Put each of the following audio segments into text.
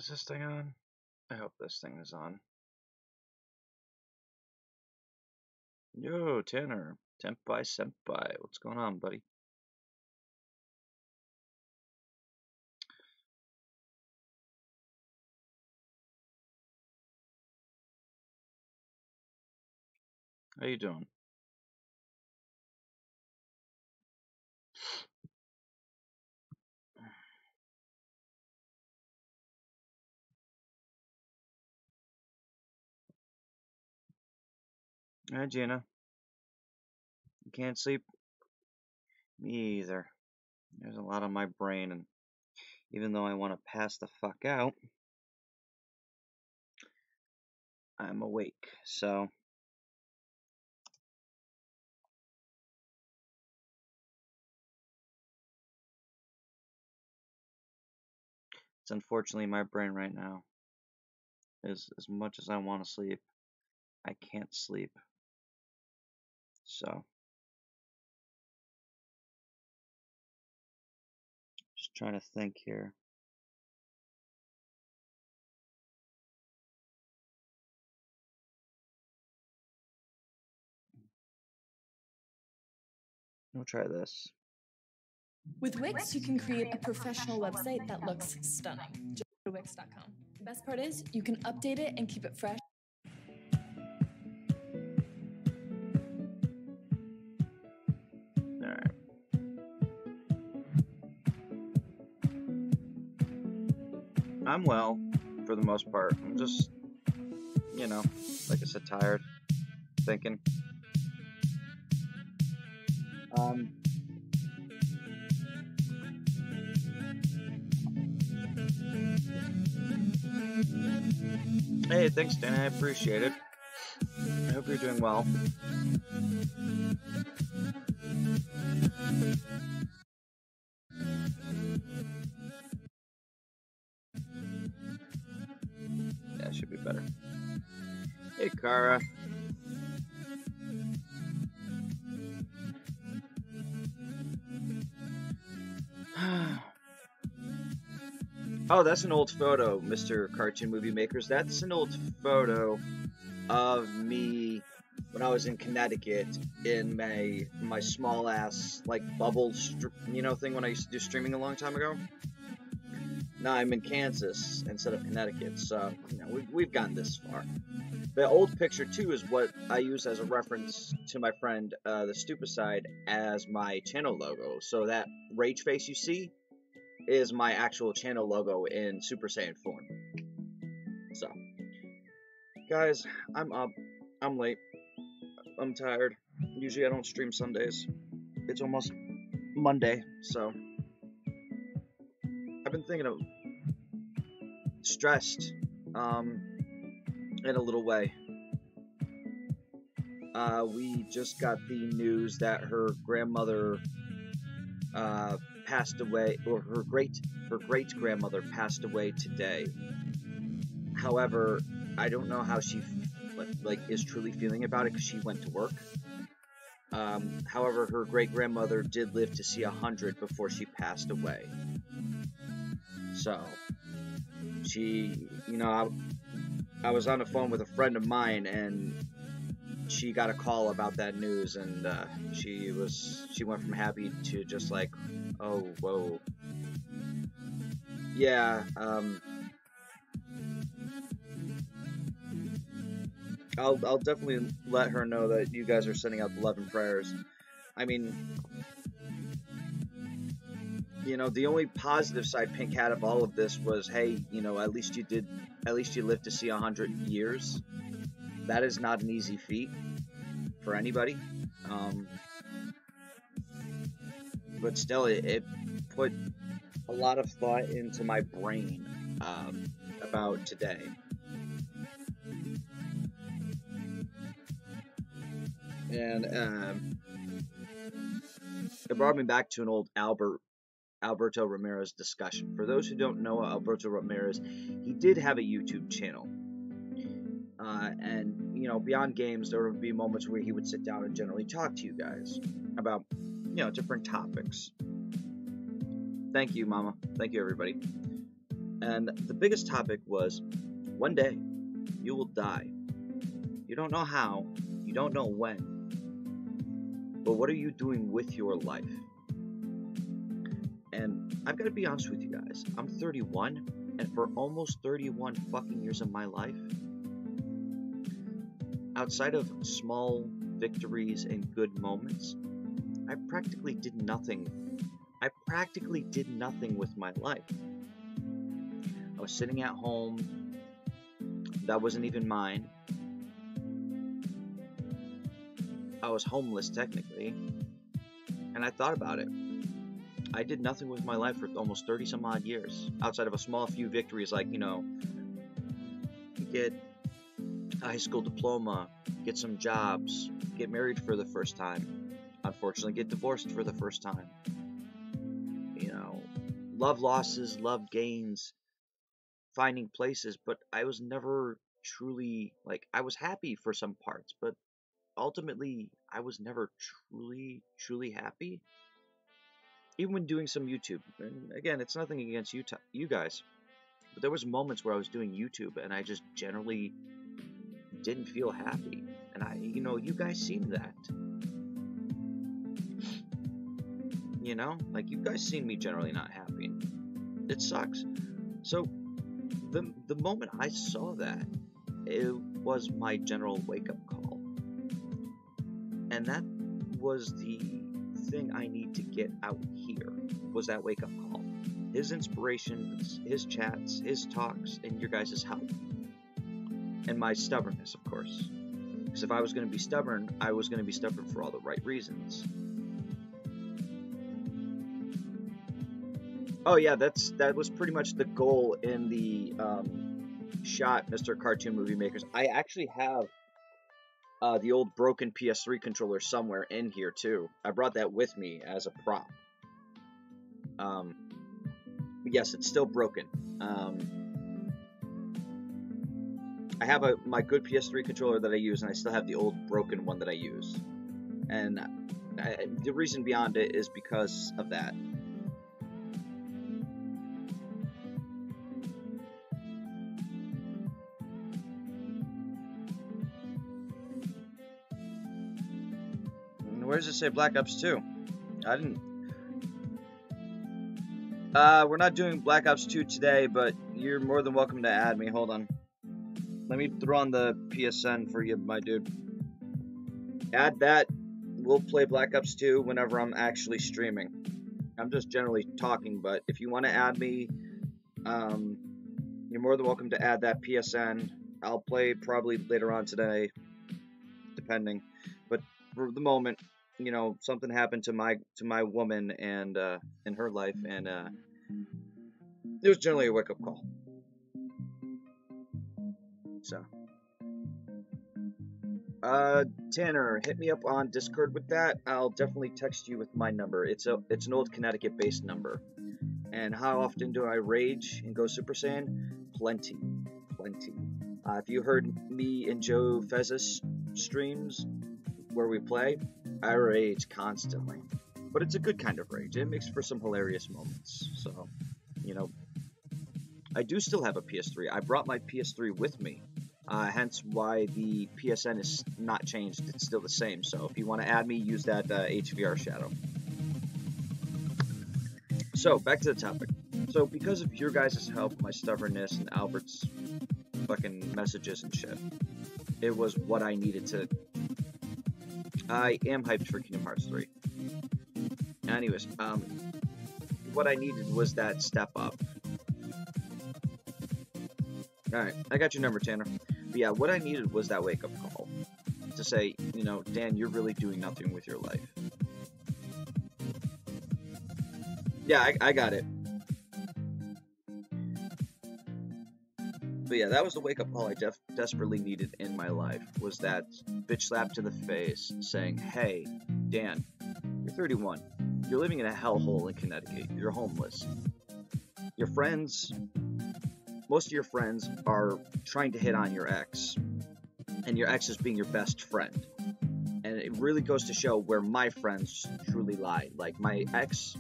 Is this thing on? I hope this thing is on. Yo, Tanner. Tempai Senpai. What's going on, buddy? How you doing? Hi, Gina. You can't sleep? Me either. There's a lot on my brain, and even though I want to pass the fuck out, I'm awake, so... It's unfortunately my brain right now. As much as I want to sleep, I can't sleep. So... Just trying to think here. We'll try this. With Wix, you can create a professional website that looks stunning. Just go to Wix.com. The best part is, you can update it and keep it fresh. Alright. I'm well, for the most part. I'm just, you know, like I said, tired, thinking. Hey, thanks, Dan. I appreciate it. I hope you're doing well. That should be better. Hey, Kara. Oh, that's an old photo, Mr. Cartoon Movie Makers. That's an old photo of me when I was in Connecticut in my small ass like bubble thing when I used to do streaming a long time ago. Now I'm in Kansas instead of Connecticut, so we've gotten this far. The old picture too is what I use as a reference to my friend The.Stupicide as my channel logo. So that rage face you see is my actual channel logo in Super Saiyan form. So, guys, I'm up. I'm late. I'm tired. Usually I don't stream Sundays. It's almost Monday, so I've been thinking of stressed in a little way. We just got the news that her grandmother passed away, or her great grandmother passed away today. However, I don't know how she is truly feeling about it because she went to work. However, her great grandmother did live to see 100 before she passed away. So she, I was on the phone with a friend of mine, and she got a call about that news, and she went from happy to just like, oh, whoa. Yeah, I'll definitely let her know that you guys are sending out love and prayers. I mean, the only positive side Pink had of all of this was, hey, at least you lived to see 100 years. That is not an easy feat for anybody. But still, it put a lot of thought into my brain about today. And it brought me back to an old Alberto Ramirez discussion. For those who don't know Alberto Ramirez, he did have a YouTube channel. And, beyond games, there would be moments where he would sit down and generally talk to you guys about, different topics. Thank you, Mama. Thank you, everybody. And the biggest topic was, one day you will die. You don't know how, you don't know when, but what are you doing with your life? And I've got to be honest with you guys, I'm 31, and for almost 31 fucking years of my life, outside of small victories and good moments, I practically did nothing. With my life. I was sitting at home. That wasn't even mine. I was homeless technically. And I thought about it. I did nothing with my life for almost 30 some odd years. Outside of a small few victories like, get a high school diploma, get some jobs, get married for the first time. Unfortunately, get divorced for the first time. Love losses, love gains, finding places, but I was never truly, I was happy for some parts, but ultimately, I was never truly happy. Even when doing some YouTube, and again, it's nothing against you guys, but there was moments where I was doing YouTube, and I just generally didn't feel happy, and you guys seen that. You guys seen me generally not happy. It sucks. So, the moment I saw that, it was my general wake-up call. And that was the thing I need to get out here, was that wake-up call. His inspirations, his chats, his talks, and your guys' help. And my stubbornness, of course. Because if I was going to be stubborn, I was going to be stubborn for all the right reasons. Oh yeah, that was pretty much the goal in the shot, Mr. Cartoon Movie Makers. I actually have the old broken PS3 controller somewhere in here too. I brought that with me as a prop. Yes, it's still broken. I have my good PS3 controller that I use, and I still have the old broken one that I use. And the reason beyond it is because of that. Where does it say Black Ops 2? I didn't. We're not doing Black Ops 2 today, but you're more than welcome to add me. Hold on. Let me throw on the PSN for you, my dude. Add that. We'll play Black Ops 2 whenever I'm actually streaming. I'm just generally talking, but if you want to add me, you're more than welcome to add that PSN. I'll play probably later on today, depending. But for the moment, something happened to my woman and in her life, and it was generally a wake-up call. So, Tanner, hit me up on Discord with that. I'll definitely text you with my number. It's an old Connecticut-based number. And how often do I rage and go Super Saiyan? Plenty. If you heard me and Joe Fez's streams where we play, I rage constantly. But it's a good kind of rage. It makes for some hilarious moments. So, I do still have a PS3. I brought my PS3 with me. Hence why the PSN is not changed. It's still the same. So if you want to add me, use that HVR shadow. So back to the topic. So because of your guys' help, my stubbornness, and Albert's fucking messages and shit, it was what I needed to. I am hyped for Kingdom Hearts 3. Anyways, what I needed was that step up. Alright, I got your number, Tanner. But yeah, what I needed was that wake-up call. To say, Dan, you're really doing nothing with your life. Yeah, I got it. But yeah, that was the wake-up call I desperately needed in my life. Was that bitch slap to the face saying, hey, Dan, you're 31. You're living in a hellhole in Connecticut. You're homeless. Your friends... Most of your friends are trying to hit on your ex, and your ex is being your best friend. And it really goes to show where my friends truly lie. Like, my ex,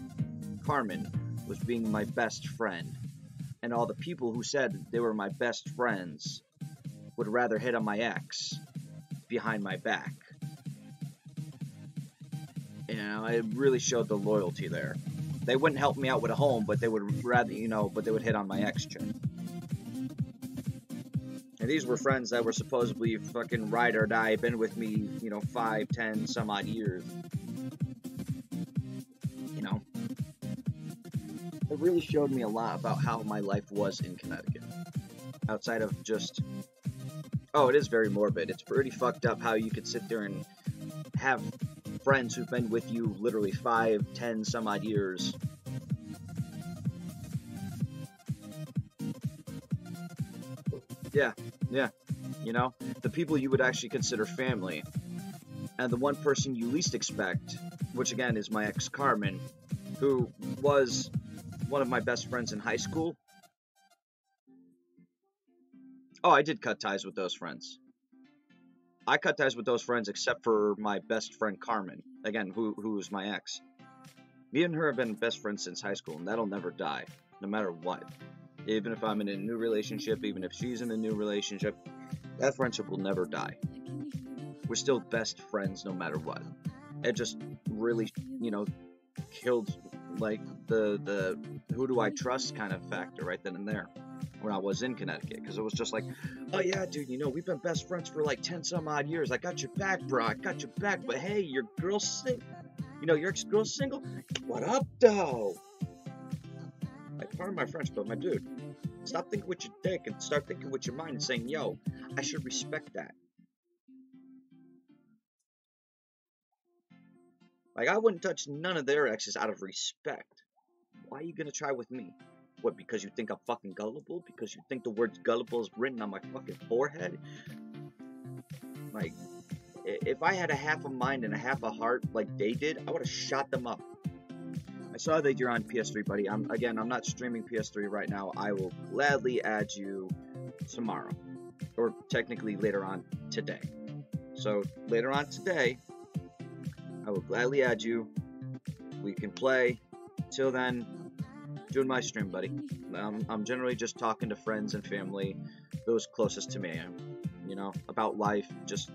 Carmen, was being my best friend, And all the people who said they were my best friends would rather hit on my ex behind my back. You know, it really showed the loyalty there. They wouldn't help me out with a home, but they would rather, you know, but they would hit on my ex chick. And these were friends that were supposedly fucking ride or die, been with me, you know, 5, 10, some odd years. You know? It really showed me a lot about how my life was in Connecticut. Outside of just... Oh, it is very morbid. It's pretty fucked up how you could sit there and have friends who've been with you literally 5, 10, some odd years. Yeah. You know, the people you would actually consider family, and the one person you least expect, which again is my ex Carmen, who was one of my best friends in high school. Oh, I did cut ties with those friends. I cut ties with those friends except for my best friend Carmen, again, who was my ex. Me and her have been best friends since high school, and that'll never die, no matter what. Even if I'm in a new relationship, even if she's in a new relationship, that friendship will never die. We're still best friends no matter what. It just really, you know, killed, like, the who do I trust kind of factor right then and there when I was in Connecticut. Because it was just like, oh yeah, dude, you know, we've been best friends for like 10 some odd years. I got your back, bro. I got your back. But hey, your girl's single. You know, your ex-girl's single? What up, though? Like, pardon my French, but my dude, stop thinking with your dick and start thinking with your mind and saying, yo, I should respect that. Like, I wouldn't touch none of their exes out of respect. Why are you gonna try with me? What, because you think I'm fucking gullible? Because you think the word gullible is written on my fucking forehead? Like, if I had a half a mind and a half a heart like they did, I would have shot them up. I saw that you're on PS3, buddy. I'm not streaming PS3 right now. I will gladly add you tomorrow. Or technically later on today. So, later on today, I will gladly add you. We can play. Till then, doing my stream, buddy. I'm generally just talking to friends and family, those closest to me, you know, about life, just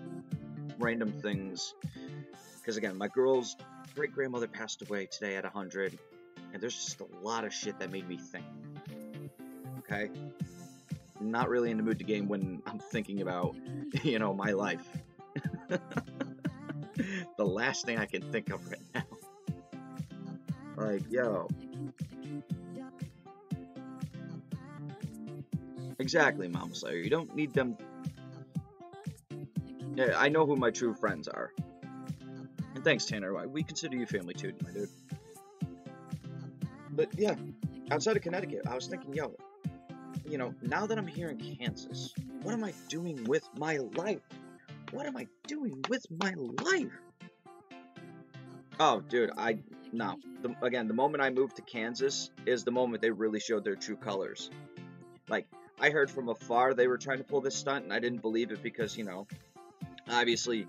random things. Because again, my girl's great-grandmother passed away today at 100, and there's just a lot of shit that made me think. Okay? I'm not really in the mood to game when I'm thinking about, you know, my life. The last thing I can think of right now. Like, yo. Exactly, Mama Slayer. You don't need them. Yeah, I know who my true friends are. And thanks, Tanner. We consider you family too, my dude. But yeah, outside of Connecticut, I was thinking, yo, you know, now that I'm here in Kansas, what am I doing with my life? What am I doing with my life? Oh, dude, no. Again, the moment I moved to Kansas is the moment they really showed their true colors. Like, I heard from afar they were trying to pull this stunt, and I didn't believe it because, you know, obviously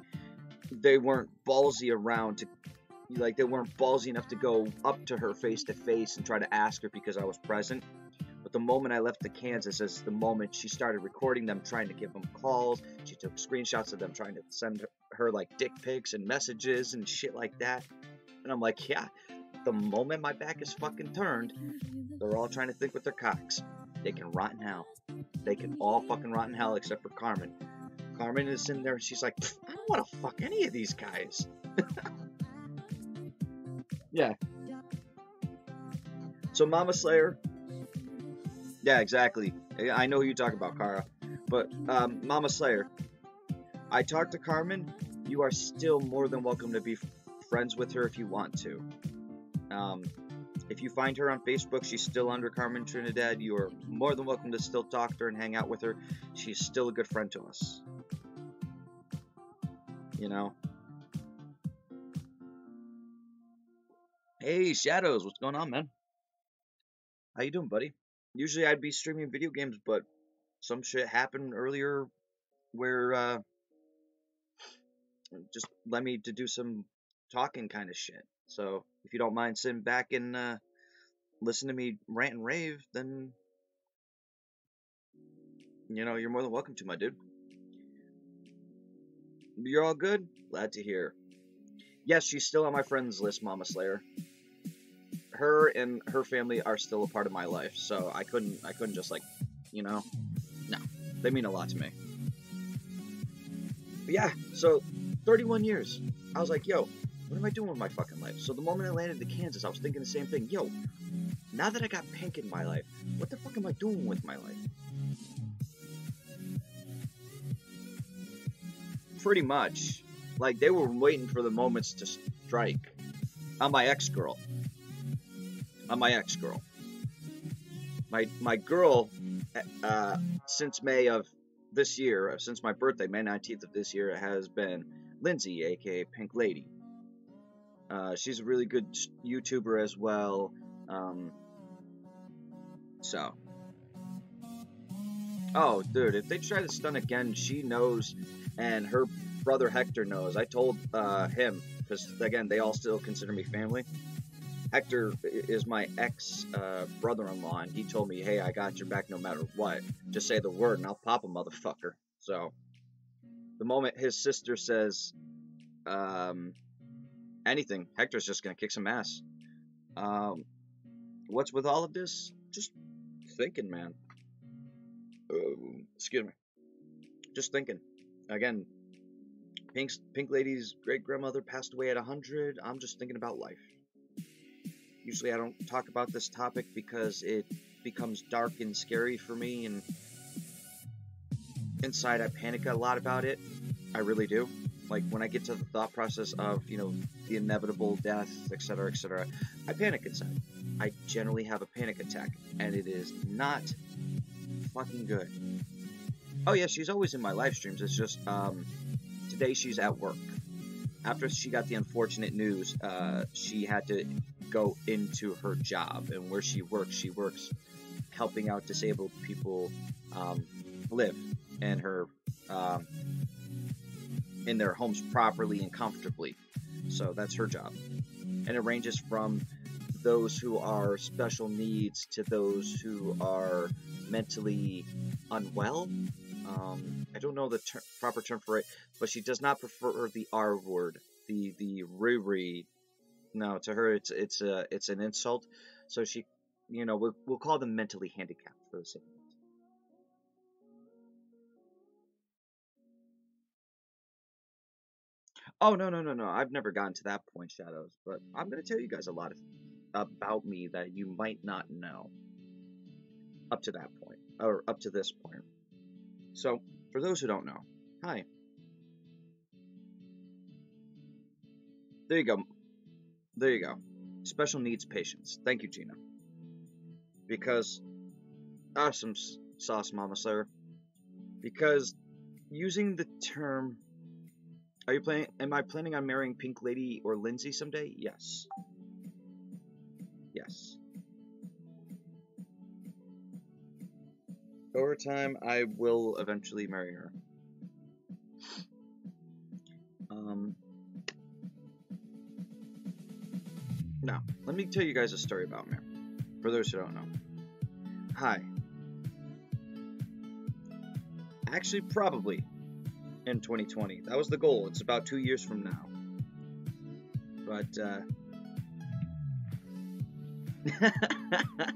they weren't ballsy around to, like, they weren't ballsy enough to go up to her face to face and try to ask her because I was present. But the moment I left to Kansas is the moment she started recording them, trying to give them calls. She took screenshots of them trying to send her like dick pics and messages and shit like that. And I'm like, yeah, the moment my back is fucking turned, they're all trying to think with their cocks. They can rot in hell. They can all fucking rot in hell except for Carmen. Carmen is in there and she's like, I don't want to fuck any of these guys. Yeah. So Mama Slayer. Yeah, exactly. I know who you talk about, Kara. But, Mama Slayer, I talked to Carmen. You are still more than welcome to be friends with her if you want to. If you find her on Facebook, she's still under Carmen Trinidad. You are more than welcome to still talk to her and hang out with her. She's still a good friend to us. You know? Hey, Shadows, what's going on, man? How you doing, buddy? Usually I'd be streaming video games, but some shit happened earlier where, just led me to do some talking kind of shit. So, if you don't mind sitting back and, listen to me rant and rave, then you know, you're more than welcome to, my dude. You're all good? Glad to hear. Yes, she's still on my friends list, Mama Slayer. Her and her family are still a part of my life, so I couldn't just, like, you know, no, they mean a lot to me. But yeah, so 31 years. I was like, yo, what am I doing with my fucking life? So the moment I landed in Kansas, I was thinking the same thing. Yo, now that I got Pink in my life, what the fuck am I doing with my life? Pretty much. Like, they were waiting for the moments to strike. On my ex-girl. My girl, since May of this year, since my birthday, May 19th of this year, has been Lindsay, aka Pink Lady. She's a really good YouTuber as well. So. Oh, dude, if they try to stun again, she knows, and her brother Hector knows. I told him, because, again, they all still consider me family. Hector is my ex-brother-in-law, and he told me, hey, I got your back no matter what. Just say the word, and I'll pop a motherfucker. So, the moment his sister says anything, Hector's just going to kick some ass. What's with all of this? Just thinking, man. Excuse me. Just thinking. Again, Pink Lady's great-grandmother passed away at 100. I'm just thinking about life. Usually I don't talk about this topic because it becomes dark and scary for me, and inside I panic a lot about it. I really do. Like, when I get to the thought process of, you know, the inevitable death, etc., I panic inside. I generally have a panic attack, and it is not fucking good. Oh yeah, she's always in my live streams. It's just, today she's at work. After she got the unfortunate news, she had to go into her job, and where she works helping out disabled people live in their homes properly and comfortably. So that's her job, and it ranges from those who are special needs to those who are mentally unwell. I don't know the proper term for it, but she does not prefer the R word, the Riri. No, to her it's an insult. So she, you know, we'll call them mentally handicapped for the sake of it. Oh no! I've never gotten to that point, Shadows. But I'm gonna tell you guys a lot about me that you might not know up to that point, or up to this point. So, for those who don't know, hi. There you go. Special needs patients. Thank you, Gina. Because, awesome sauce, Mama Slayer. Because using the term, am I planning on marrying Pink Lady or Lindsay someday? Yes. Yes. Over time, I will eventually marry her. Now, let me tell you guys a story about me, for those who don't know. Hi. Actually, probably in 2020. That was the goal. It's about 2 years from now. But,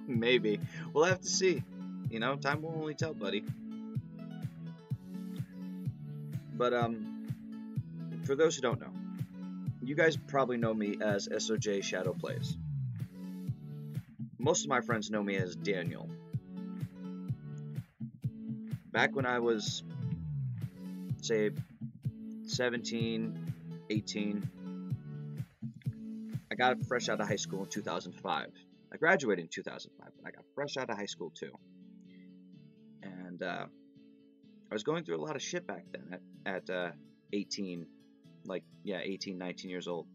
maybe. We'll have to see. You know, time will only tell, buddy. But, for those who don't know, you guys probably know me as SOJ Shadow Plays. Most of my friends know me as Daniel. Back when I was, say, 17, 18, I got fresh out of high school in 2005. I graduated in 2005, but I got fresh out of high school too. And I was going through a lot of shit back then at 18, 18, 19 years old.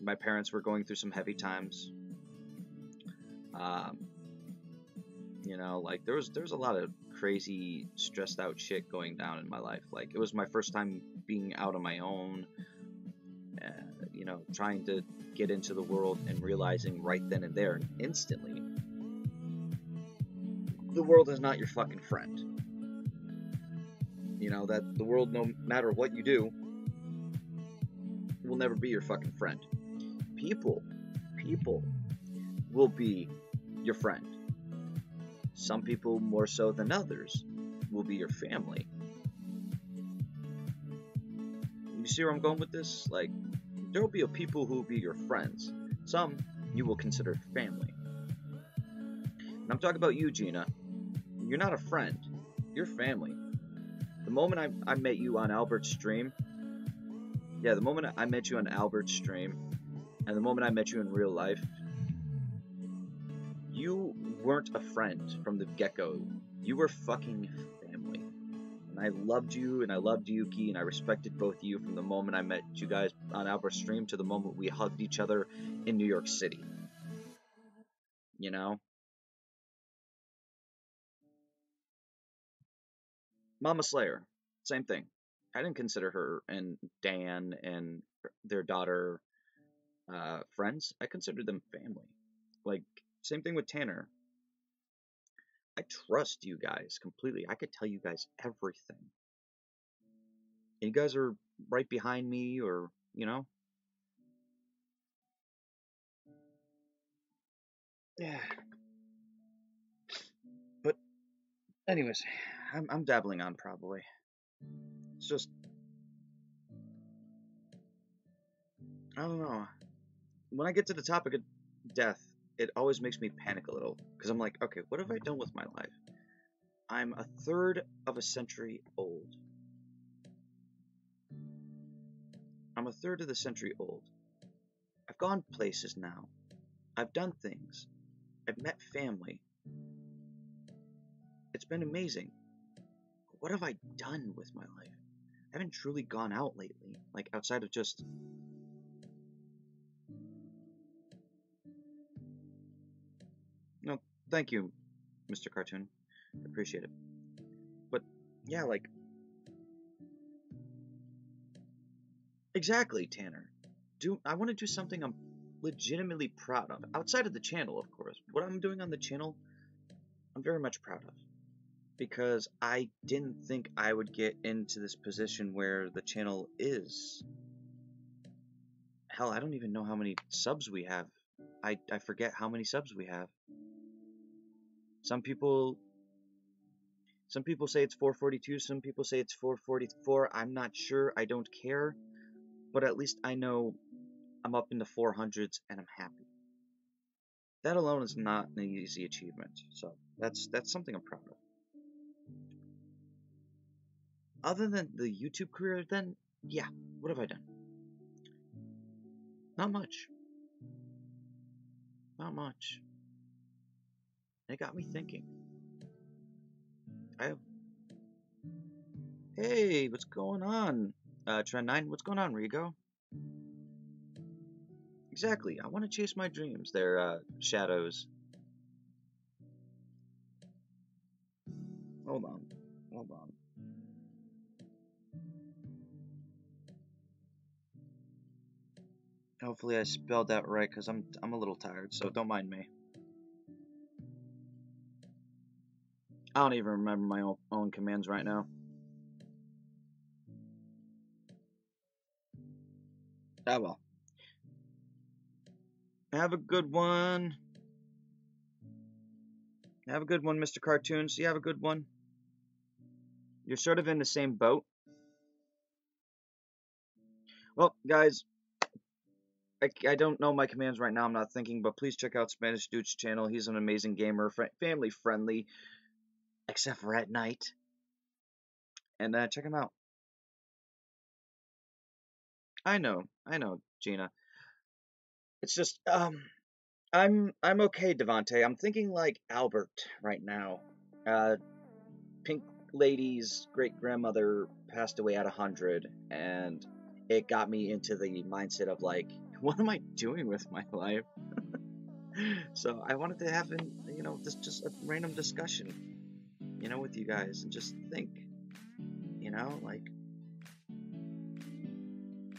My parents were going through some heavy times. You know, like there was a lot of crazy, stressed out shit going down in my life. Like, it was my first time being out on my own, you know, trying to get into the world and realizing right then and there, instantly, the world is not your fucking friend. You know, that the world, no matter what you do, will never be your fucking friend. People will be your friend. Some people more so than others will be your family. You see where I'm going with this? Like, there will be people who will be your friends. Some you will consider family. And I'm talking about you, Gina. You're not a friend. You're family. The moment I met you on Albert's stream, yeah, the moment I met you on Albert's stream, and the moment I met you in real life, you weren't a friend from the get-go. You were fucking family. And I loved you, and I loved Yuki, and I respected both of you from the moment I met you guys on Albert's stream to the moment we hugged each other in New York City. You know? Mama Slayer, same thing. I didn't consider her and Dan and their daughter friends. I considered them family. Like, same thing with Tanner. I trust you guys completely. I could tell you guys everything. And you guys are right behind me, or, you know? Yeah. But, anyways, I'm dabbling on probably. It's just, I don't know. When I get to the topic of death, it always makes me panic a little. Because I'm like, okay, what have I done with my life? I'm a third of a century old. I'm a third of the century old. I've gone places now. I've done things. I've met family. It's been amazing. But what have I done with my life? I haven't truly gone out lately. Like, outside of just... No, thank you, Mr. Cartoon. I appreciate it. But, yeah, like... Exactly, Tanner. I want to do something I'm legitimately proud of. Outside of the channel, of course. What I'm doing on the channel, I'm very much proud of. Because I didn't think I would get into this position where the channel is. Hell, I don't even know how many subs we have. I forget how many subs we have. Some people say it's 442, some people say it's 444. I'm not sure, I don't care. But at least I know I'm up in the 400s and I'm happy. That alone is not an easy achievement. So that's something I'm proud of. Other than the YouTube career, then, yeah, what have I done? Not much. Not much. It got me thinking. Hey, what's going on? Trend9, what's going on, Rigo? Exactly, I want to chase my dreams. They're, shadows. Hold on. Hopefully I spelled that right, because I'm a little tired, so don't mind me. I don't even remember my own commands right now. Ah, well. Have a good one. Have a good one, Mr. Cartoons. You have a good one. You're sort of in the same boat. Well, guys, I don't know my commands right now. I'm not thinking, but please check out Spanish Dude's channel. He's an amazing gamer, family friendly, except for at night. And check him out. I know, Gina. It's just, I'm okay, Devontae. I'm thinking like Albert right now. Pink Lady's great-grandmother passed away at 100, and it got me into the mindset of like, what am I doing with my life? So I wanted to have just a random discussion, with you guys, and just think, like,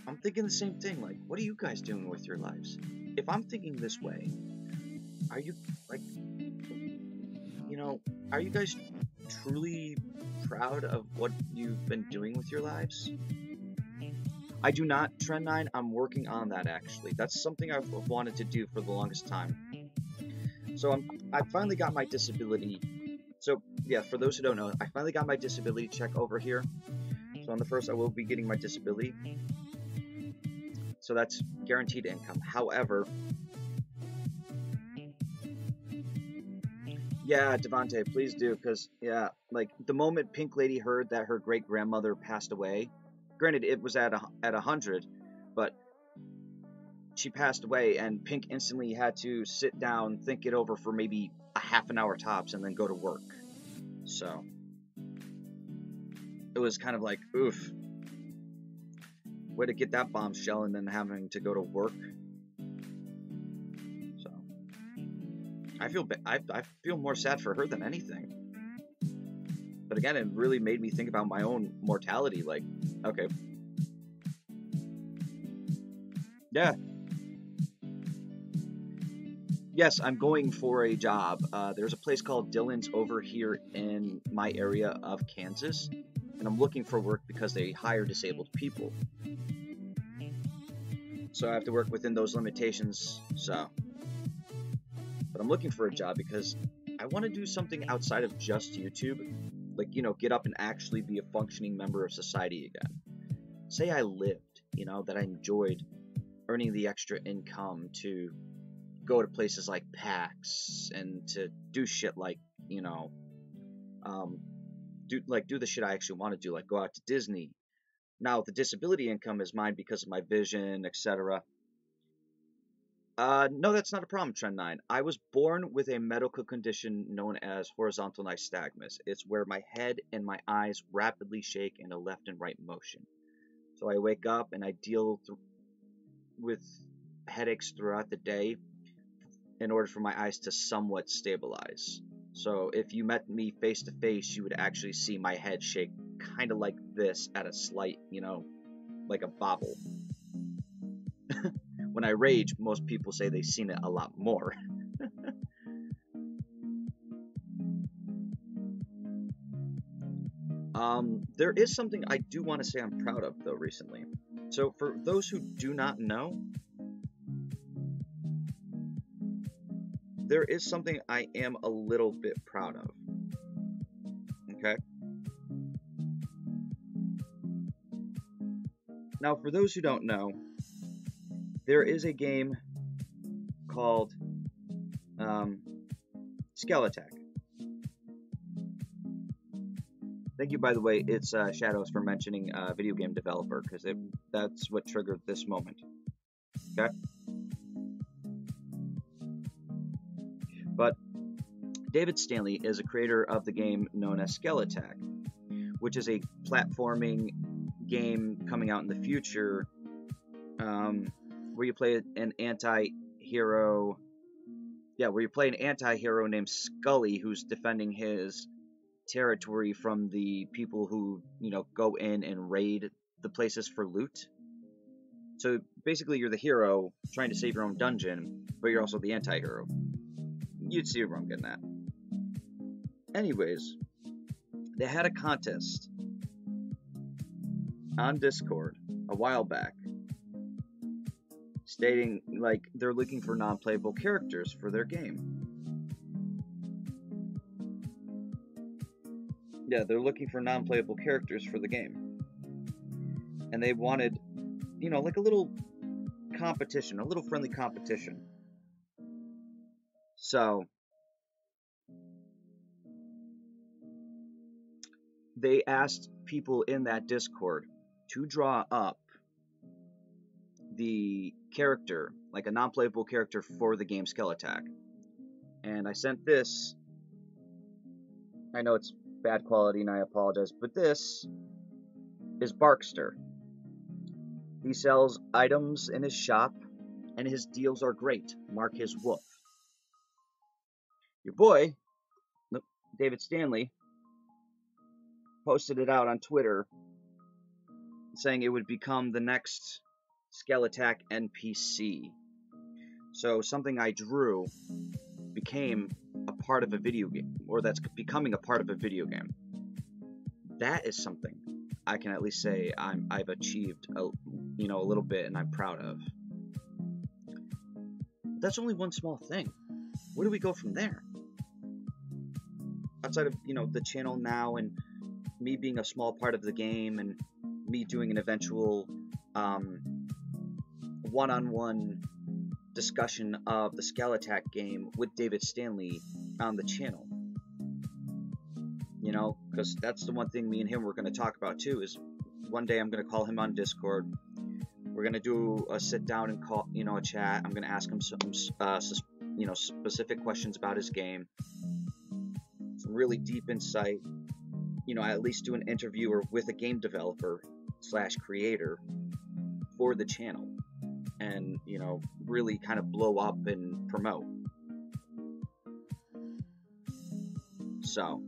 I'm thinking the same thing. Like, what are you guys doing with your lives? If I'm thinking this way, are you, like, you know, are you guys truly proud of what you've been doing with your lives? I do not, Trend 9. I'm working on that, actually. That's something I've wanted to do for the longest time. So I finally got my disability. So, yeah, for those who don't know, I finally got my disability check over here. So on the 1st, I will be getting my disability. So that's guaranteed income. However, yeah, Devontae, please do, because, yeah, like, the moment Pink Lady heard that her great-grandmother passed away, granted, it was at 100, but she passed away, and Pink instantly had to sit down, think it over for maybe a half an hour tops, and then go to work. So, it was kind of like, oof. Way to get that bombshell and then having to go to work. So, I feel more sad for her than anything. But again, it really made me think about my own mortality. Like, okay. Yeah. Yes, I'm going for a job. There's a place called Dillon's over here in my area of Kansas. And I'm looking for work because they hire disabled people. So I have to work within those limitations. So, but I'm looking for a job because I want to do something outside of just YouTube. Like, you know, get up and actually be a functioning member of society again. Say I lived, you know, that I enjoyed earning the extra income to go to places like PAX and to do shit like, you know, do the shit I actually want to do, like go out to Disney. Now, the disability income is mine because of my vision, etc. No, that's not a problem, Trend 9. I was born with a medical condition known as horizontal nystagmus. It's where my head and my eyes rapidly shake in a left and right motion. So I wake up and I deal with headaches throughout the day in order for my eyes to somewhat stabilize. So if you met me face to face, you would actually see my head shake kind of like this at a slight, you know, like a bobble. When I rage, most people say they've seen it a lot more. There is something I do want to say I'm proud of, though, recently. So for those who do not know, there is something I am a little bit proud of. Okay? Now, for those who don't know, there is a game called Skeletak. Thank you, by the way, it's Shadows for mentioning video game developer, because that's what triggered this moment. Okay? But David Stanley is a creator of the game known as Skeletak, which is a platforming game coming out in the future where you play an anti-hero. Yeah, where you play an anti-hero named Scully who's defending his territory from the people who, you know, go in and raid the places for loot. So basically you're the hero trying to save your own dungeon, but you're also the anti-hero. You'd see where I'm getting at. Anyways, they had a contest on Discord a while back stating, like, they're looking for non-playable characters for their game. Yeah, they're looking for non-playable characters for the game. And they wanted, you know, like a little competition, a little friendly competition. So they asked people in that Discord to draw up the character, like a non-playable character for the game Skeletak. And I sent this. I know it's bad quality and I apologize, but this is Barkster. He sells items in his shop and his deals are great. Mark his wolf. Your boy, David Stanley, posted it out on Twitter saying it would become the next Skeletak NPC. So something I drew became a part of a video game, or that's becoming a part of a video game. That is something I can at least say I've achieved a little bit, and I'm proud of. But that's only one small thing. Where do we go from there? Outside of the channel now, and me being a small part of the game, and me doing an eventual one-on-one discussion of the Scale Attack game with David Stanley on the channel. Because that's the one thing me and him were going to talk about too, is one day I'm going to call him on Discord. We're going to do a sit down and call, a chat. I'm going to ask him some, specific questions about his game. Some really deep insight. At least do an interview or with a game developer / creator for the channel. And, really kind of blow up and promote. So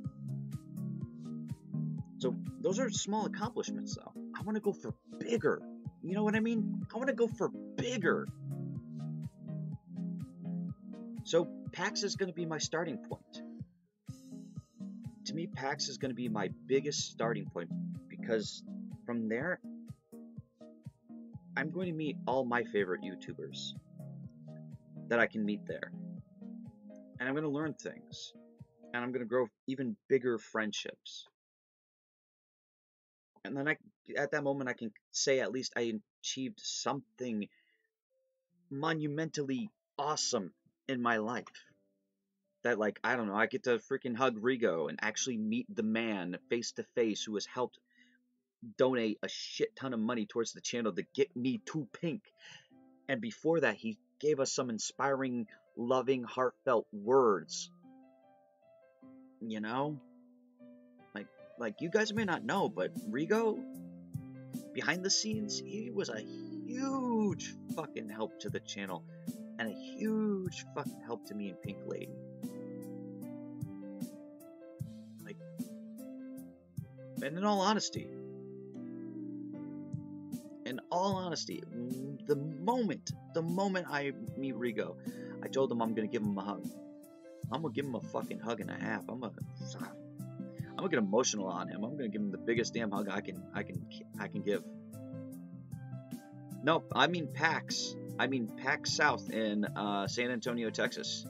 those are small accomplishments, though. I want to go for bigger. You know what I mean? I want to go for bigger. So PAX is going to be my starting point. To me, PAX is going to be my biggest starting point, because from there, I'm going to meet all my favorite YouTubers that I can meet there. And I'm going to learn things. And I'm going to grow even bigger friendships. And then at that moment, I can say at least I achieved something monumentally awesome in my life. That, I don't know, I get to freaking hug Rigo and actually meet the man face to face who has helped donate a shit ton of money towards the channel to get me to Pink. And before that, he gave us some inspiring, loving, heartfelt words. Like you guys may not know, but Rigo, behind the scenes, he was a huge fucking help to the channel, and a huge fucking help to me and Pink Lady. And in all honesty, the moment I meet Rigo, I told him I'm gonna give him a hug. I'm gonna give him a fucking hug and a half. I'm gonna get emotional on him. I'm gonna give him the biggest damn hug I can give. Nope, I mean PAX. I mean PAX South in San Antonio, Texas.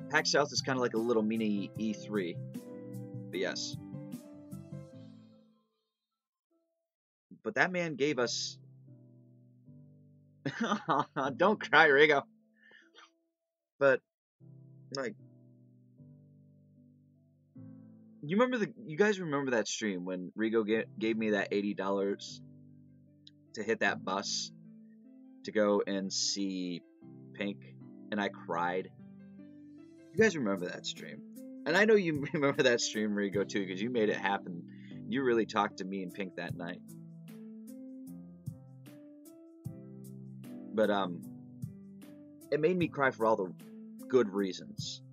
PAX South is kind of like a little mini E3. But yes. But that man gave us... Don't cry, Rigo. But, you guys remember that stream when Rigo gave me that $80 to hit that bus to go and see Pink, and I cried? You guys remember that stream? And I know you remember that stream, Rigo, too, because you made it happen. You really talked to me and Pink that night. But, it made me cry for all the good reasons.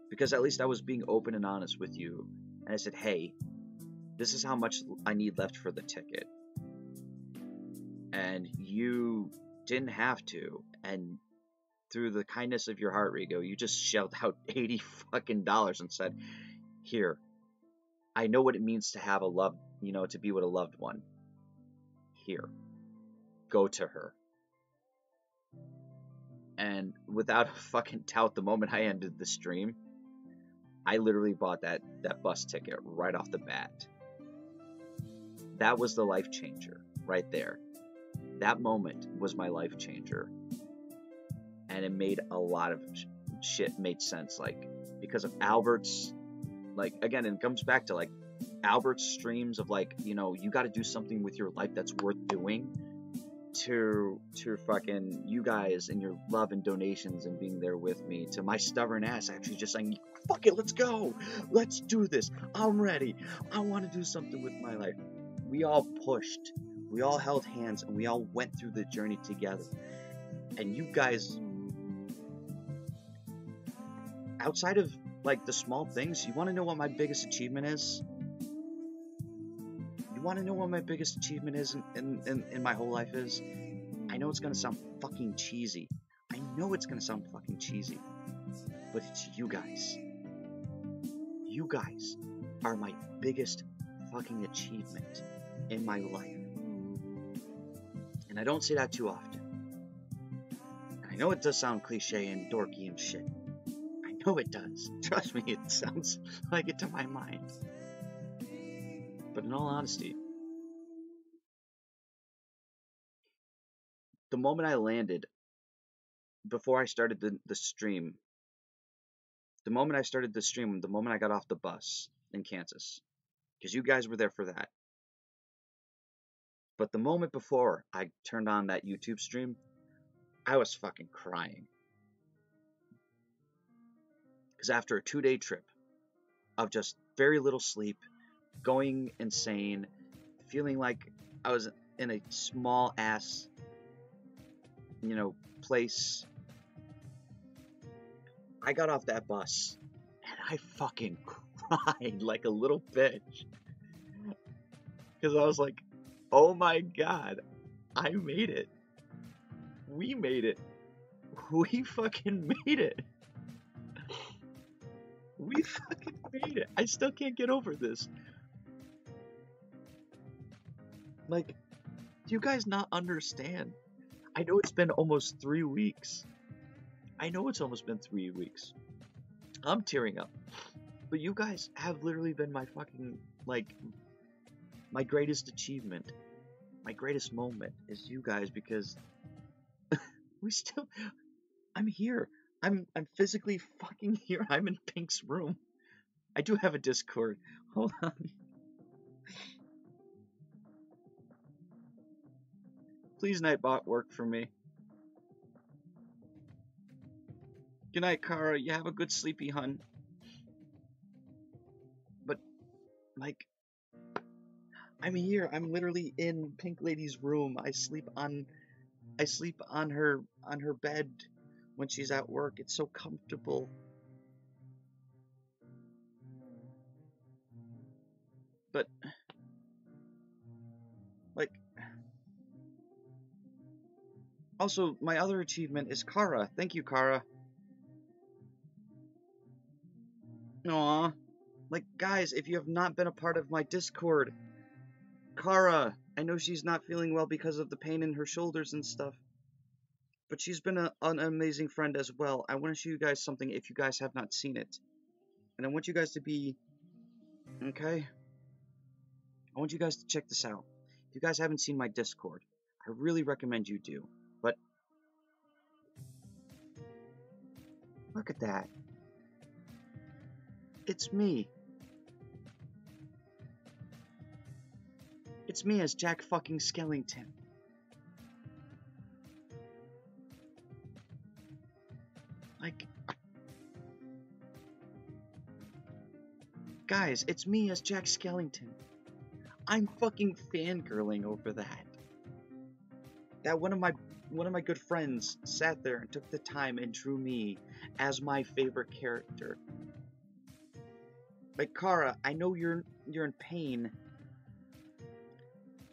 Because at least I was being open and honest with you. And I said, hey, this is how much I need left for the ticket. And you didn't have to. And through the kindness of your heart, Rigo, you just shelled out $80 fucking and said, here, I know what it means to have a love, to be with a loved one. Here, go to her. And without a fucking doubt, the moment I ended the stream, I literally bought that bus ticket right off the bat. That was the life changer right there. That moment was my life changer. And it made a lot of shit made sense, because of Albert's, again, it comes back to, Albert's streams of, you got to do something with your life that's worth doing, to fucking you guys and your love and donations and being there with me, to my stubborn ass actually just saying, fuck it, let's go, let's do this, I'm ready, I want to do something with my life. We all pushed, we all held hands, and we all went through the journey together. And you guys, outside of the small things, you want to know what my biggest achievement is? You want to know what my biggest achievement is in my whole life is? I know it's going to sound fucking cheesy. I know it's going to sound fucking cheesy. But it's you guys. You guys are my biggest fucking achievement in my life. And I don't say that too often. And I know it does sound cliche and dorky and shit. I know it does. Trust me, it sounds like it to my mind. But in all honesty, the moment I landed, before I started the stream, the moment I got off the bus in Kansas, because you guys were there for that. But the moment before I turned on that YouTube stream, I was fucking crying. Because after a 2-day trip of just very little sleep, going insane, feeling like I was in a small ass, place, I got off that bus and I fucking cried like a little bitch. Because I was like, oh my god, I made it. We made it. We fucking made it. We fucking made it. I still can't get over this. Like, do you guys not understand? I know it's been almost 3 weeks. I'm tearing up. But you guys have literally been my fucking, my greatest achievement. My greatest moment is you guys, because I'm here. I'm physically fucking here. I'm in Pink's room. I do have a Discord. Hold on. Please, Nightbot, work for me. Good night, Kara. You have a good sleepy, hun. But, I'm here. I'm literally in Pink Lady's room. I sleep on her bed when she's at work. It's so comfortable. But, also, my other achievement is Kara. Thank you, Kara. Aww. Guys, if you have not been a part of my Discord, Kara, I know she's not feeling well because of the pain in her shoulders and stuff, but she's been an amazing friend as well. I want to show you guys something if you guys have not seen it. And I want you guys to be, okay? I want you guys to check this out. If you guys haven't seen my Discord, I really recommend you do. But, look at that. It's me. It's me as Jack fucking Skellington. Guys, it's me as Jack Skellington. I'm fucking fangirling over that. That one of my good friends sat there and took the time and drew me as my favorite character. Kara, I know you're in pain.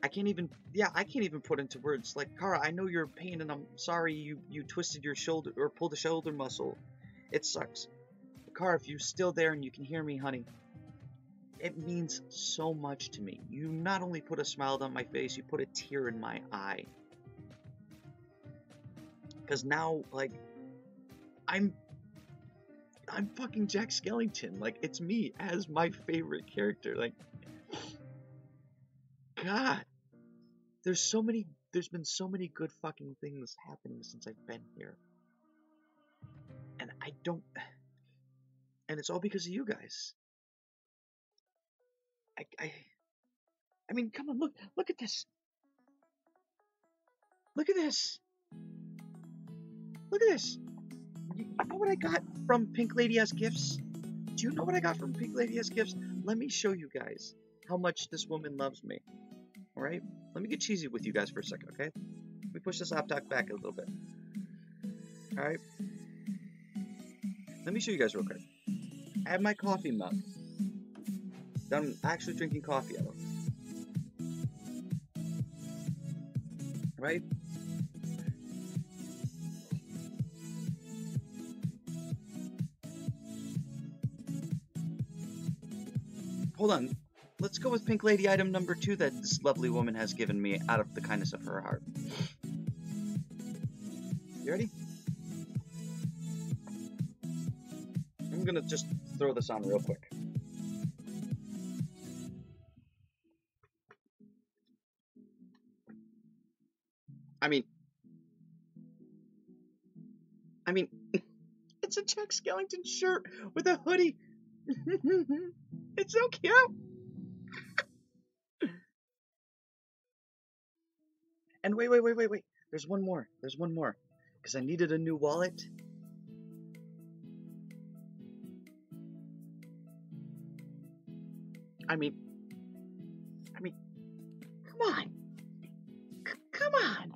I can't even put into words. Kara, I know you're in pain, and I'm sorry you twisted your shoulder or pulled a shoulder muscle. It sucks. But Kara, if you're still there and you can hear me, honey, it means so much to me. You not only put a smile on my face, you put a tear in my eye. Because now, I'm fucking Jack Skellington. It's me as my favorite character. God. There's been so many good fucking things happening since I've been here. And and it's all because of you guys. I mean, come on, look at this. Look at this. Look at this. You know what I got from Pink Lady as gifts? Do you know what I got from Pink Lady as gifts? Let me show you guys how much this woman loves me. Alright? Let me get cheesy with you guys for a second, okay? Let me push this laptop back a little bit. Alright? Let me show you guys real quick. I have my coffee mug that I'm actually drinking coffee out of. right? Hold on. Let's go with Pink Lady item number 2 that this lovely woman has given me out of the kindness of her heart. You ready? I'm gonna just throw this on real quick. I mean, it's a Jack Skellington shirt with a hoodie. It's so cute. And wait. There's one more. Because I needed a new wallet. I mean, come on. Come on.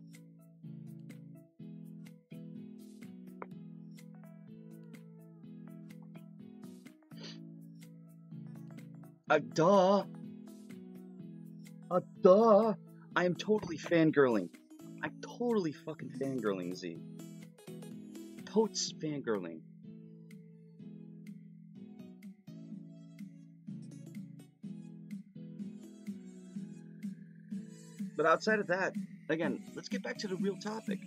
Duh. I am totally fangirling. I'm totally fucking fangirling, Z. Totes fangirling. But outside of that, again, let's get back to the real topic.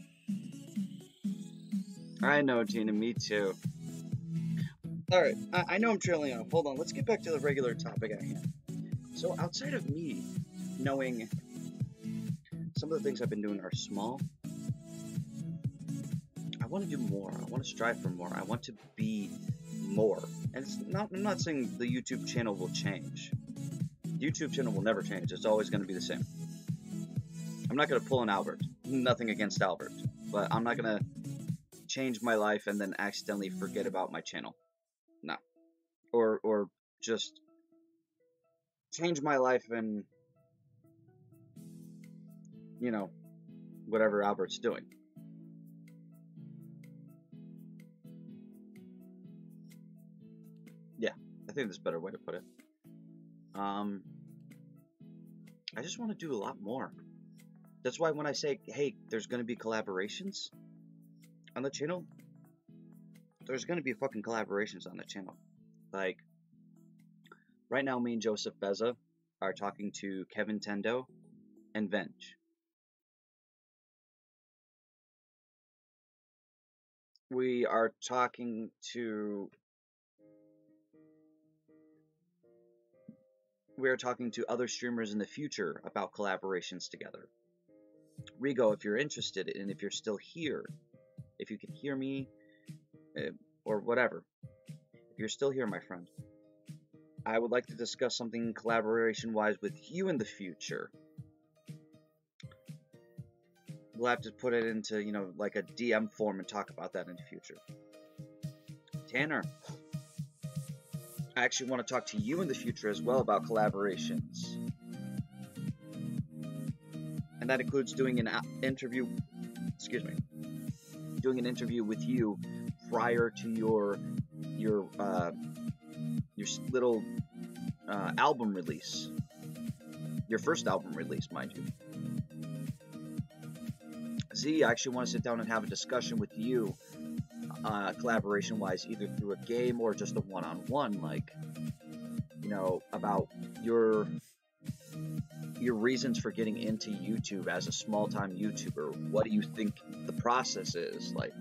I know, Gina, me too. Alright, I know I'm trailing off. Hold on, let's get back to the regular topic at hand. So, outside of me knowing some of the things I've been doing are small, I want to do more. I want to strive for more. I want to be more. And I'm not saying the YouTube channel will change. The YouTube channel will never change. It's always going to be the same. I'm not going to pull an Albert. Nothing against Albert. But I'm not going to change my life and then accidentally forget about my channel. No. Or just change my life and, you know, whatever Albert's doing. Yeah, I think there's a better way to put it. I just want to do a lot more. That's why when I say, hey, there's going to be collaborations on the channel, there's going to be fucking collaborations on the channel. Like, right now, me and Joseph Beza are talking to Kevin Tendo and Venge. We are talking to other streamers in the future about collaborations together. Rigo, if you're interested and if you're still here, if you can hear me, or whatever, if you're still here, my friend, I would like to discuss something collaboration-wise with you in the future. We'll have to put it into, you know, like a DM form and talk about that in the future. Tanner, I actually want to talk to you in the future as well about collaborations. And that includes doing an interview, doing an interview with you prior to your little album release. Your first album release, mind you. Z, I actually want to sit down and have a discussion with you, collaboration-wise, either through a game or just a one-on-one, like, you know, about your reasons for getting into YouTube as a small-time YouTuber. What do you think the process is? Like,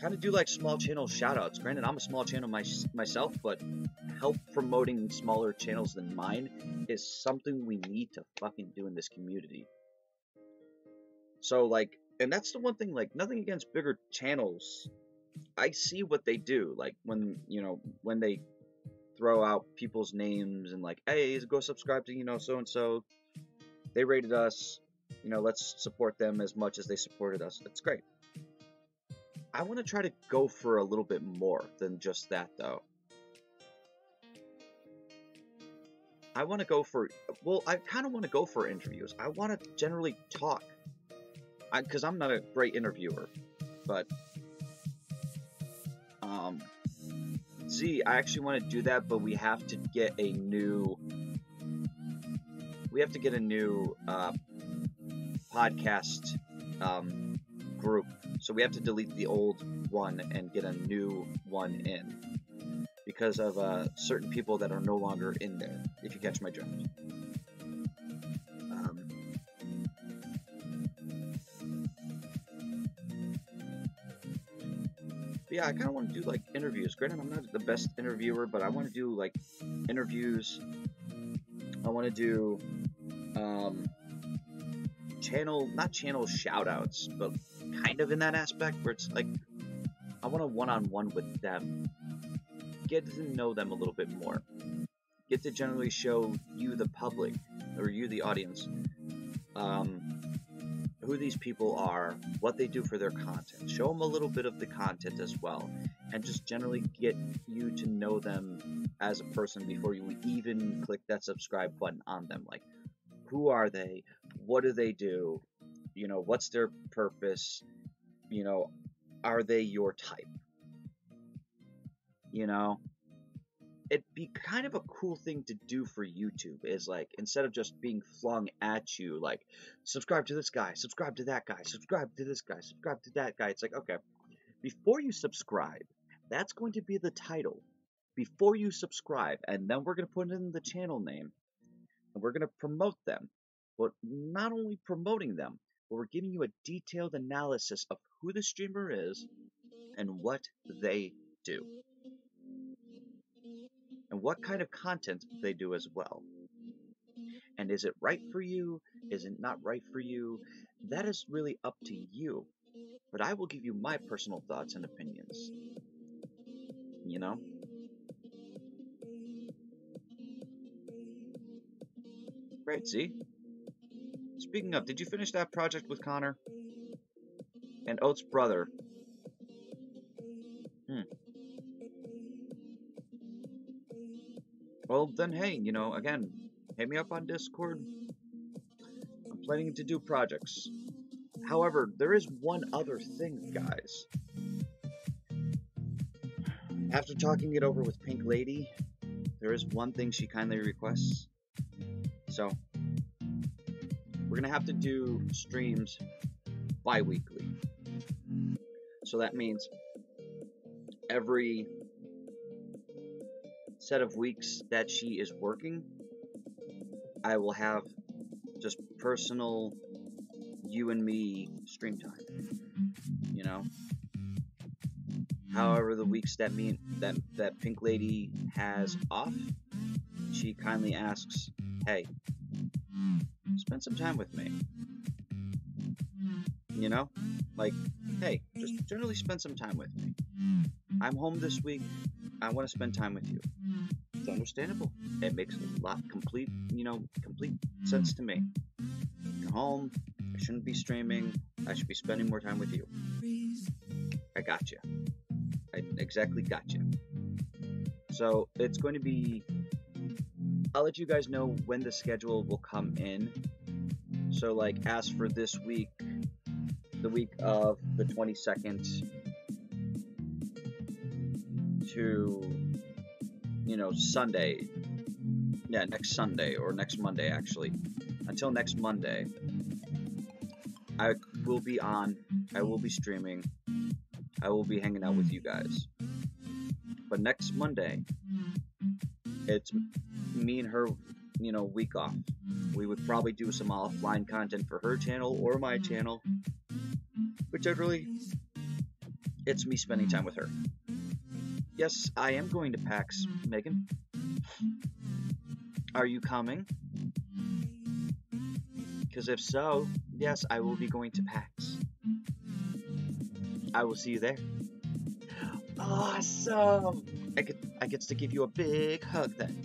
kind of do like small channel shout-outs. Granted, I'm a small channel myself, but help promoting smaller channels than mine is something we need to fucking do in this community. So, like, and that's the one thing, like, nothing against bigger channels. I see what they do, like, when, you know, when they throw out people's names and, like, hey, go subscribe to, you know, so-and-so. They rated us, you know, let's support them as much as they supported us. That's great. I want to try to go for a little bit more than just that, though. I want to go for, well, I kind of want to go for interviews. I want to generally talk. Because I'm not a great interviewer, but Z, I actually want to do that, but we have to get a new podcast group, so we have to delete the old one and get a new one in because of certain people that are no longer in there, if you catch my drift. Yeah, I kind of want to do like interviews. Granted, I'm not the best interviewer, but I want to do like interviews. I want to do not channel shout outs, but kind of in that aspect where it's like I want a one-on-one with them, get to know them a little bit more, get to generally show you the public or you the audience who these people are, what they do for their content, show them a little bit of the content as well, and just generally get you to know them as a person before you even click that subscribe button on them. Like, who are they? What do they do? You know, what's their purpose? You know, are they your type? You know, it'd be kind of a cool thing to do for YouTube, is like, instead of just being flung at you, like, subscribe to this guy, subscribe to that guy, subscribe to this guy, subscribe to that guy. It's like, okay, before you subscribe, that's going to be the title. Before you subscribe, and then we're going to put in the channel name, and we're going to promote them. But not only promoting them, but we're giving you a detailed analysis of who the streamer is and what they do, and what kind of content they do as well. And is it right for you? Is it not right for you? That is really up to you. But I will give you my personal thoughts and opinions. You know? Great, see? Speaking of, did you finish that project with Connor? And Oat's brother? Well, then, hey, you know, again, hit me up on Discord. I'm planning to do projects. However, there is one other thing, guys. After talking it over with Pink Lady, there is one thing she kindly requests. So, we're going to have to do streams bi-weekly. So that means every set of weeks that she is working, I will have just personal you and me stream time, you know. However, the weeks that that Pink Lady has off, she kindly asks, hey, spend some time with me, you know, like, hey, just generally spend some time with me. I'm home this week, I want to spend time with you. It's understandable. It makes complete sense to me. You're home, I shouldn't be streaming, I should be spending more time with you. I got you. I exactly got you. So it's going to be, I'll let you guys know when the schedule will come in. So like, as for this week, the week of the 22nd to, you know, Sunday, yeah, next Sunday, or next Monday actually, until next Monday, I will be on, I will be streaming, I will be hanging out with you guys. But next Monday, it's me and her, you know, week off. We would probably do some offline content for her channel or my channel, but generally, it's me spending time with her. Yes, I am going to PAX, Megan. Are you coming? Because if so, yes, I will be going to PAX. I will see you there. Awesome! I get to give you a big hug then.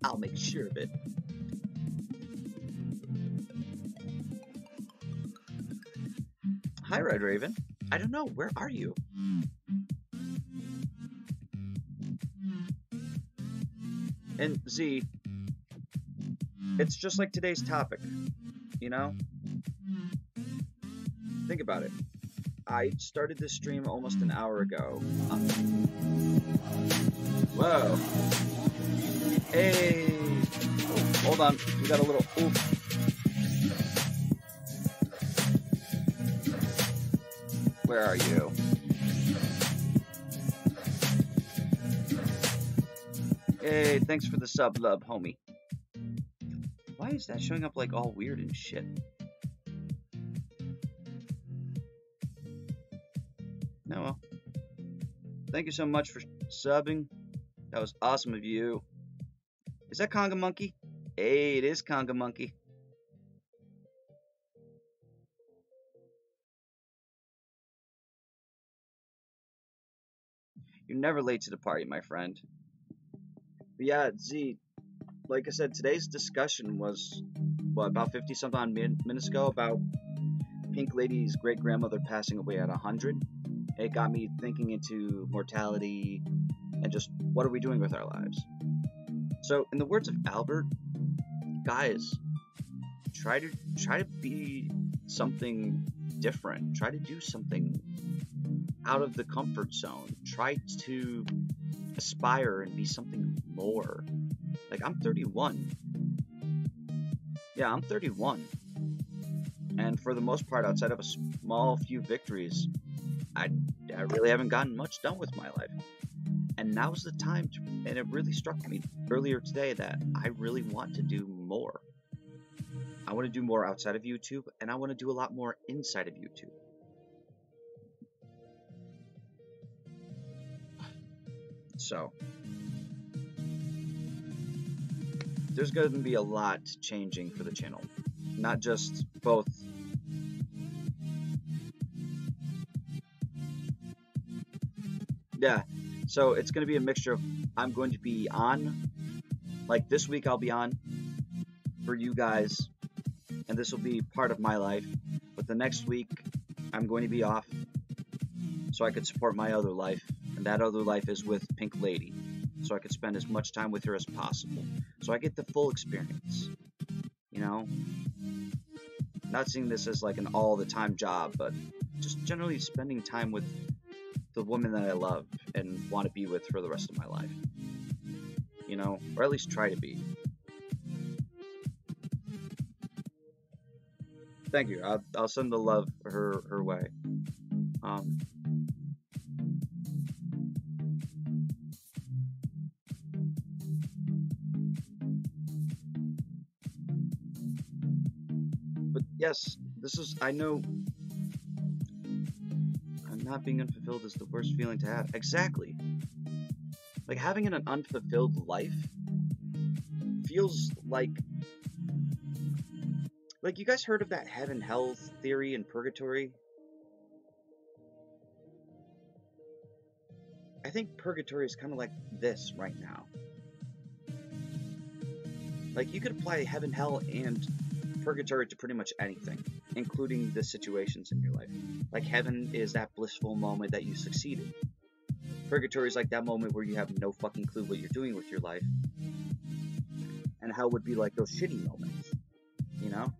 I'll make sure of it. Hi, Red Raven. I don't know, where are you? And Z, it's just like today's topic, you know? Think about it. I started this stream almost an hour ago. Whoa. Hey. Oh, hold on. We got a little... Ooh. Where are you? Hey, thanks for the sub, love, homie. Why is that showing up like all weird and shit? No, well. Thank you so much for subbing. That was awesome of you. Is that Conga Monkey? Hey, it is Conga Monkey. You're never late to the party, my friend. But yeah, Z, like I said, today's discussion was, what, about 50-something minutes ago, about Pink Lady's great-grandmother passing away at 100. It got me thinking into mortality and just what are we doing with our lives. So, in the words of Albert, guys, try to be something different. Try to do something out of the comfort zone. Try to aspire and be something more. Like, I'm 31. Yeah, I'm 31. And for the most part, outside of a small few victories, I really haven't gotten much done with my life. And now's the time to, and it really struck me earlier today that I really want to do more. I want to do more outside of YouTube, and I want to do a lot more inside of YouTube. So, there's going to be a lot changing for the channel. Not just both. Yeah, so it's going to be a mixture of, I'm going to be on, like this week I'll be on for you guys, and this will be part of my life, but the next week I'm going to be off so I could support my other life, and that other life is with Pink Lady, so I could spend as much time with her as possible, so I get the full experience, you know? Not seeing this as like an all-the-time job, but just generally spending time with the woman that I love and want to be with for the rest of my life. You know, or at least try to be. Thank you. I'll send the love her way. But yes, this is, I know not being unfulfilled is the worst feeling to have. Exactly. Like, having an unfulfilled life feels like you guys heard of that heaven-hell theory in purgatory? I think purgatory is kind of like this right now. Like, you could apply heaven, hell, and purgatory to pretty much anything, including the situations in your life. Like, heaven is that blissful moment that you succeeded. Purgatory is like that moment where you have no fucking clue what you're doing with your life. And hell would be like those shitty moments, you know?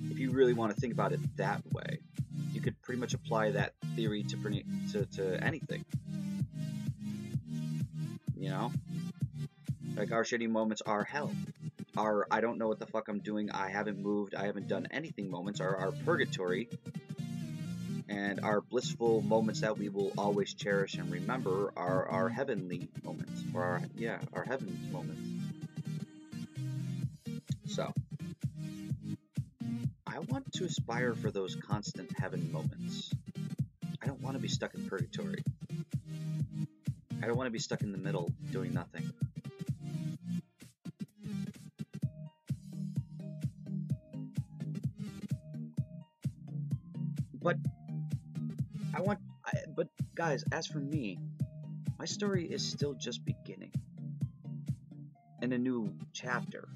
If you really want to think about it that way, you could pretty much apply that theory to anything. You know? Like, our shitty moments are hell. Our I don't know what the fuck I'm doing, I haven't moved, I haven't done anything moments are our purgatory. And our blissful moments that we will always cherish and remember are our heavenly moments. Or our heaven moments. So, I want to aspire for those constant heaven moments. I don't want to be stuck in purgatory. I don't want to be stuck in the middle doing nothing. But guys, as for me, my story is still just beginning in a new chapter.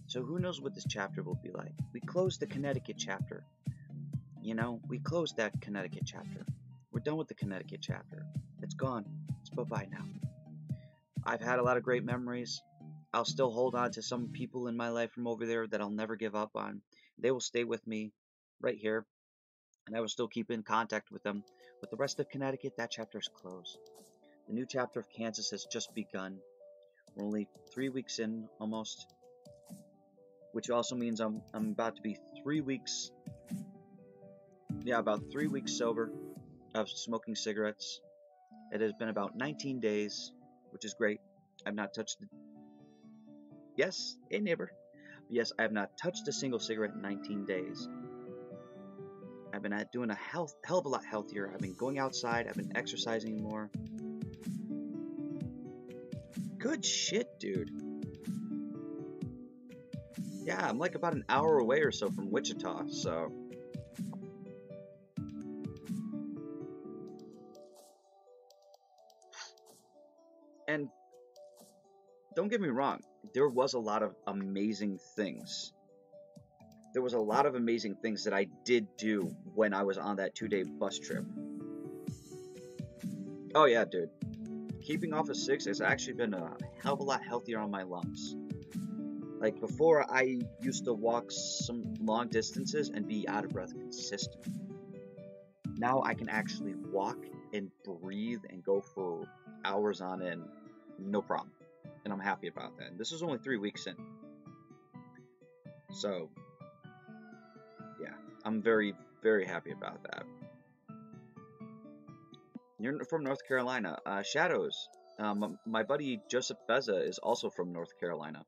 So who knows what this chapter will be like. We closed the Connecticut chapter. You know, we closed that Connecticut chapter. We're done with the Connecticut chapter. It's gone. It's bye-bye now. I've had a lot of great memories. I'll still hold on to some people in my life from over there that I'll never give up on. They will stay with me right here, and I will still keep in contact with them. But the rest of Connecticut, that chapter is closed. The new chapter of Kansas has just begun. We're only 3 weeks in, almost. Which also means I'm about to be 3 weeks. Yeah, about 3 weeks sober of smoking cigarettes. It has been about 19 days, which is great. I've not touched it. Yes, hey neighbor. Yes, I have not touched a single cigarette in 19 days. I've been doing a hell of a lot healthier. I've been going outside. I've been exercising more. Good shit, dude. Yeah, I'm like about an hour away or so from Wichita, so. And don't get me wrong, there was a lot of amazing things. There was a lot of amazing things that I did do when I was on that 2-day bus trip. Oh yeah, dude. Keeping off of cigs has actually been a hell of a lot healthier on my lungs. Like before, I used to walk some long distances and be out of breath consistent. Now I can actually walk and breathe and go for hours on end, no problem. And I'm happy about that. And this is only 3 weeks in. So, yeah, I'm very, very happy about that. You're from North Carolina. Shadows. My buddy Joseph Beza is also from North Carolina.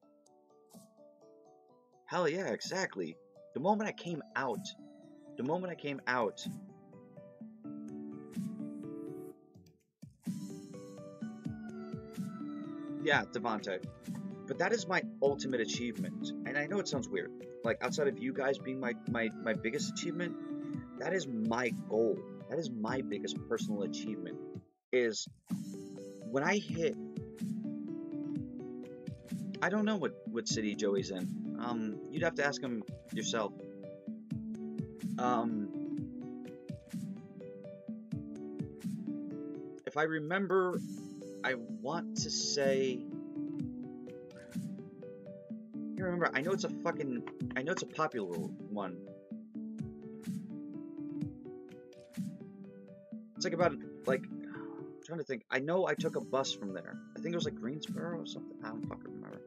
Hell yeah, exactly. The moment I came out. Yeah, Devontae. But that is my ultimate achievement. And I know it sounds weird. Like, outside of you guys being my biggest achievement, that is my goal. That is my biggest personal achievement. Is when I hit... I don't know what city Joey's in. You'd have to ask him yourself. If I remember, I want to say... Remember, I know it's a popular one. It's like about, like, I'm trying to think. I know I took a bus from there. I think it was like Greensboro or something. I don't fucking remember.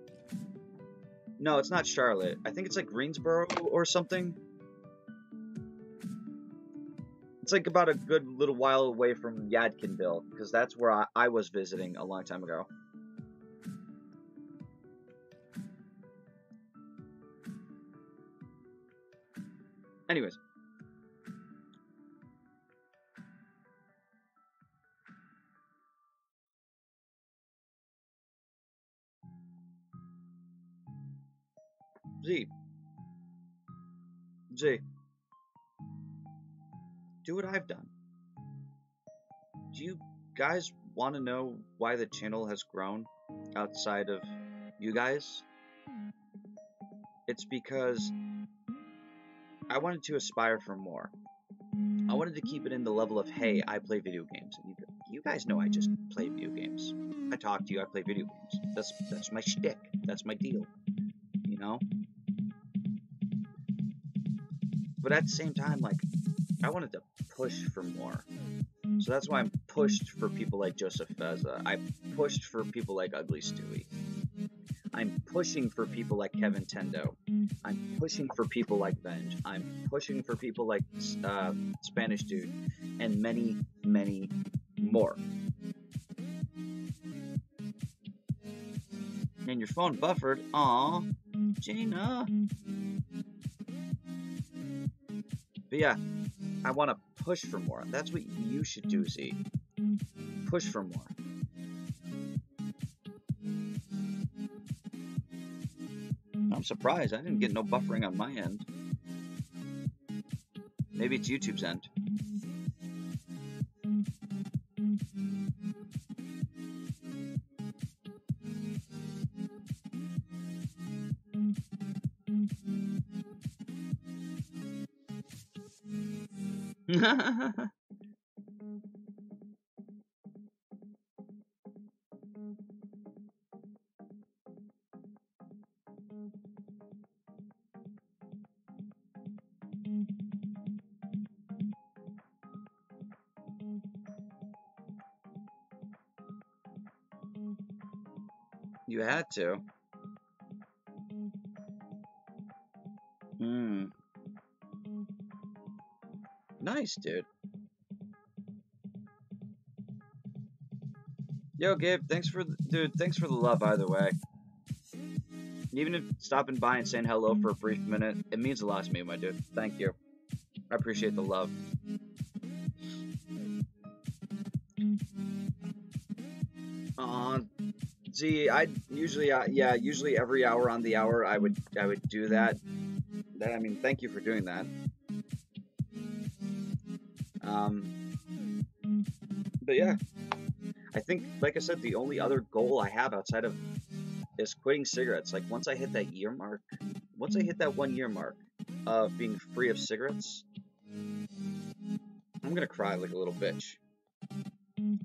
No, it's not Charlotte. I think it's like Greensboro or something. It's like about a good little while away from Yadkinville, because that's where I was visiting a long time ago. Anyways. Z. Do what I've done. Do you guys want to know why the channel has grown outside of you guys? It's because I wanted to aspire for more. I wanted to keep it in the level of, hey, I play video games. And you guys know I just play video games. I talk to you, I play video games. That's my shtick. That's my deal. You know? But at the same time, like, I wanted to push for more. So that's why I'm pushed for people like Joseph Beza. I pushed for people like Ugly Stewie. I'm pushing for people like Kevin Tendo. I'm pushing for people like Venge. I'm pushing for people like Spanish Dude. And many, many more. And your phone buffered. Aw, Gina. But yeah, I want to push for more. That's what you should do, Z. Push for more. I'm surprised. I didn't get no buffering on my end. Maybe it's YouTube's end. You had to. Nice, dude. Yo, Gabe, thanks for the love either way. Even if stopping by and saying hello for a brief minute, it means a lot to me, my dude. Thank you. I appreciate the love. Z, I usually, usually every hour on the hour, I would do that. I mean, thank you for doing that. But yeah, I think, like I said, the only other goal I have outside of is quitting cigarettes. Like once I hit that year mark, once I hit that 1 year mark of being free of cigarettes, I'm gonna cry like a little bitch.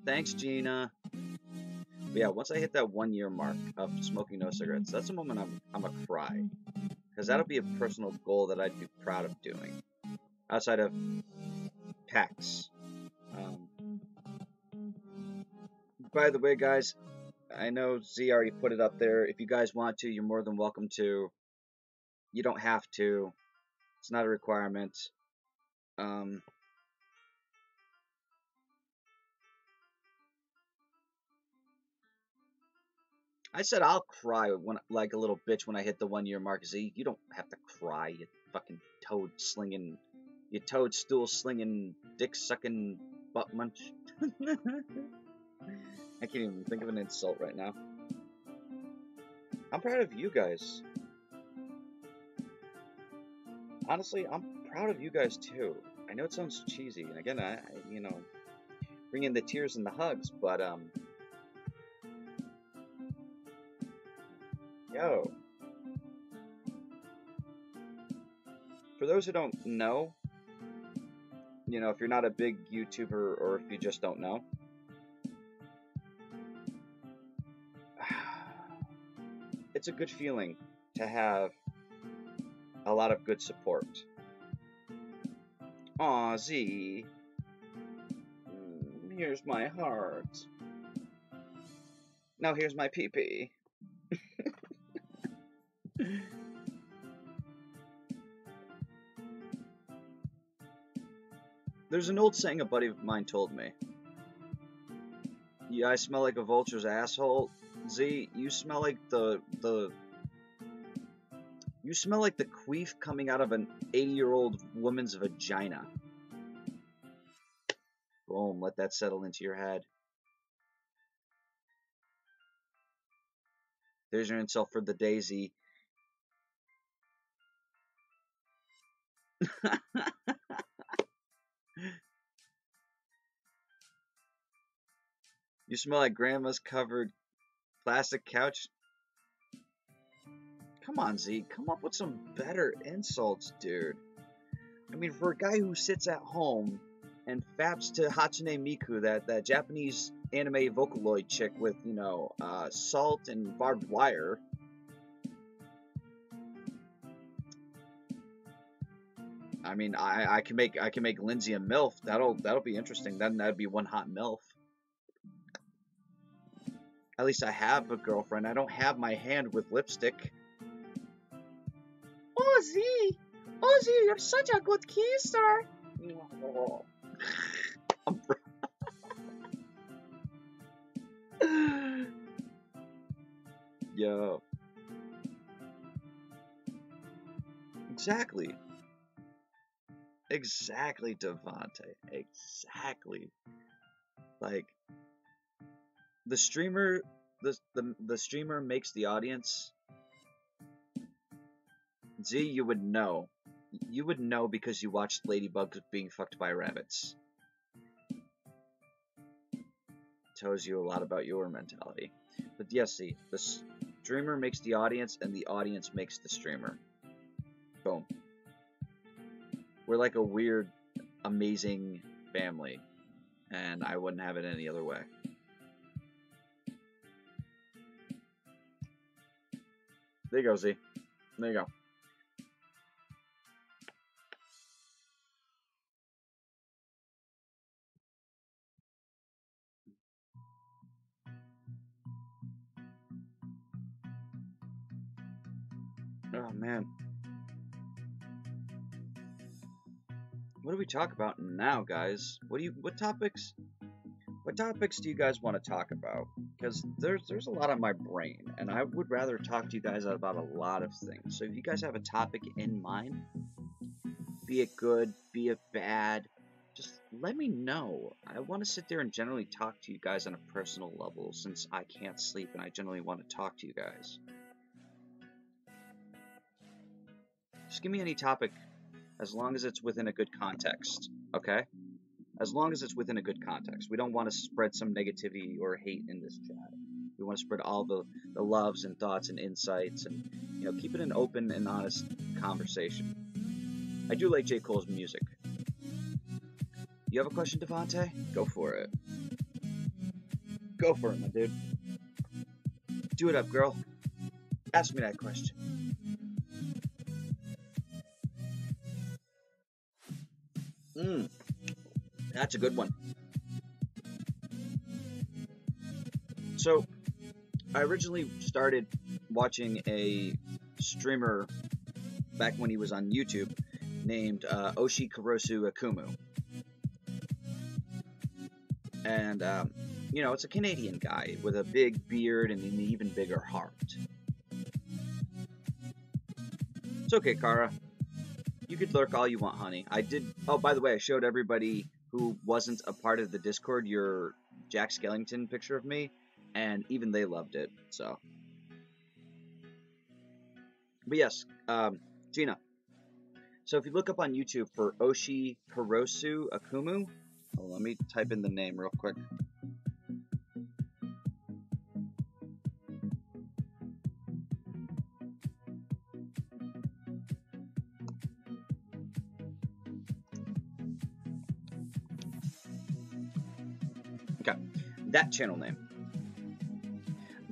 Thanks, Gina. But yeah, once I hit that 1 year mark of smoking no cigarettes, that's the moment I'm gonna cry, because that'll be a personal goal that I'd be proud of doing, outside of PAX. By the way, guys, I know Z already put it up there. If you guys want to, you're more than welcome to. You don't have to. It's not a requirement. I said I'll cry like a little bitch when I hit the 1 year mark. Z, you don't have to cry, you fucking toadstool slinging, dick sucking, butt munch. I can't even think of an insult right now. I'm proud of you guys. Honestly, I'm proud of you guys too. I know it sounds cheesy, and again, I bring in the tears and the hugs, but yo, for those who don't know, if you're not a big YouTuber or if you just don't know, it's a good feeling to have a lot of good support. Aw, Z. Here's my heart. Now here's my pee-pee. There's an old saying a buddy of mine told me. Yeah, I smell like a vulture's asshole. Z, you smell like the queef coming out of an 80-year-old woman's vagina. Boom, let that settle into your head. There's your insult for the day, Z. You smell like grandma's covered plastic couch. Come on, Z. Come up with some better insults, dude. I mean, for a guy who sits at home and faps to Hatsune Miku, that Japanese anime Vocaloid chick with, salt and barbed wire. I mean, I can make Lindsay a MILF. That'll be interesting. Then that'd be one hot MILF. At least I have a girlfriend. I don't have my hand with lipstick. Oh, Z! Oh, Z, you're such a good kisser! Yo. Exactly. Exactly, Devante. Exactly. Like, the streamer makes the audience. Z, you would know. You would know because you watched ladybugs being fucked by rabbits. Tells you a lot about your mentality. But yes, Z, the streamer makes the audience, and the audience makes the streamer. Boom. We're like a weird, amazing family, and I wouldn't have it any other way. There you go, Z. There you go. Oh, man. what do we talk about now, guys? What topics do you guys want to talk about? Because there's a lot on my brain, and I would rather talk to you guys about a lot of things. So if you guys have a topic in mind, be it good, be it bad, just let me know. I want to sit there and generally talk to you guys on a personal level, since I can't sleep and I generally want to talk to you guys. Just give me any topic, as long as it's within a good context, okay? As long as it's within a good context. We don't want to spread some negativity or hate in this chat. We want to spread all the loves and thoughts and insights, and keep it an open and honest conversation. I do like J. Cole's music. You have a question, Devontae? Go for it. Go for it, my dude. Do it up, girl. Ask me that question. That's a good one. So, I originally started watching a streamer back when he was on YouTube named Oshi Kurosu Akumu. And, it's a Canadian guy with a big beard and an even bigger heart. It's okay, Kara. You could lurk all you want, honey. I did... Oh, by the way, I showed everybody who wasn't a part of the Discord your Jack Skellington picture of me, and even they loved it, so... But yes, Gina. So if you look up on YouTube for Oshi Kurosu Akumu... Oh, let me type in the name real quick. Okay, that channel name.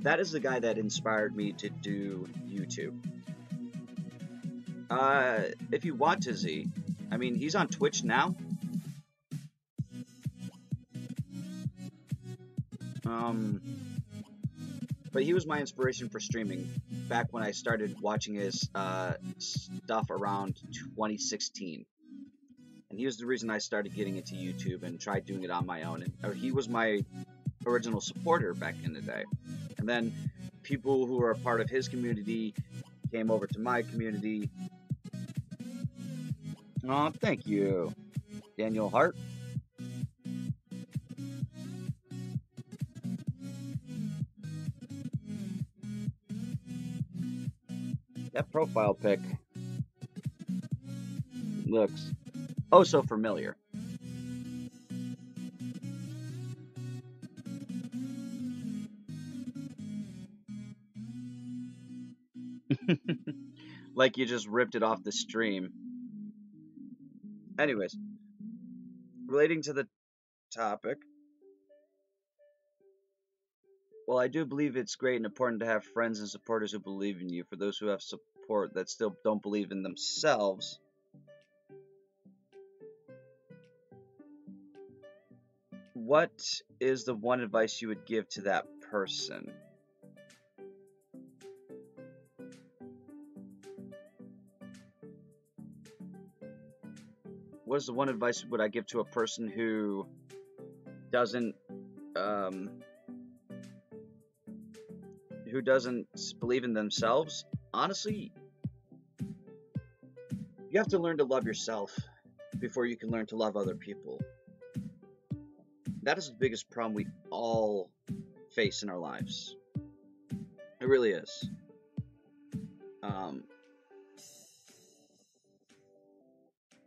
That is the guy that inspired me to do YouTube. If you want to see, I mean, he's on Twitch now. But he was my inspiration for streaming back when I started watching his stuff around 2016. And he was the reason I started getting into YouTube and tried doing it on my own. And he was my original supporter back in the day. And then people who were a part of his community came over to my community. Oh, thank you, Daniel Hart. That profile pic looks oh so familiar. Like you just ripped it off the stream. Anyways, relating to the topic, well, I do believe it's great and important to have friends and supporters who believe in you. For those who have support that still don't believe in themselves, what is the one advice you would give to that person? What is the one advice would I give to a person who doesn't believe in themselves? Honestly, you have to learn to love yourself before you can learn to love other people. That is the biggest problem we all face in our lives. It really is.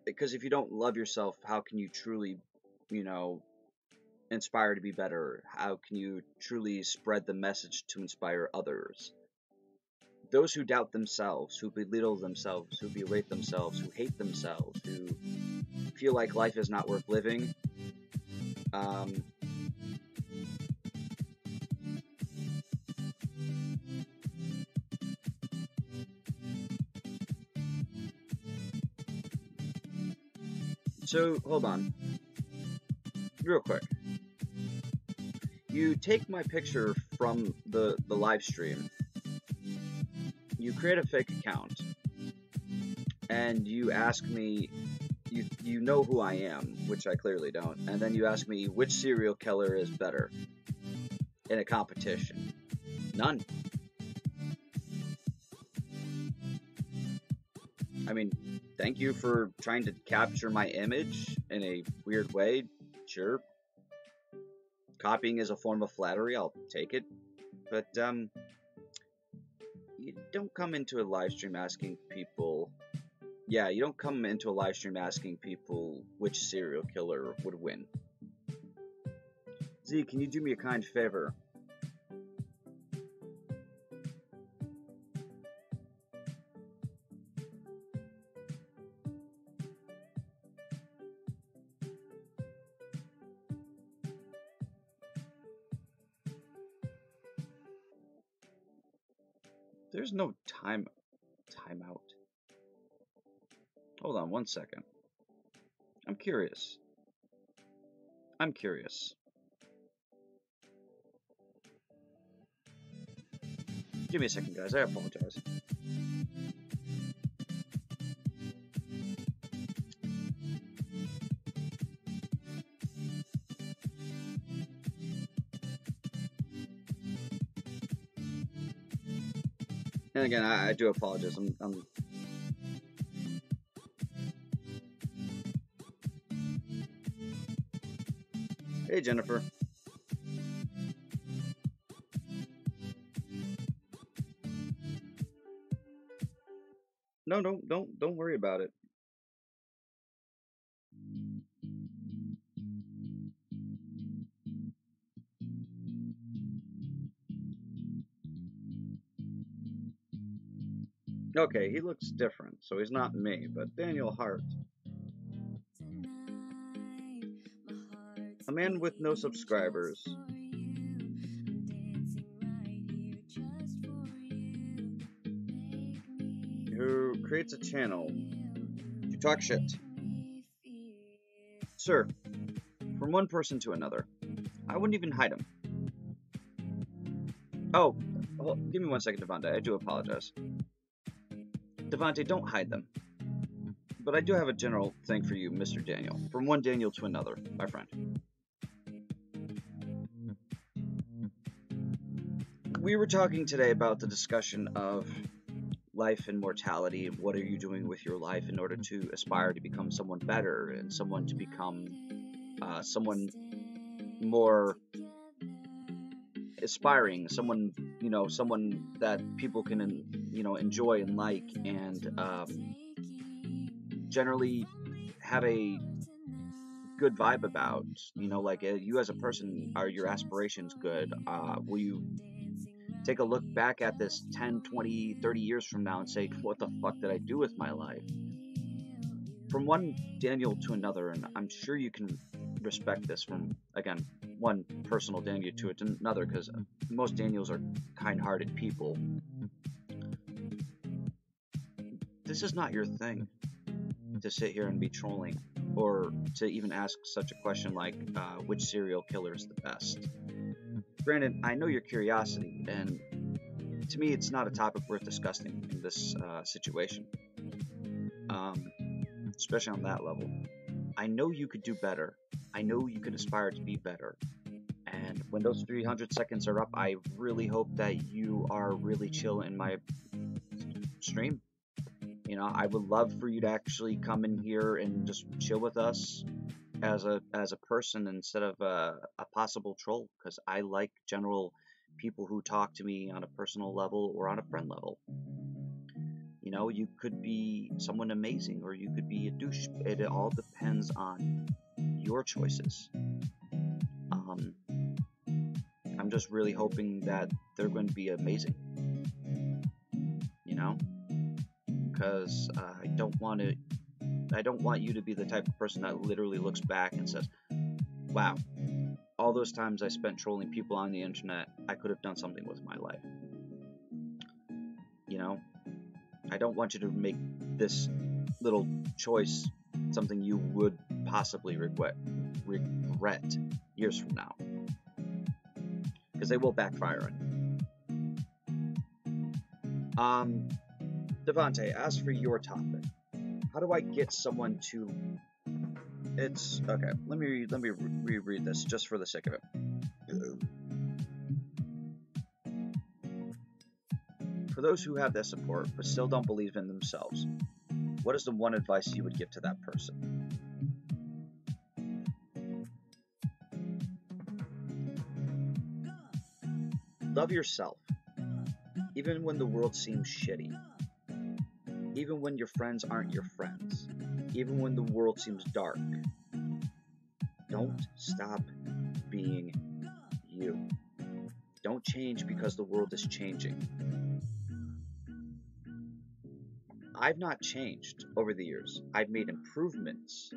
Because if you don't love yourself, how can you truly, inspire to be better? How can you truly spread the message to inspire others? Those who doubt themselves, who belittle themselves, who berate themselves, who hate themselves, who feel like life is not worth living, so, hold on. Real quick. You take my picture from the live stream. You create a fake account. And you ask me you know who I am, which I clearly don't, and then you ask me which serial killer is better in a competition. None. I mean, thank you for trying to capture my image in a weird way. Sure. Copying is a form of flattery, I'll take it. But, you don't come into a live stream asking people... Yeah, you don't come into a live stream asking people which serial killer would win. Z, can you do me a kind favor? There's no timeout. Hold on one second. I'm curious. Give me a second, guys. I apologize. And again, I do apologize. I'm Hey, Jennifer. No, don't worry about it. Okay, he looks different, so he's not me, but Daniel Hart. A man with no subscribers. Who creates a channel to talk shit. Sir, from one person to another. I wouldn't even hide him. Oh, give me 1 second, Devante. I do apologize. Devante, don't hide them. But I do have a general thing for you, Mr. Daniel. From one Daniel to another, my friend. We were talking today about the discussion of life and mortality, and what are you doing with your life in order to aspire to become someone better and someone to become someone more aspiring, someone that people can enjoy and like, and generally have a good vibe about. Like you as a person, are your aspirations good? Will you take a look back at this 10, 20, 30 years from now and say, what the fuck did I do with my life? From one Daniel to another, and I'm sure you can respect this from, again, one personal Daniel to another, because most Daniels are kind-hearted people. This is not your thing, to sit here and be trolling, or to even ask such a question like, which serial killer is the best? Granted, I know your curiosity, and to me it's not a topic worth discussing in this situation, especially on that level. I know you could do better. I know you could aspire to be better. And when those 300 seconds are up, I really hope that you are really chill in my stream. I would love for you to actually come in here and just chill with us as a person instead of a possible troll, because I like general people who talk to me on a personal level or on a friend level. You could be someone amazing, or you could be a douche. It all depends on your choices. I'm just really hoping that they're going to be amazing. Because I don't want you to be the type of person that literally looks back and says, wow, all those times I spent trolling people on the internet, I could have done something with my life. I don't want you to make this little choice something you would possibly regret years from now, because they will backfire on you. Devante, as for your topic, How do I get someone to... It's... Okay, let me reread this just for the sake of it. For those who have that support but still don't believe in themselves, what is the one advice you would give to that person? Love yourself, even when the world seems shitty, even when your friends aren't your friends, even when the world seems dark. Don't stop being you. Don't change because the world is changing. I've not changed over the years. I've made improvements.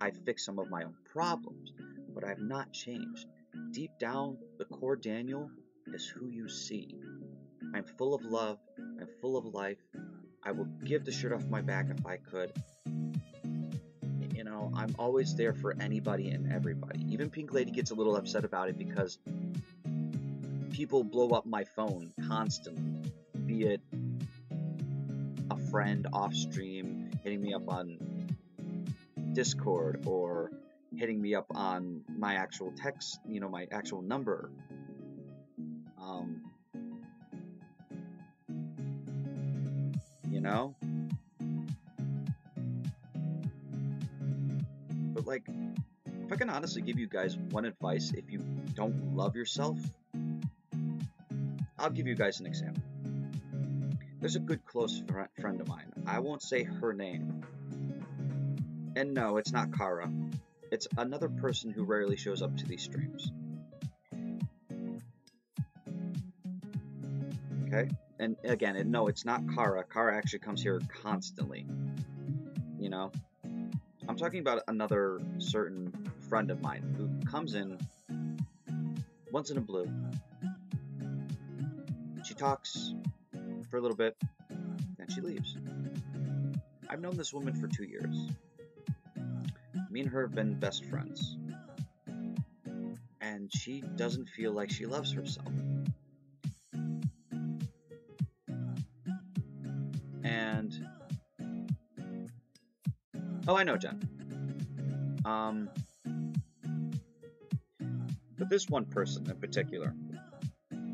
I've fixed some of my own problems, but I've not changed. Deep down, the core Daniel is who you see. I'm full of love. I'm full of life. I will give the shirt off my back if I could. You know, I'm always there for anybody and everybody. Even Pink Lady gets a little upset about it because people blow up my phone constantly, be it a friend off stream hitting me up on Discord or hitting me up on my actual text, you know, my actual number. You know? But like, if I can honestly give you guys one advice, if you don't love yourself, I'll give you guys an example. There's a good close friend of mine. I won't say her name. And no, it's not Kara. It's another person who rarely shows up to these streams. Okay? And again, no, it's not Kara. Kara actually comes here constantly. You know? I'm talking about another certain friend of mine who comes in once in a blue. She talks for a little bit, and she leaves. I've known this woman for 2 years. Me and her have been best friends. And she doesn't feel like she loves herself. And... Oh, I know, Jen. But this one person in particular,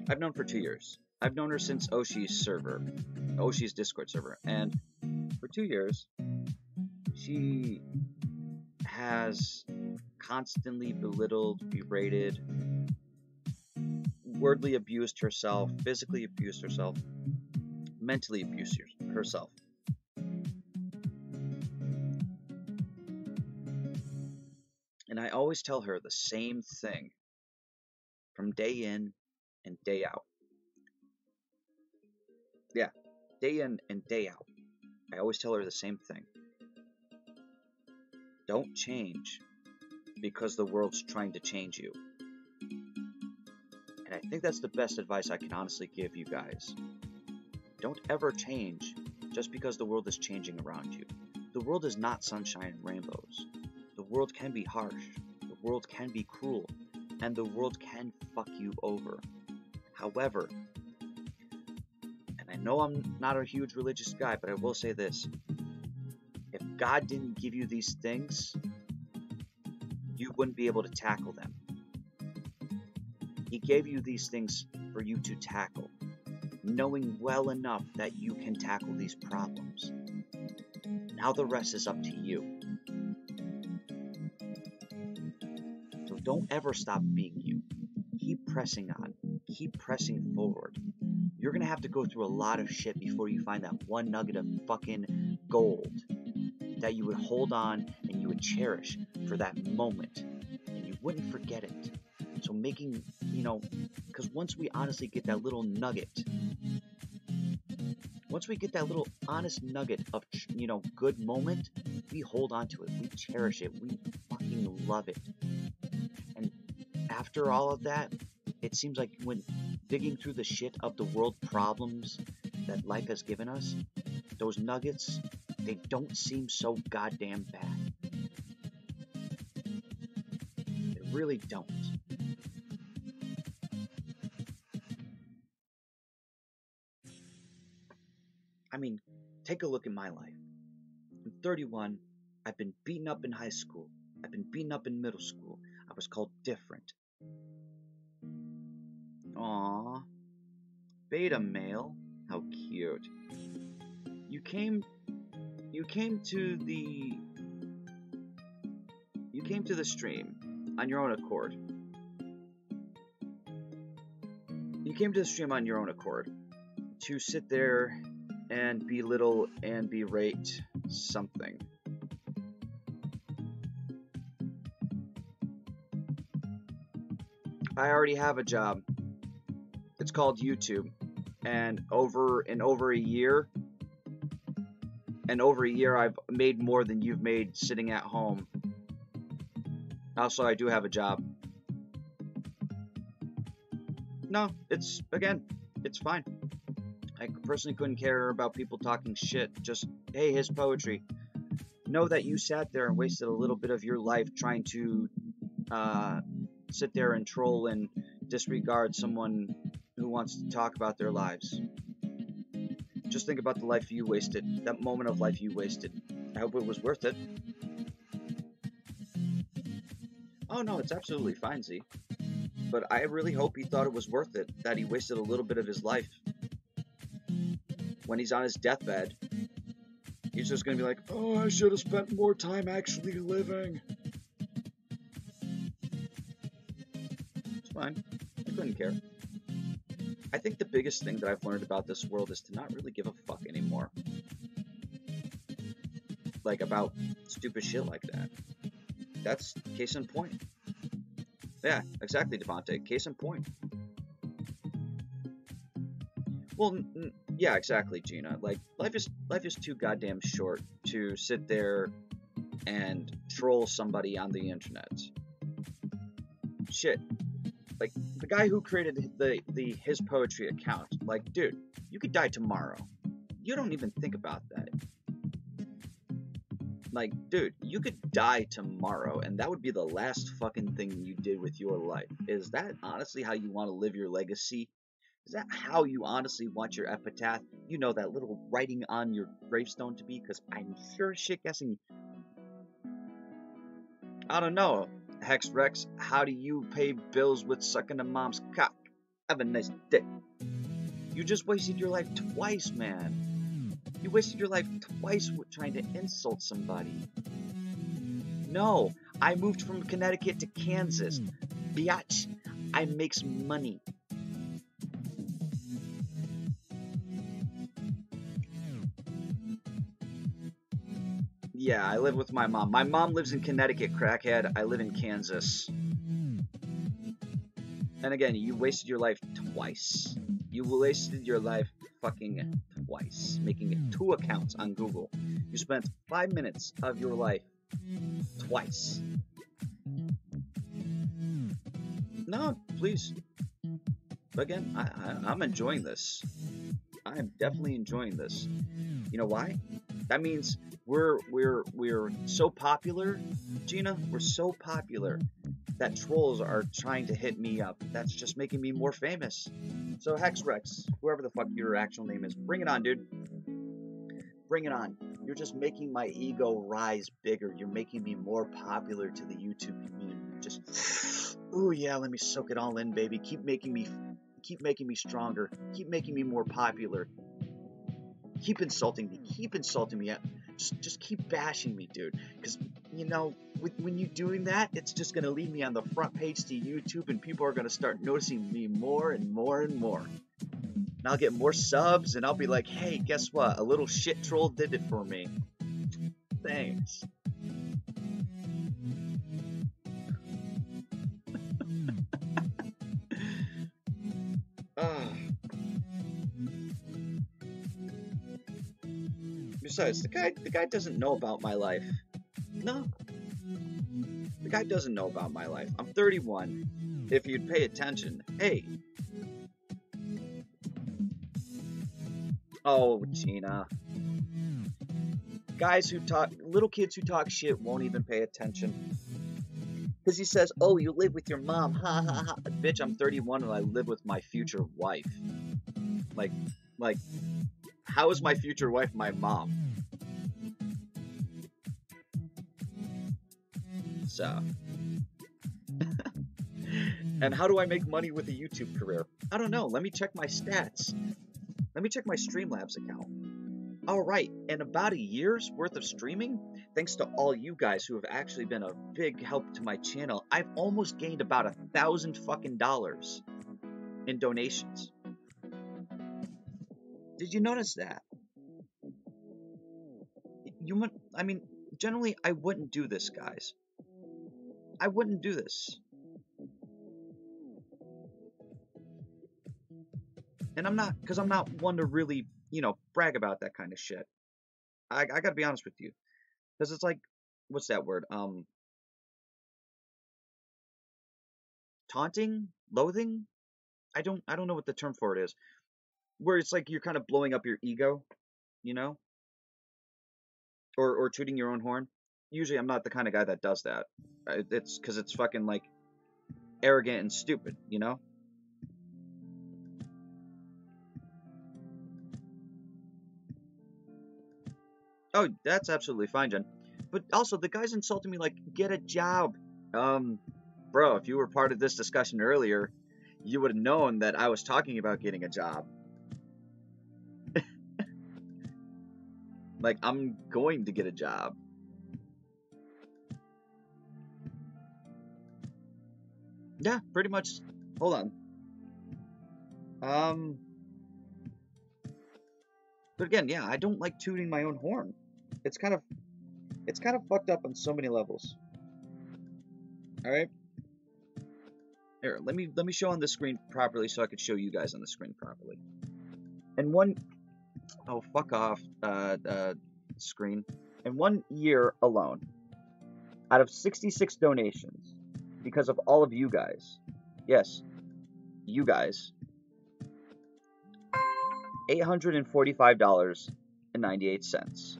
I've known for 2 years. I've known her since Oshi's server, Oshi's Discord server, and for 2 years, she has constantly belittled, berated, wordly abused herself, physically abused herself, mentally abused herself. And I always tell her the same thing from day in and day out. Yeah, day in and day out. I always tell her the same thing. Don't change because the world's trying to change you. And I think that's the best advice I can honestly give you guys. Don't ever change just because the world is changing around you. The world is not sunshine and rainbows. The world can be harsh. The world can be cruel. And the world can fuck you over. However, and I know I'm not a huge religious guy, but I will say this. If God didn't give you these things, you wouldn't be able to tackle them. He gave you these things for you to tackle, knowing well enough that you can tackle these problems. Now the rest is up to you. So don't ever stop being you. Keep pressing on. Keep pressing forward. You're going to have to go through a lot of shit before you find that one nugget of fucking gold that you would hold on and you would cherish for that moment. And you wouldn't forget it. So making, because once we honestly get that little nugget, once we get that little honest nugget of, good moment, we hold on to it. We cherish it. We fucking love it. And after all of that, it seems like when digging through the shit of the world problems that life has given us, those nuggets, they don't seem so goddamn bad. They really don't. I mean, take a look at my life. I'm 31. I've been beaten up in high school. I've been beaten up in middle school. I was called different. Aww. Beta male. How cute. You came to the stream on your own accord. You came to the stream on your own accord to sit there and belittle and berate something. I already have a job. It's called YouTube, and over a year I've made more than you've made sitting at home. Also, I do have a job. No, it's fine. I personally couldn't care about people talking shit. Just, hey, his poetry. Know that you sat there and wasted a little bit of your life trying to sit there and troll and disregard someone who wants to talk about their lives. Just think about the life you wasted, that moment of life you wasted. I hope it was worth it. Oh no, it's absolutely fine, Z. But I really hope he thought it was worth it, that he wasted a little bit of his life. When he's on his deathbed, he's just gonna be like, oh, I should have spent more time actually living. It's fine. I couldn't care. I think the biggest thing that I've learned about this world is to not really give a fuck anymore. Like, about stupid shit like that. That's case in point. Yeah, exactly, Devontae. Case in point. Well, yeah, exactly, Gina. Like, life is too goddamn short to sit there and troll somebody on the internet. Shit. Like, the guy who created the his poetry account, like, dude, you could die tomorrow. You don't even think about that. Like, dude, you could die tomorrow, and that would be the last fucking thing you did with your life. Is that honestly how you want to live your legacy? Is that how you honestly want your epitaph? You know, that little writing on your gravestone to be? Because I'm sure shit guessing. I don't know. Hex Rex, how do you pay bills with sucking a mom's cock? Have a nice day. You just wasted your life twice, man. You wasted your life twice with trying to insult somebody. No, I moved from Connecticut to Kansas. Biatch, I makes money. Yeah, I live with my mom. My mom lives in Connecticut, crackhead. I live in Kansas. And again, you wasted your life twice. You wasted your life fucking twice, making it 2 accounts on Google. You spent 5 minutes of your life twice. No, please. Again, I'm enjoying this. I am definitely enjoying this. You know why? That means we're so popular, Gina. We're so popular that trolls are trying to hit me up. That's just making me more famous. So Hex Rex, whoever the fuck your actual name is, bring it on, dude. Bring it on. You're just making my ego rise bigger. You're making me more popular to the YouTube community. Just, ooh yeah, let me soak it all in, baby. Keep making me stronger. Keep making me more popular. Keep insulting me. Keep insulting me. Just keep bashing me, dude. Because, you know, when you're doing that, it's just going to lead me on the front page to YouTube, and people are going to start noticing me more and more and more. And I'll get more subs, and I'll be like, hey, guess what? A little shit troll did it for me. Thanks. Besides, the guy doesn't know about my life. No. The guy doesn't know about my life. I'm 31. If you'd pay attention. Hey. Oh, Gina. Little kids who talk shit won't even pay attention. Because he says, oh, you live with your mom. Ha ha ha. Bitch, I'm 31 and I live with my future wife. Like, how is my future wife my mom? So, and how do I make money with a YouTube career? I don't know. Let me check my stats. Let me check my Streamlabs account. All right, in about a year's worth of streaming, thanks to all you guys who have actually been a big help to my channel, I've almost gained about $1,000 fucking dollars in donations. Did you notice that? I mean, generally I wouldn't do this, guys. I wouldn't do this. And I'm not one to really, brag about that kind of shit. I gotta be honest with you. Because it's like, what's that word? Taunting? Loathing? I don't know what the term for it is. Where it's like you're kind of blowing up your ego, you know? Or tooting your own horn. Usually I'm not the kind of guy that does that. It's because it's fucking like arrogant and stupid, you know? Oh, that's absolutely fine, Jen. But also, the guy's insulting me like, get a job. Bro, if you were part of this discussion earlier, you would have known that I was talking about getting a job. Like, I'm going to get a job. Yeah, pretty much. Hold on. But again, yeah, I don't like tooting my own horn. It's kind of fucked up on so many levels. All right. Here, let me show on the screen properly so I could show you guys on the screen properly. And oh, fuck off, screen. In 1 year alone, out of 66 donations, because of all of you guys, yes, you guys, $845.98.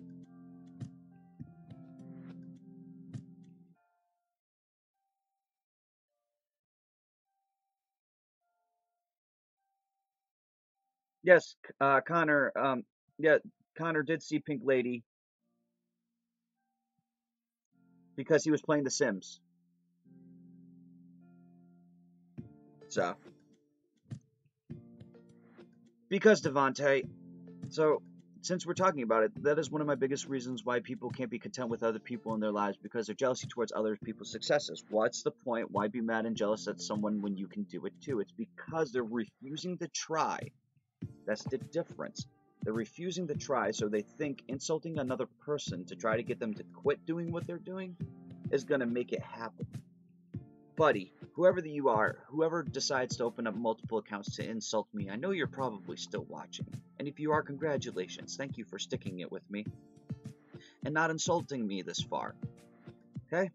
Yes, Connor, yeah, Connor did see Pink Lady because he was playing The Sims. So, because Devontae, so since we're talking about it, that is one of my biggest reasons why people can't be content with other people in their lives, because they're jealousy towards other people's successes. What's the point? Why be mad and jealous at someone when you can do it too? It's because they're refusing to try. That's the difference. They're refusing to try, so they think insulting another person to try to get them to quit doing what they're doing is going to make it happen. Buddy, whoever you are, whoever decides to open up multiple accounts to insult me, I know you're probably still watching. And if you are, congratulations. Thank you for sticking it with me and not insulting me this far. Okay?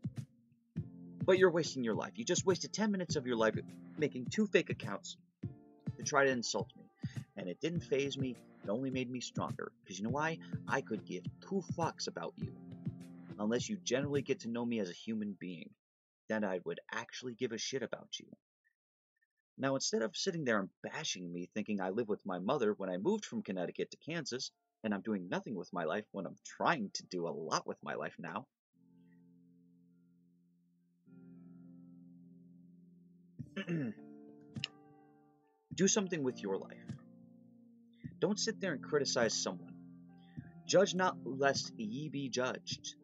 But you're wasting your life. You just wasted 10 minutes of your life making 2 fake accounts to try to insult me. And it didn't faze me. It only made me stronger. Because you know why? I could give 2 fucks about you. Unless you generally get to know me as a human being. Then I would actually give a shit about you. Now, instead of sitting there and bashing me thinking I live with my mother when I moved from Connecticut to Kansas, and I'm doing nothing with my life when I'm trying to do a lot with my life now, do something with your life. Don't sit there and criticize someone. Judge not lest ye be judged.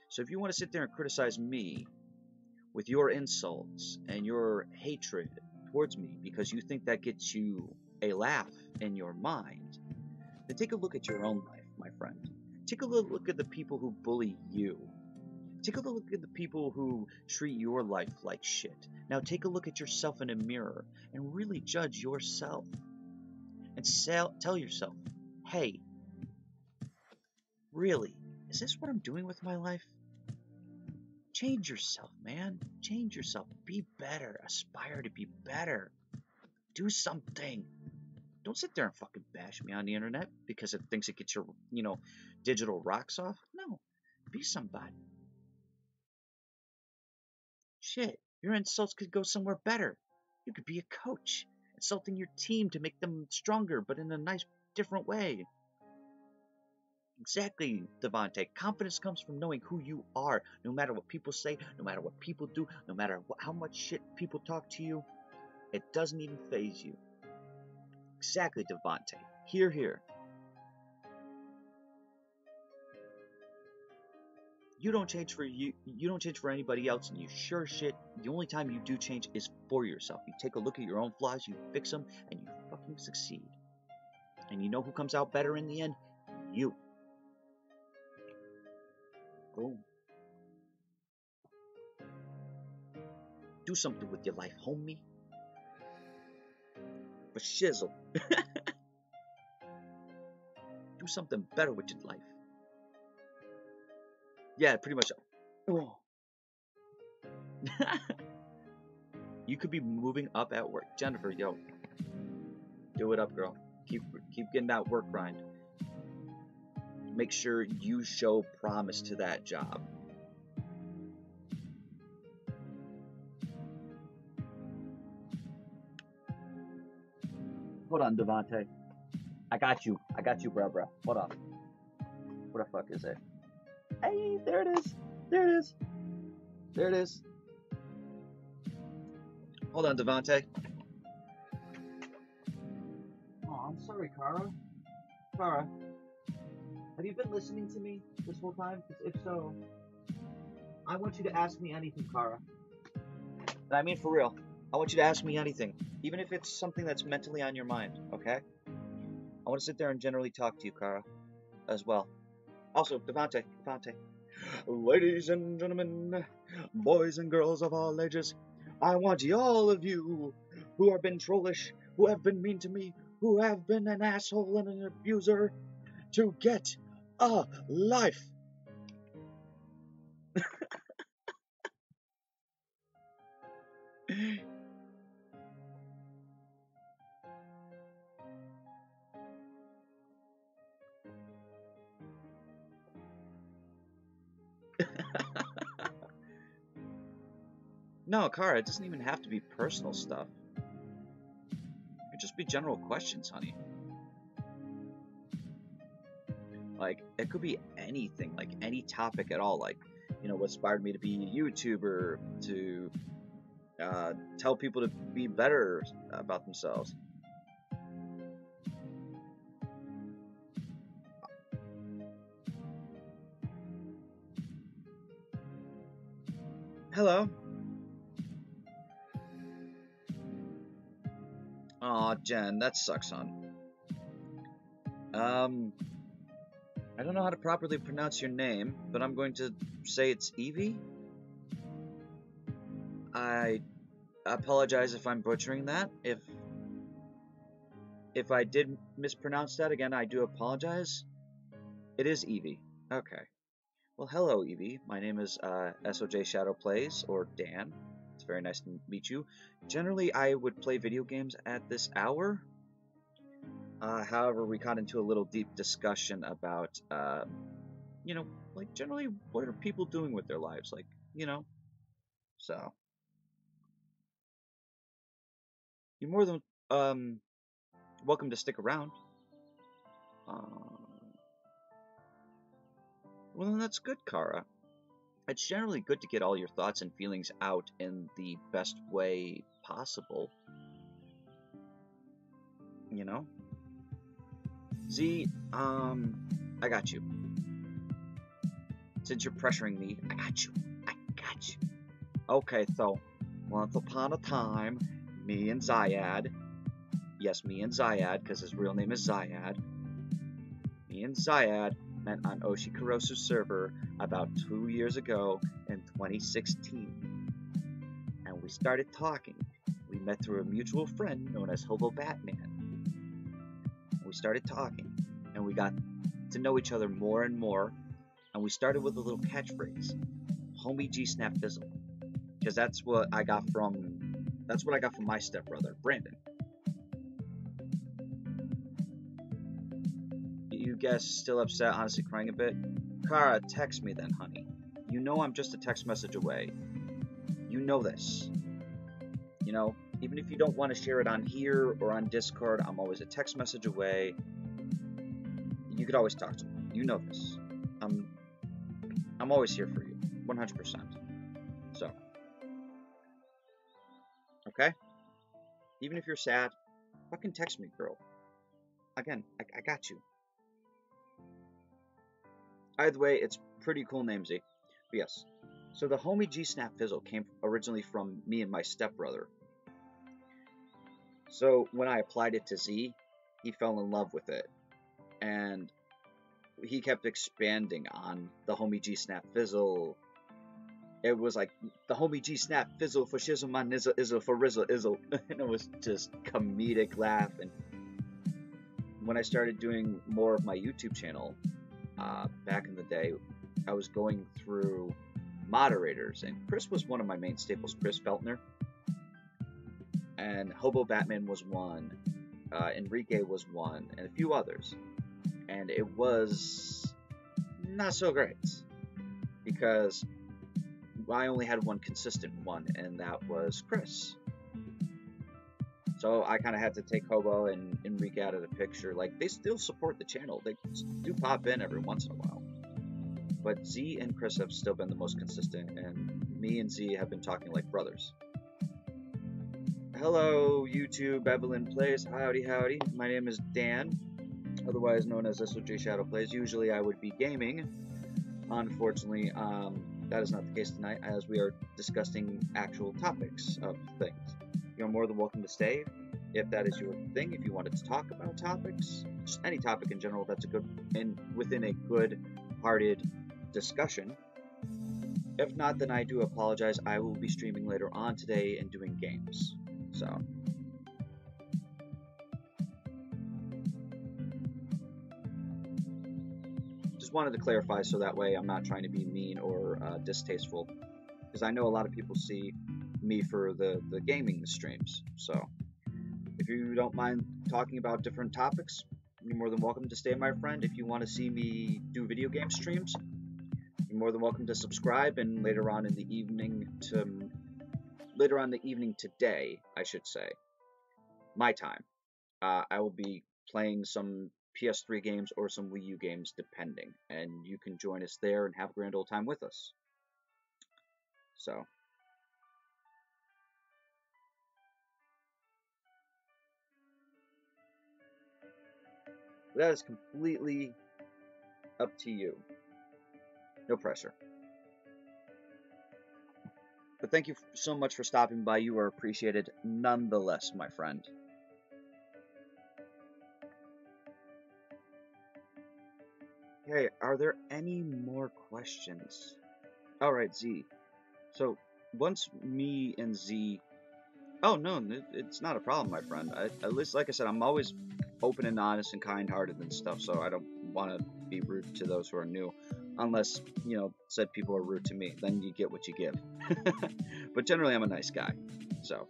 So if you want to sit there and criticize me with your insults and your hatred towards me because you think that gets you a laugh in your mind, then take a look at your own life, my friend. Take a look at the people who bully you. Take a look at the people who treat your life like shit. Now take a look at yourself in a mirror and really judge yourself. And tell yourself, hey, really, is this what I'm doing with my life? Change yourself, man. Change yourself. Be better. Aspire to be better. Do something. Don't sit there and fucking bash me on the internet because it thinks it gets your, digital rocks off. No. Be somebody. Shit. Your insults could go somewhere better. You could be a coach, insulting your team to make them stronger, but in a nice, different way. Exactly, Devontae. Confidence comes from knowing who you are, no matter what people say, no matter what people do, no matter how much shit people talk to you. It doesn't even faze you. Exactly, Devontae. Here, here. You don't change for you. You don't change for anybody else, and you sure shit. The only time you do change is for yourself. You take a look at your own flaws, you fix them, and you fucking succeed. And you know who comes out better in the end? You. Boom. Do something with your life, homie. For shizzle. Do something better with your life. Yeah, pretty much. Oh. You could be moving up at work. Jennifer, yo. Do it up, girl. Keep getting that work grind. Make sure you show promise to that job. Hold on, Devontae. I got you, bruh. Hold on. Where the fuck is it? Hey, there it is. There it is. There it is. Hold on, Devontae. Oh, I'm sorry, Kara. Kara, have you been listening to me this whole time? Because if so, I want you to ask me anything, Kara. And I mean for real. I want you to ask me anything, even if it's something that's mentally on your mind, okay? I want to sit there and generally talk to you, Kara, as well. Also, Devontae. Ladies and gentlemen, boys and girls of all ages, I want all of you who have been trollish, who have been mean to me, who have been an asshole and an abuser, to get a life. No, Kara, it doesn't even have to be personal stuff. It could just be general questions, honey. Like, it could be anything, like any topic at all. Like, you know, what inspired me to be a YouTuber, to tell people to be better about themselves. Hello. Aw, Jen, that sucks, hon. I don't know how to properly pronounce your name, but I'm going to say it's Evie. I apologize if I'm butchering that. If I did mispronounce that, again, I do apologize. It is Evie. Okay. Well, hello, Evie. My name is SOJ Shadow Plays, or Dan. It's very nice to meet you. Generally, I would play video games at this hour. However, we got into a little deep discussion about, you know, like, generally, what are people doing with their lives? Like, you know, so. You're more than welcome to stick around. Well, then that's good, Kara. It's generally good to get all your thoughts and feelings out in the best way possible. You know? Z, I got you. Since you're pressuring me, I got you. Okay, so, once upon a time, me and Zayad, yes, me and Zayad, because his real name is Zayad, me and Zayad met on Oshikurosu's server about 2 years ago in 2016. And we started talking. We met through a mutual friend known as Hobo Batman. We started talking, and we got to know each other more and more, and we started with a little catchphrase, Homie G Snap Fizzle. Because that's what I got from my stepbrother, Brandon. You guys still upset, honestly crying a bit? Kara, text me then, honey. You know I'm just a text message away. You know this. You know, even if you don't want to share it on here or on Discord, I'm always a text message away. You could always talk to me. You know this. I'm always here for you, 100%. So, okay? Even if you're sad, fucking text me, girl. Again, I got you. Either way, it's pretty cool name, Z. But yes. So the homie G Snap Fizzle came originally from me and my stepbrother. So when I applied it to Z, he fell in love with it. And he kept expanding on the homie G Snap Fizzle. It was like the homie G Snap Fizzle for shizzle my nizzle izzle for rizzle izzle. And it was just comedic laugh. And when I started doing more of my YouTube channel, back in the day, I was going through moderators, and Chris was one of my main staples. Chris Feltner, and Hobo Batman was one, Enrique was one, and a few others. And it was not so great because I only had one consistent one, and that was Chris. So I kind of had to take Hobo and Enrique out of the picture. Like, they still support the channel. They do pop in every once in a while. But Z and Chris have still been the most consistent, and me and Z have been talking like brothers. Hello, YouTube, Evelyn Plays. Howdy, howdy. My name is Dan, otherwise known as SOJ Shadow Plays. Usually I would be gaming. Unfortunately, that is not the case tonight, as we are discussing actual topics of things. You're more than welcome to stay if that is your thing. If you wanted to talk about topics, just any topic in general, that's a good and within a good-hearted discussion. If not, then I do apologize. I will be streaming later on today and doing games. So, just wanted to clarify so that way I'm not trying to be mean or distasteful, because I know a lot of people see me for the gaming streams. So if you don't mind talking about different topics, you're more than welcome to stay, my friend. If you want to see me do video game streams, you're more than welcome to subscribe. And later on in the evening today, I should say, my time, I will be playing some PS3 games or some Wii U games, depending, and you can join us there and have a grand old time with us. So, that is completely up to you. No pressure. But thank you so much for stopping by. You are appreciated nonetheless, my friend. Hey, are there any more questions? Alright, Z. So, once me and Z... Oh, no, it's not a problem, my friend. At least, like I said, I'm always open and honest and kind-hearted and stuff, so I don't want to be rude to those who are new. Unless, you know, said people are rude to me. Then you get what you give. But generally, I'm a nice guy. So,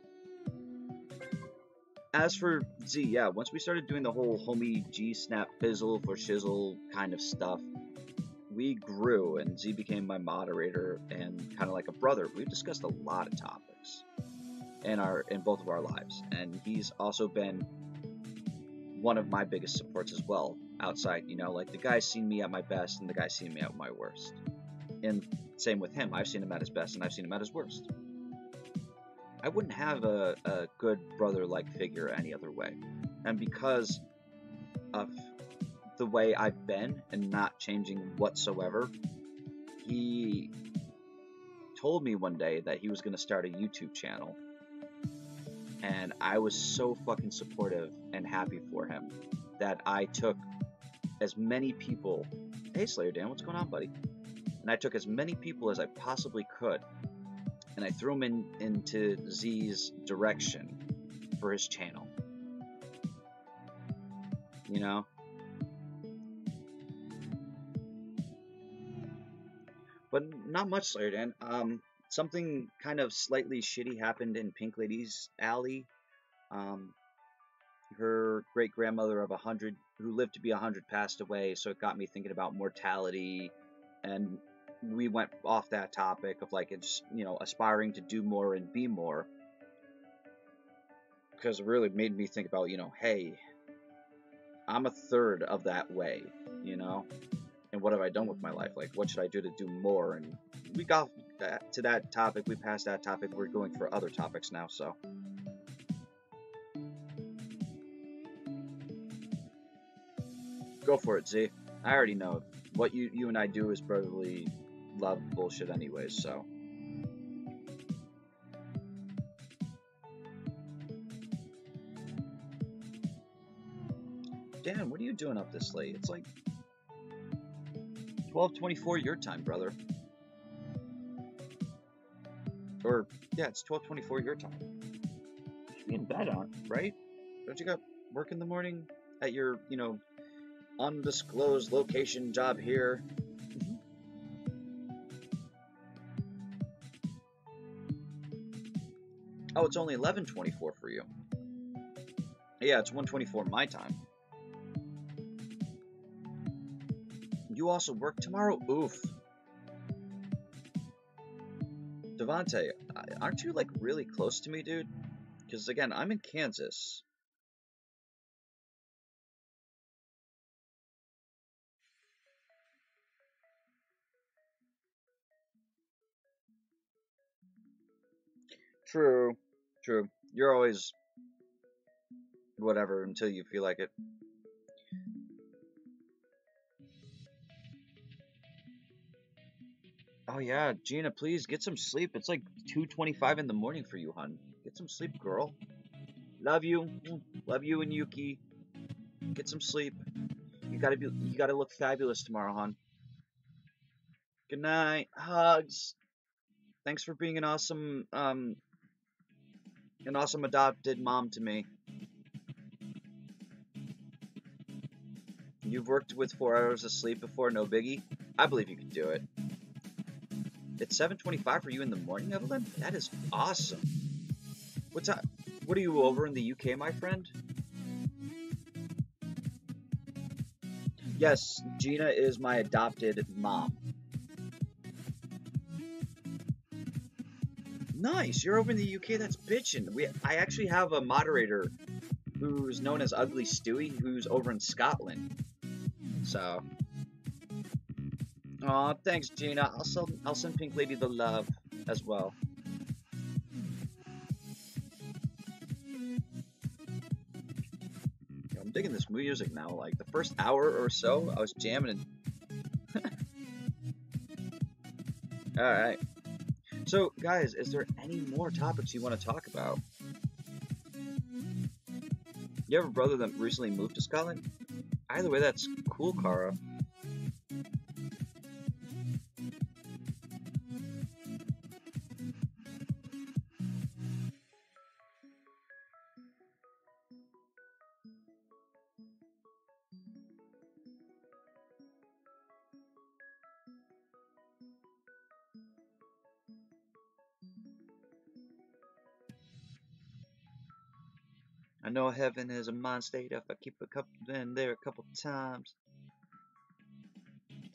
as for Z, yeah, once we started doing the whole homie G Snap Fizzle for shizzle kind of stuff, we grew, and Z became my moderator and kind of like a brother. We've discussed a lot of topics in both of our lives, and he's also been one of my biggest supports as well. Outside, you know, like the guy's seen me at my best and the guy's seen me at my worst. And same with him. I've seen him at his best and I've seen him at his worst. I wouldn't have a good brother-like figure any other way. And because of the way I've been and not changing whatsoever, he told me one day that he was going to start a YouTube channel. And I was so fucking supportive and happy for him that I took as many people... Hey, Slayer Dan, what's going on, buddy? And I took as many people as I possibly could, and I threw them into Z's direction for his channel. You know? But not much, Slayer Dan. Something kind of slightly shitty happened in Pink Lady's alley. Her great-grandmother of 100, who lived to be 100, passed away, so it got me thinking about mortality, and we went off that topic of, like, it's, you know, aspiring to do more and be more, because it really made me think about, you know, hey, I'm a third of that way, you know? And what have I done with my life? Like, what should I do to do more? And we got to that topic. We passed that topic. We're going for other topics now, so. Go for it, Z. I already know. What you and I do is brotherly love bullshit anyways, so. Dan, what are you doing up this late? It's like 12:24 your time, brother. Or, yeah, it's 12:24 your time. You should be in bed, right? Don't you got work in the morning at your, undisclosed location job here? Oh, it's only 11:24 for you. Yeah, it's 1:24 my time. You also work tomorrow? Oof. Devontae, aren't you, like, really close to me, dude? Because, again, I'm in Kansas. True. You're always whatever until you feel like it. Oh yeah, Gina, please get some sleep. It's like 2:25 in the morning for you, hon. Get some sleep, girl. Love you and Yuki. Get some sleep. You gotta look fabulous tomorrow, hon. Good night. Hugs. Thanks for being an awesome adopted mom to me. You've worked with 4 hours of sleep before, no biggie. I believe you can do it. It's 7:25 for you in the morning, Evelyn? That is awesome. What are you over in the UK, my friend? Yes, Gina is my adopted mom. Nice, you're over in the UK, that's bitchin'. I actually have a moderator who's known as Ugly Stewie, who's over in Scotland. So. Aw, thanks, Gina. I'll send Pink Lady the love as well. I'm digging this music now. Like, the first hour or so, I was jamming and... Alright. So, guys, is there any more topics you want to talk about? You have a brother that recently moved to Scotland? Either way, that's cool, Kara. I know heaven is a mind state if I keep been there a couple times.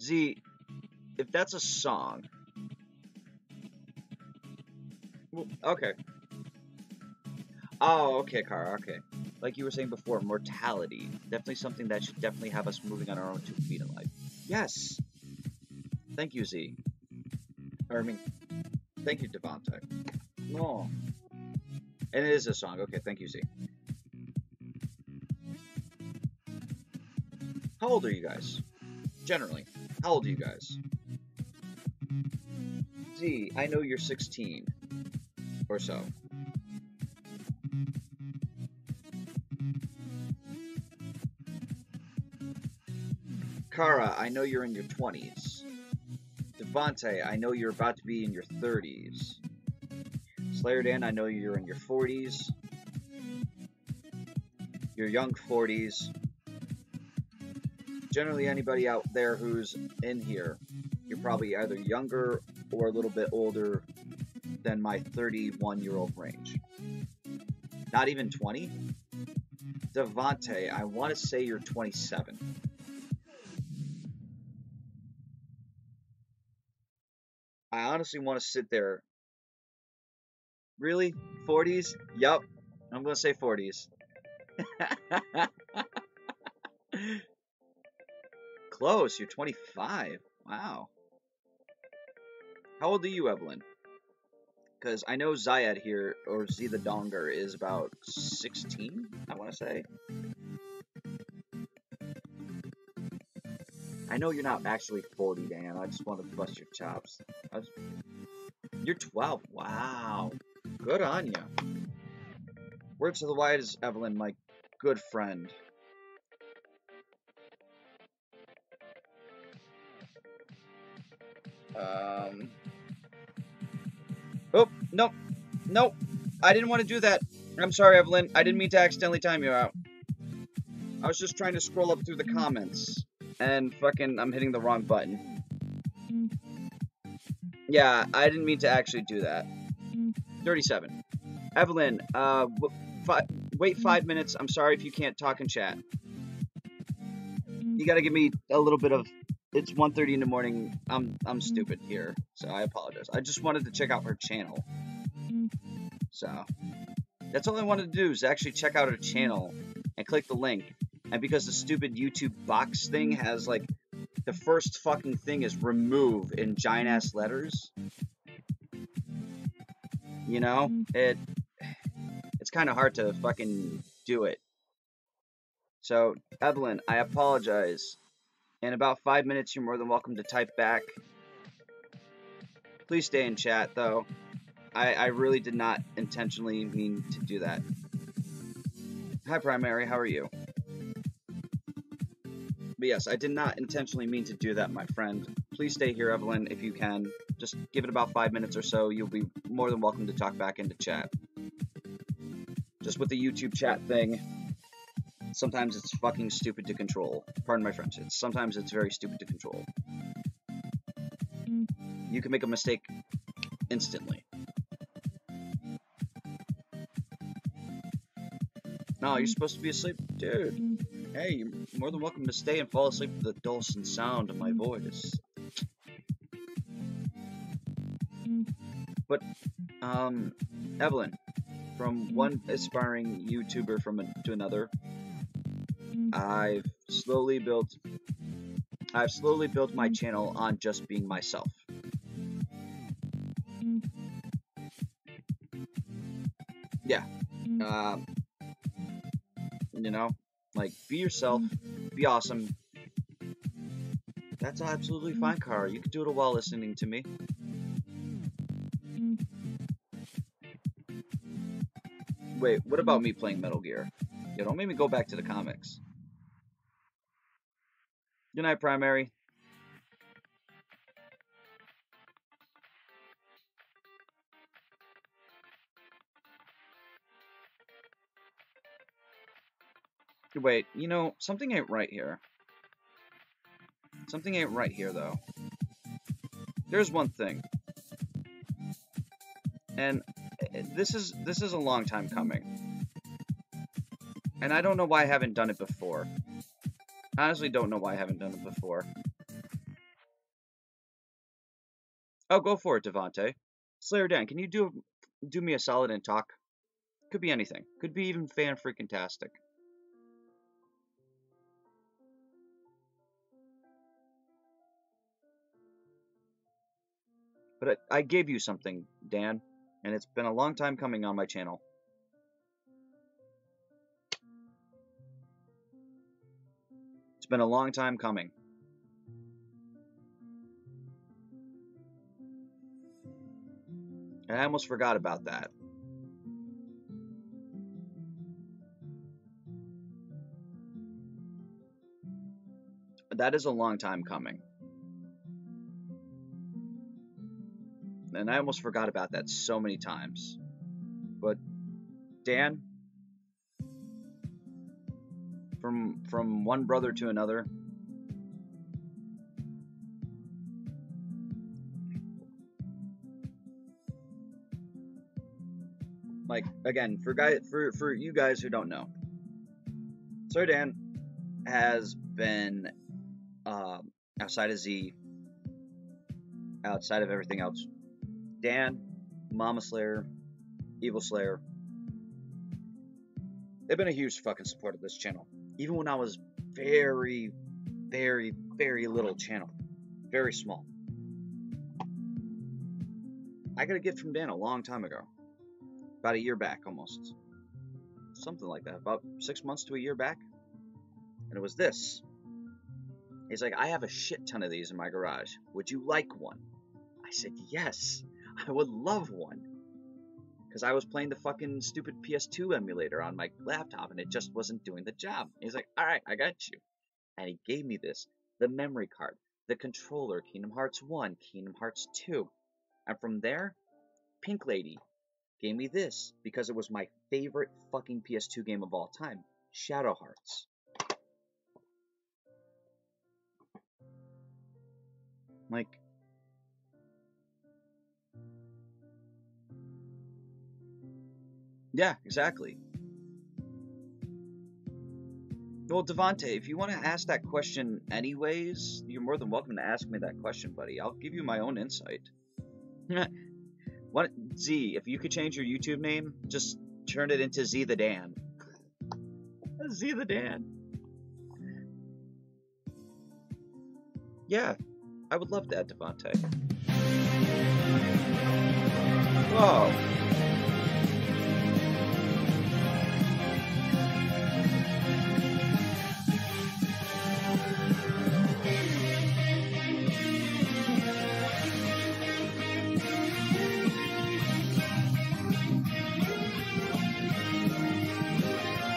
Z, if that's a song... Well, okay. Oh, okay, Kara, okay. Like you were saying before, mortality. Definitely something that should definitely have us moving on our own 2 feet in life. Yes! Thank you, Z. Or, I mean, thank you, Devontae. Oh. And it is a song. Okay, thank you, Z. How old are you guys? Generally, how old are you guys? Z, I know you're 16. Or so. Kara, I know you're in your 20s. Devontae, I know you're about to be in your 30s. Slayerdan, I know you're in your 40s. Your young 40s. Generally, anybody out there who's in here, you're probably either younger or a little bit older than my 31-year-old range. Not even 20? Devontae, I want to say you're 27. I honestly want to sit there. Really? 40s? Yup. I'm going to say 40s. close. You're 25. Wow. How old are you, Evelyn? Because I know Zayed here, or Z the Donger, is about 16, I want to say. I know you're not actually 40, Dan. I just want to bust your chops. You're 12. Wow. Good on you. Words to the wise, Evelyn, my good friend. Oh, no. No. I didn't want to do that. I'm sorry, Evelyn. I didn't mean to accidentally time you out. I was just trying to scroll up through the comments. And fucking, I'm hitting the wrong button. Yeah, I didn't mean to actually do that. 37. Evelyn, wait 5 minutes. I'm sorry if you can't talk and chat. You gotta give me a little bit of... It's 1:30 in the morning. I'm stupid here, so I apologize. I just wanted to check out her channel. So, that's all I wanted to do, is actually check out her channel and click the link. And because the stupid YouTube box thing has, like, the first fucking thing is remove in giant-ass letters. You know? It's kind of hard to fucking do it. So, Evelyn, I apologize. In about 5 minutes, you're more than welcome to type back. Please stay in chat, though. I really did not intentionally mean to do that. Hi, Primary, how are you? But yes, I did not intentionally mean to do that, my friend. Please stay here, Evelyn, if you can. Just give it about 5 minutes or so. You'll be more than welcome to talk back into chat. Just with the YouTube chat thing, sometimes it's fucking stupid to control. Pardon my French. Sometimes it's very stupid to control. You can make a mistake instantly. No, you're supposed to be asleep. Dude, hey, you're more than welcome to stay and fall asleep to the dulcet sound of my voice. But, Evelyn, from one aspiring YouTuber to another, I've slowly built my channel on just being myself. Yeah. You know, like, be yourself, be awesome. That's absolutely fine, Kara. You can do it while listening to me. Wait, what about me playing Metal Gear? Yeah, don't make me go back to the comics. Good night, Primary. Wait, you know, something ain't right here. Something ain't right here, though. There's one thing. And this is a long time coming. And I don't know why I haven't done it before. I honestly don't know why I haven't done it before. Oh, go for it, Devontae. Slayer Dan, can you do me a solid and talk? Could be anything. Could be even fan-freaking-tastic. But I gave you something, Dan, and it's been a long time coming on my channel. It's been a long time coming. And I almost forgot about that. That is a long time coming. And I almost forgot about that so many times. But, Dan, from one brother to another, like, again, for you guys who don't know, Sir Dan has been, outside of Z, outside of everything else, Dan, Mama Slayer, Evil Slayer, they've been a huge fucking support of this channel. Even when I was very, very very little channel. Very small. I got a gift from Dan a long time ago. About a year back, almost. Something like that. About 6 months to a year back. And it was this. He's like, I have a shit ton of these in my garage. Would you like one? I said, yes. I would love one. Because I was playing the fucking stupid PS2 emulator on my laptop and it just wasn't doing the job. He's like, alright, I got you. And he gave me this. The memory card. The controller. Kingdom Hearts 1. Kingdom Hearts 2. And from there, Pink Lady gave me this. Because it was my favorite fucking PS2 game of all time. Shadow Hearts. Like, yeah, exactly. Well, Devontae, if you want to ask that question anyways, you're more than welcome to ask me that question, buddy. I'll give you my own insight. What, Z, if you could change your YouTube name, just turn it into Z the Dan. Z the Dan. Yeah, I would love that, Devontae. Whoa.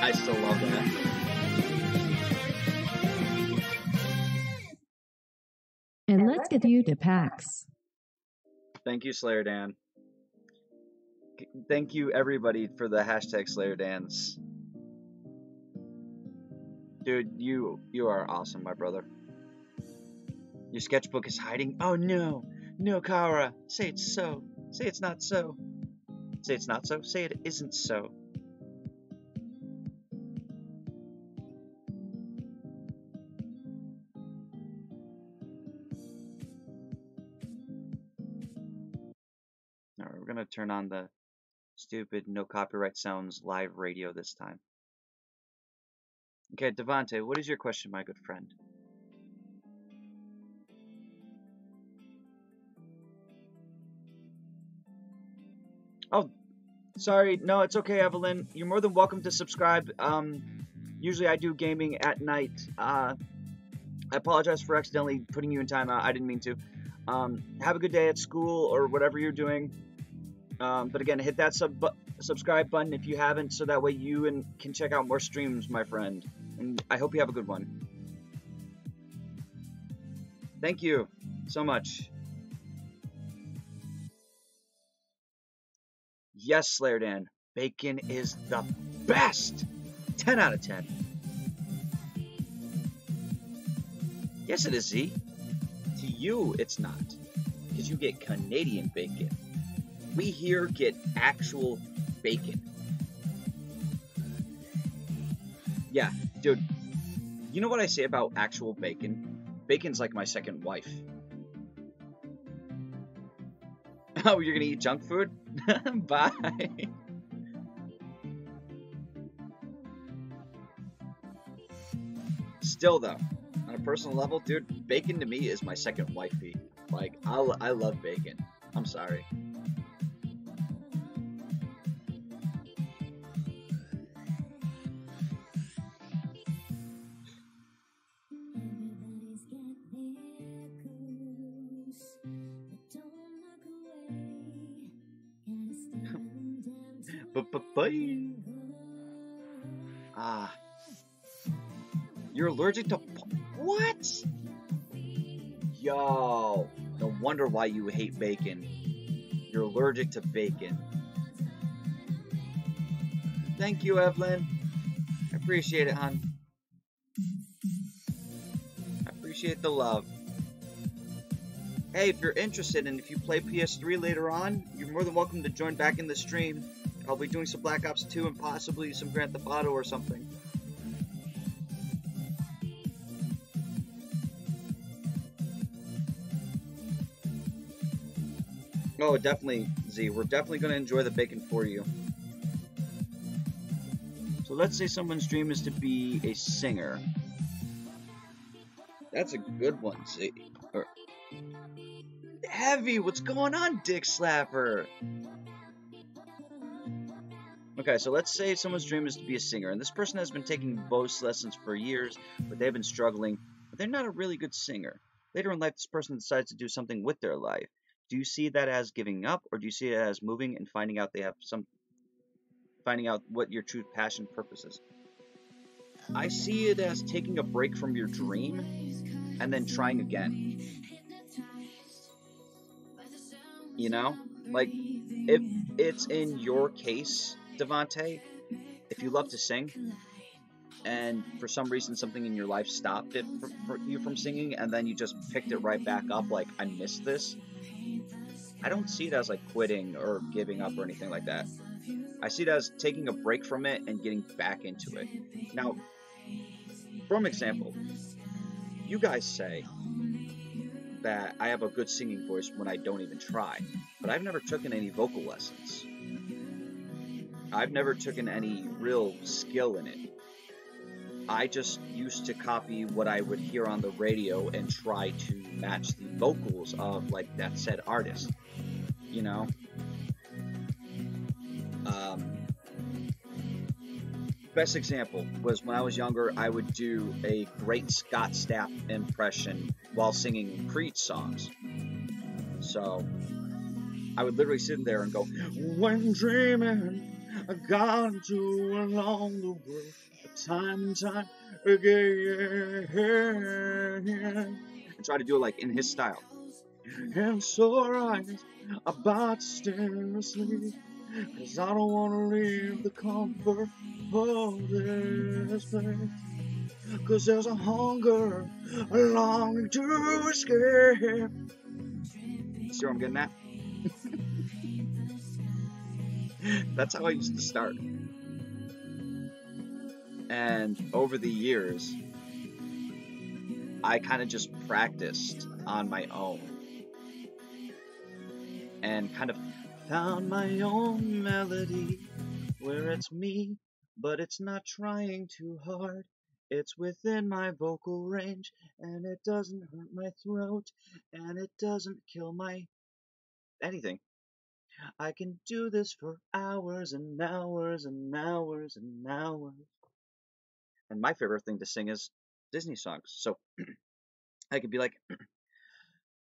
I still love that. And let's get you to PAX. Thank you, Slayer Dan. Thank you, everybody, for the hashtag Slayer Dans. Dude, you are awesome, my brother. Your sketchbook is hiding? Oh, no. No, Kara. Say it's so. Say it's not so. Say it's not so. Say it isn't so. Alright, we're gonna turn on the stupid no copyright sounds live radio this time. Okay, Devontae, what is your question, my good friend? Oh, sorry. No, it's okay, Evelyn. You're more than welcome to subscribe. Usually I do gaming at night. I apologize for accidentally putting you in timeout. I didn't mean to. Have a good day at school or whatever you're doing. But again, hit that subscribe button if you haven't, so that way you can check out more streams, my friend. And I hope you have a good one. Thank you so much. Yes, Slayer Dan, bacon is the best. 10 out of 10. Yes, it is, Z. To you, it's not. Because you get Canadian bacon. We here get actual bacon. Yeah, dude. You know what I say about actual bacon? Bacon's like my second wife. Oh, you're gonna eat junk food? Bye. Still though, on a personal level, dude, bacon to me is my second wifey. Like, I love bacon. I'm sorry. Bye. Ah. You're allergic to what? Yo. No wonder why you hate bacon. You're allergic to bacon. Thank you, Evelyn. I appreciate it, hon. I appreciate the love. Hey, if you're interested and if you play PS3 later on, you're more than welcome to join back in the stream. I'll be doing some Black Ops 2 and possibly some Grand Theft Auto or something. Oh, definitely, Z. We're definitely going to enjoy the bacon for you. So let's say someone's dream is to be a singer. That's a good one, Z. Or, Heavy, what's going on, Dick Slapper? Okay, so let's say someone's dream is to be a singer, and this person has been taking voice lessons for years, but they've been struggling, but they're not a really good singer. Later in life, this person decides to do something with their life. Do you see that as giving up, or do you see it as moving and finding out what your true passion purpose is? I see it as taking a break from your dream and then trying again. You know? Like, if it's in your case, Devontae, if you love to sing, and for some reason something in your life stopped it for you from singing, and then you just picked it right back up, like, I missed this, I don't see it as, like, quitting or giving up or anything like that. I see it as taking a break from it and getting back into it. Now, for example, you guys say that I have a good singing voice when I don't even try, but I've never taken any vocal lessons. I've never taken any real skill in it. I just used to copy what I would hear on the radio and try to match the vocals of, like, that said artist, you know? Best example was when I was younger, I would do a great Scott Stapp impression while singing Creed songs. So I would literally sit there and go, when dreaming, I got to along the way, time and time again, and try to do it like in his style. And so I about to stand asleep, 'cause I don't want to leave the comfort of this place, 'cause there's a hunger, a longing to escape. See where I'm getting at? That's how I used to start. And over the years, I kind of just practiced on my own and kind of found my own melody where it's me, but it's not trying too hard. It's within my vocal range, and it doesn't hurt my throat, and it doesn't kill my anything. I can do this for hours and hours and hours and hours. And my favorite thing to sing is Disney songs. So I could be like,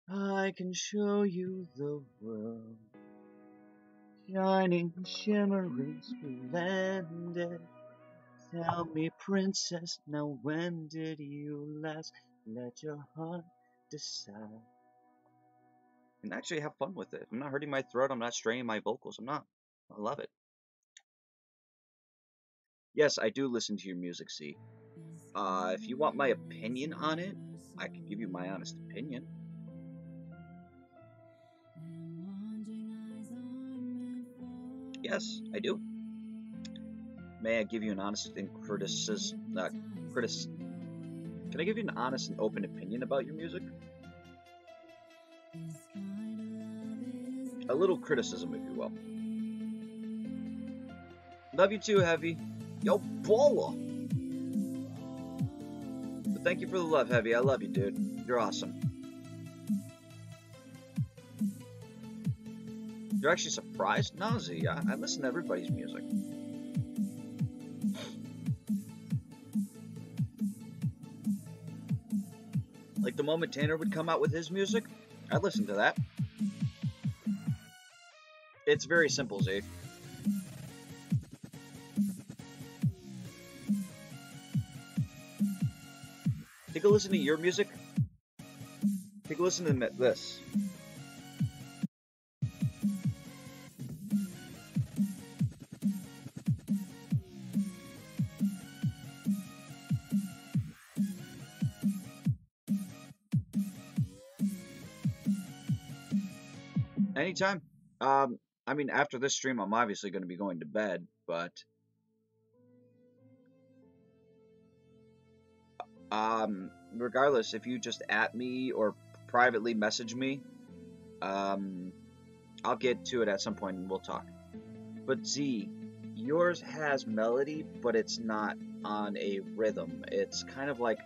I can show you the world, shining, shimmering, splendid. Tell me, princess, now when did you last let your heart decide? And actually have fun with it. I'm not hurting my throat. I'm not straining my vocals. I'm not. I love it. Yes, I do listen to your music, C. If you want my opinion on it, I can give you my honest opinion. Yes, I do. May I give you an honest and Can I give you an honest and open opinion about your music? A little criticism, if you will. Love you too, Heavy. Yo, Bola! But thank you for the love, Heavy. I love you, dude. You're awesome. You're actually surprised? No, Z. I listen to everybody's music. Like the moment Tanner would come out with his music, I'd listen to that. It's very simple, Z. Take a listen to your music. Take a listen to this. Anytime. I mean, after this stream, I'm obviously going to be going to bed, but regardless, if you just at me or privately message me, I'll get to it at some point and we'll talk. But Z, yours has melody, but it's not on a rhythm. It's kind of like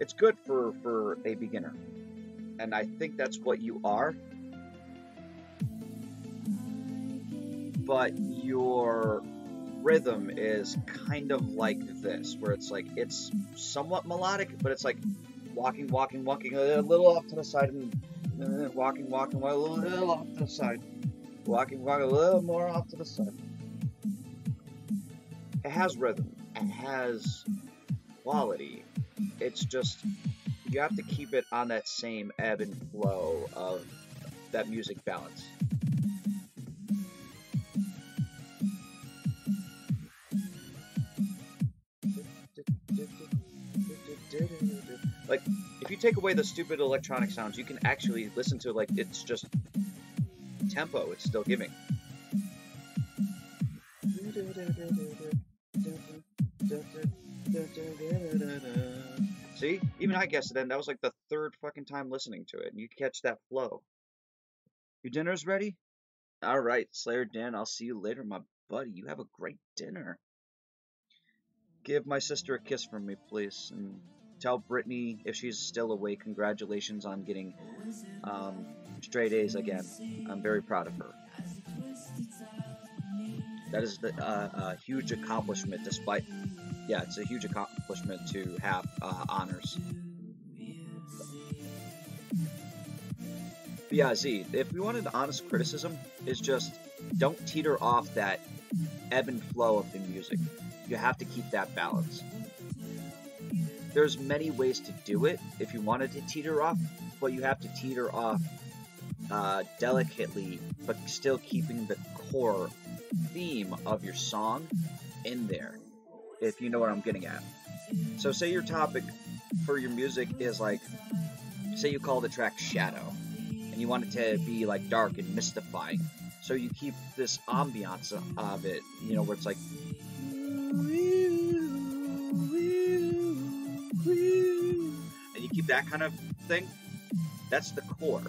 It's good for a beginner, and I think that's what you are. But your rhythm is kind of like this, where it's like it's somewhat melodic, but it's like walking, walking, walking a little off to the side, and walking, walking, a little off to the side, walking, walking a little more off to the side. It has rhythm, it has quality. It's just you have to keep it on that same ebb and flow of that music balance. Like, if you take away the stupid electronic sounds, you can actually listen to, like, it's just tempo, it's still giving. See? Even I guessed it, and that was like the third fucking time listening to it, and you catch that flow. Your dinner's ready? Alright, Slayer Dan, I'll see you later, my buddy. You have a great dinner. Give my sister a kiss from me, please, and tell Brittany, if she's still awake, congratulations on getting straight A's again. I'm very proud of her. That is a huge accomplishment, despite... Yeah, it's a huge accomplishment to have honors. But yeah, Z, if we wanted honest criticism, is just don't teeter off that ebb and flow of the music. You have to keep that balance. There's many ways to do it if you wanted to teeter off, but you have to teeter off delicately, but still keeping the core theme of your song in there, if you know what I'm getting at. So say your topic for your music is like, say you call the track Shadow, and you want it to be like dark and mystifying, so you keep this ambiance of it, you know, where it's like, and you keep that kind of thing. That's the core.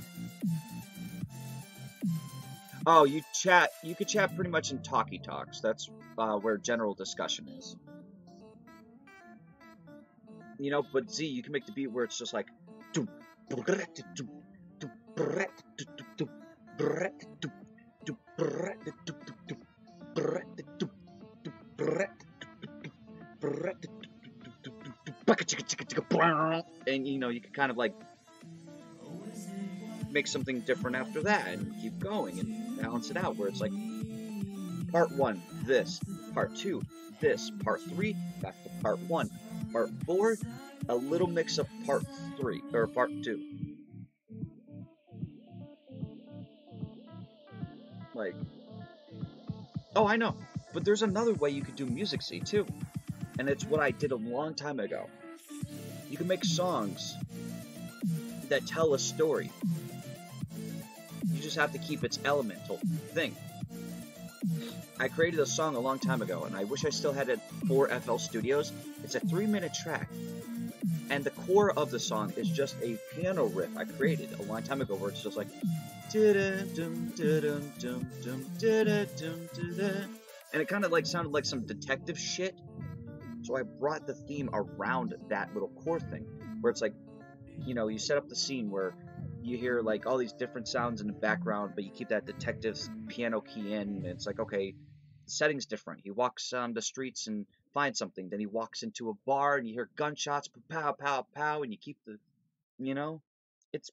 Oh, you could chat pretty much in talkie talks. That's where general discussion is. You know, but Z, you can make the beat where it's just like, and you know, you can kind of like make something different after that and keep going and balance it out, where it's like part 1 this, part 2 this, part 3 back to part 1, part 4 a little mix of part 3 or part 2. Like, oh, I know, but there's another way you could do music, see, too, and it's what I did a long time ago. You can make songs that tell a story. You just have to keep its elemental thing. I created a song a long time ago, and I wish I still had it for FL Studios. It's a 3-minute track, and the core of the song is just a piano riff I created a long time ago, where it's just like, and it kind of like sounded like some detective shit. So I brought the theme around that little core thing, where it's like, you know, you set up the scene where you hear like all these different sounds in the background, but you keep that detective's piano key in, and it's like, okay, the setting's different. He walks on the streets and finds something, then he walks into a bar and you hear gunshots, pow, pow, pow, and you keep the, you know, it's,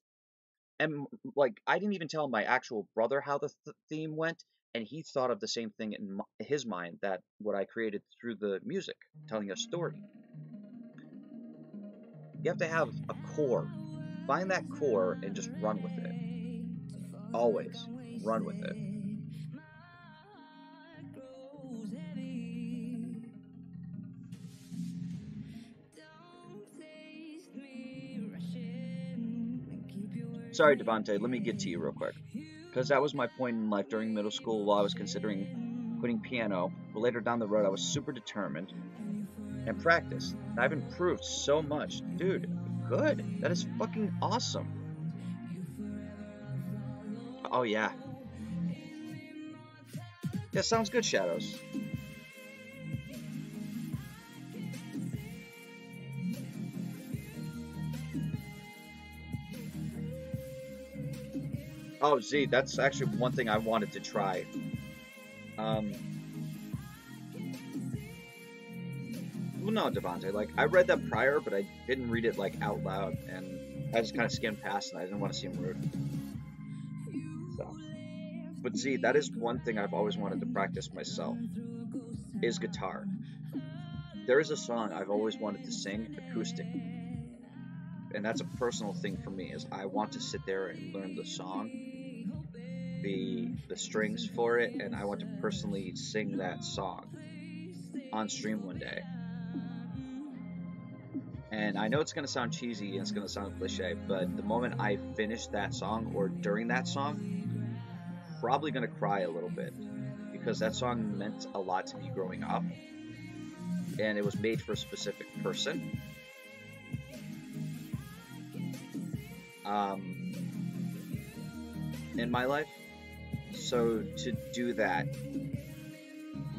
and like, I didn't even tell my actual brother how the theme went, and he thought of the same thing in his mind, that what I created through the music, telling a story. You have to have a core. Find that core and just run with it. Always run with it. Sorry, Devontae, let me get to you real quick. Because that was my point in life during middle school while I was considering quitting piano. But later down the road, I was super determined and practiced. And I've improved so much. Dude, good. That is fucking awesome. Oh, yeah. Yeah, sounds good, Shadows. Oh, Z, that's actually one thing I wanted to try. Well, no, Devontae, like, I read that prior, but I didn't read it, like, out loud, and I just kind of skimmed past, and I didn't want to seem rude. So. But Z, that is one thing I've always wanted to practice myself, is guitar. There is a song I've always wanted to sing acoustic, and that's a personal thing for me, is I want to sit there and learn the song, the strings for it, and I want to personally sing that song on stream one day. And I know it's going to sound cheesy and it's going to sound cliche, but the moment I finish that song or during that song, probably going to cry a little bit, because that song meant a lot to me growing up, and it was made for a specific person. In my life. So to do that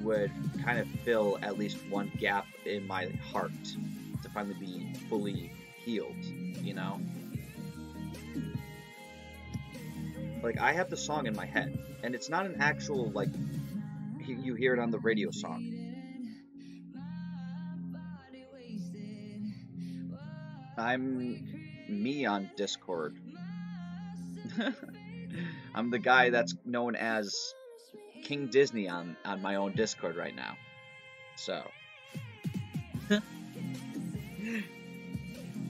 would kind of fill at least one gap in my heart to finally be fully healed, you know? Like, I have the song in my head, and it's not an actual, like, you hear it on the radio song. I'm me on Discord. I'm the guy that's known as King Disney on my own Discord right now. So.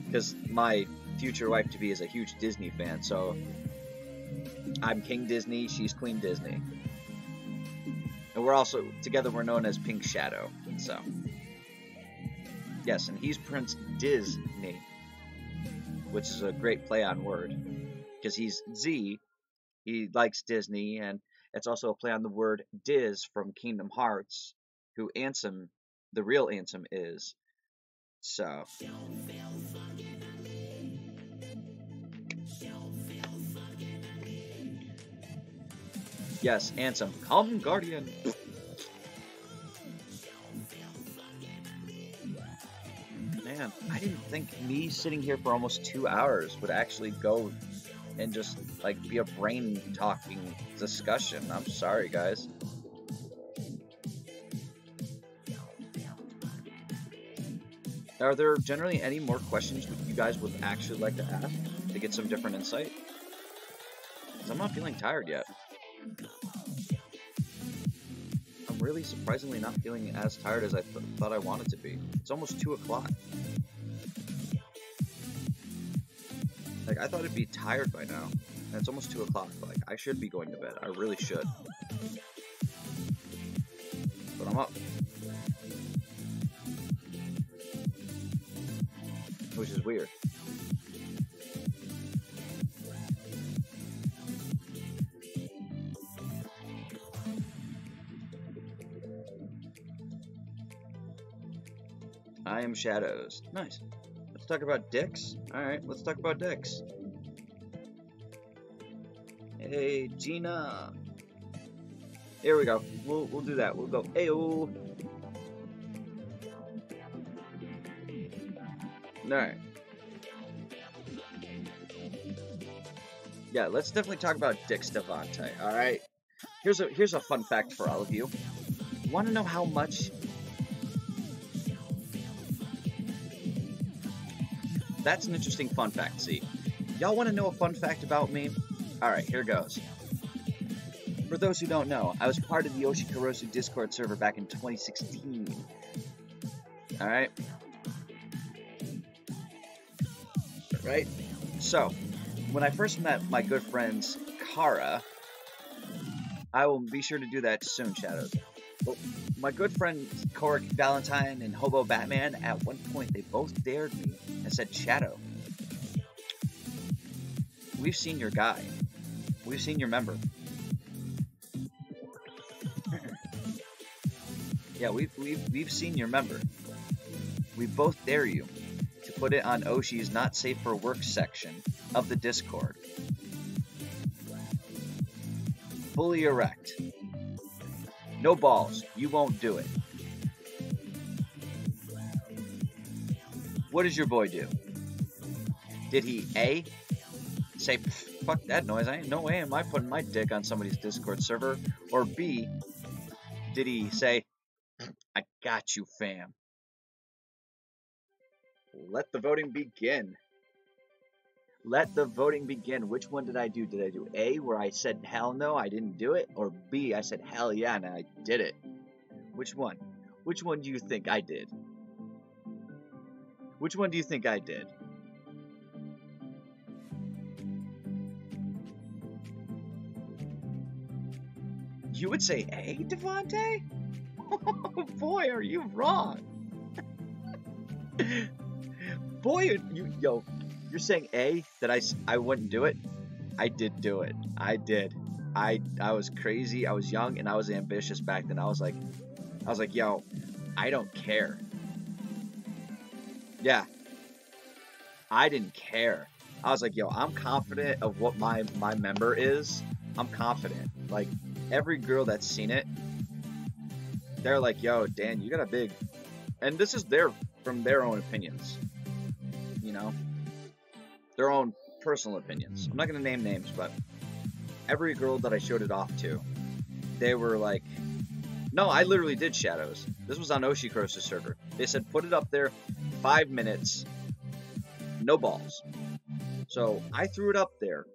Because my future wife-to-be is a huge Disney fan, so I'm King Disney, she's Queen Disney. And we're also, together we're known as Pink Shadow, so. Yes, and he's Prince Disney, which is a great play on word. Because he's Z, he likes Disney, and it's also a play on the word Diz from Kingdom Hearts, who Ansem, the real Ansem, is. So. Yes, Ansem, come Guardian! Man, I didn't think me sitting here for almost 2 hours would actually go and just, like, be a brain-talking discussion. I'm sorry, guys. Are there generally any more questions you guys would actually like to ask to get some different insight? Because I'm not feeling tired yet. I'm really surprisingly not feeling as tired as I thought I wanted to be. It's almost 2 o'clock. Like, I thought I'd be tired by now, and it's almost 2 o'clock. Like, I should be going to bed. I really should. But I'm up. Which is weird. I am Shadows. Nice. Let's talk about dicks. Alright, let's talk about dicks. Hey, Gina. Here we go. We'll do that. We'll go, ayo. Alright. Yeah, let's definitely talk about dicks, Devontae. Alright? Here's a fun fact for all of you. You wanna know how much... That's an interesting fun fact, see. Y'all want to know a fun fact about me? Alright, here goes. For those who don't know, I was part of the Oshikarosu Discord server back in 2016. Alright? Right? So, when I first met my good friends, Kara, I will be sure to do that soon, Shadows. Well, my good friend Cork Valentine and Hobo Batman, at one point they both dared me and said, Shadow, we've seen your guy. We've seen your member. Yeah, we've seen your member. We both dare you to put it on Oshi's not safe for work section of the Discord. Fully erect. No balls. You won't do it. What does your boy do? Did he A, say, pff, fuck that noise. No way am I putting my dick on somebody's Discord server. Or B, did he say, I got you, fam? Let the voting begin. Let the voting begin. Which one did I do? Did I do A, where I said hell no, I didn't do it? Or B, I said hell yeah, and I did it? Which one? Which one do you think I did? Which one do you think I did? You would say A, Devontae? Oh boy, are you wrong. Boy, you're saying A, that I wouldn't do it? I did do it. I did. I was crazy, I was young, and I was ambitious back then. I was like, yo, I don't care. Yeah. I didn't care. I was like, yo, I'm confident of what my member is. I'm confident. Like, every girl that's seen it, they're like, yo, Dan, you got a big... And this is from their own opinions. You know? Their own personal opinions. I'm not going to name names, but every girl that I showed it off to, they were like... No, I literally did shadows. This was on Oshikoro's server. They said, put it up there, 5 minutes, no balls. So I threw it up there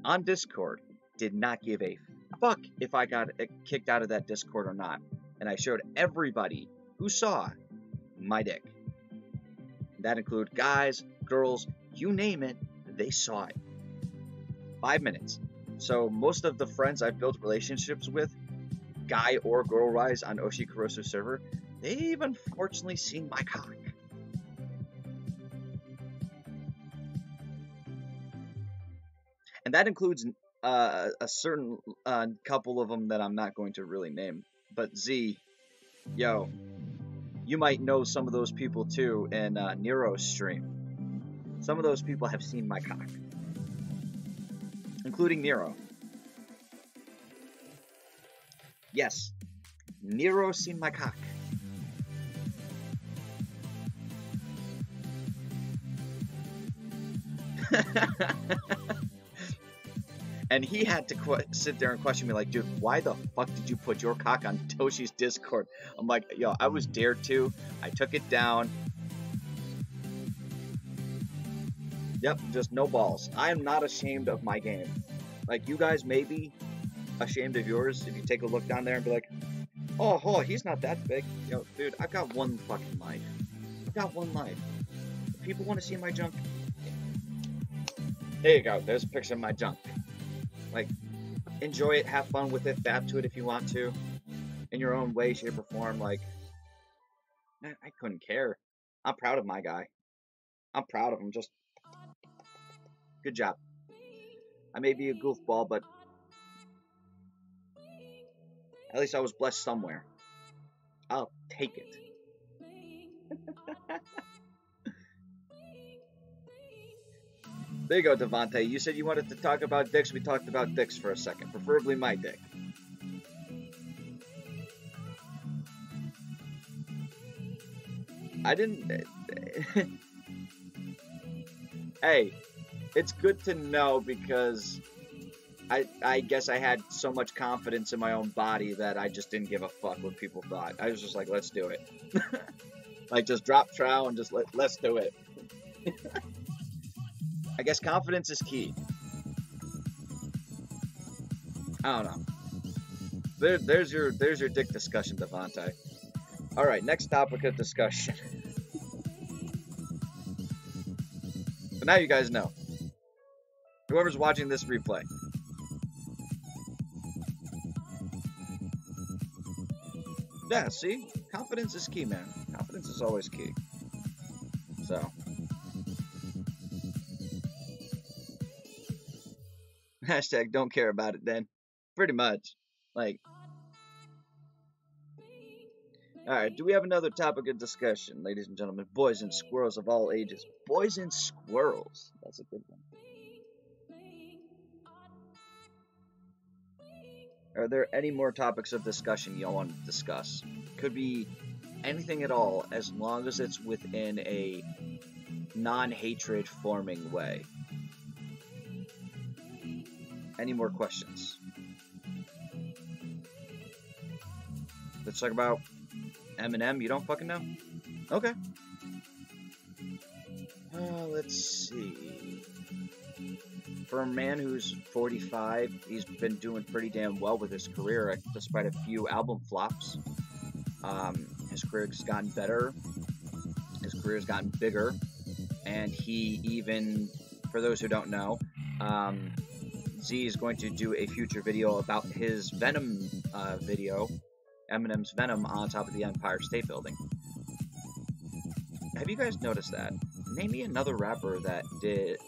on Discord, did not give a fuck if I got kicked out of that Discord or not. And I showed everybody who saw my dick. That include guys, girls, you name it, they saw it. 5 minutes. So most of the friends I've built relationships with, guy or girl wise on Oshikoro's server, they've unfortunately seen my cock. And that includes a certain couple of them that I'm not going to really name. But Z, yo, you might know some of those people too in Nero's stream. Some of those people have seen my cock, including Nero. Yes, Nero's seen my cock. And he had to sit there and question me like, dude, why the fuck did you put your cock on Toshi's Discord? I'm like, yo, I was dared to. I took it down. Yep, just no balls. I am not ashamed of my game. Like, you guys may be ashamed of yours if you take a look down there and be like, oh, he's not that big. Yo, dude, I've got one fucking life. I've got one life. If people want to see my junk, there you go. There's a picture of my junk. Like, enjoy it, have fun with it, dab to it if you want to, in your own way, shape, or form. Like, I couldn't care. I'm proud of my guy. I'm proud of him. Just good job. I may be a goofball, but at least I was blessed somewhere. I'll take it. There you go, Devontae. You said you wanted to talk about dicks. We talked about dicks for a second. Preferably my dick. I didn't... Hey, it's good to know because I guess I had so much confidence in my own body that I just didn't give a fuck what people thought. I was just like, let's do it. Like, just drop trowel and just let's do it. I guess confidence is key. I don't know. There's your dick discussion, Devontae. All right, next topic of discussion. But now you guys know. Whoever's watching this replay. Yeah, see? Confidence is key, man. Confidence is always key. So. Hashtag don't care about it then. Pretty much. Like. Alright, do we have another topic of discussion, ladies and gentlemen? Boys and squirrels of all ages. Boys and squirrels. That's a good one. Are there any more topics of discussion y'all want to discuss? Could be anything at all, as long as it's within a non-hatred forming way. Any more questions? Let's talk about Eminem. You don't fucking know? Okay. Let's see. For a man who's 45, he's been doing pretty damn well with his career, despite a few album flops. His career's gotten better. His career's gotten bigger. And he even, for those who don't know, Z is going to do a future video about his Venom video, Eminem's Venom, on top of the Empire State Building. Have you guys noticed that? Name me another rapper that did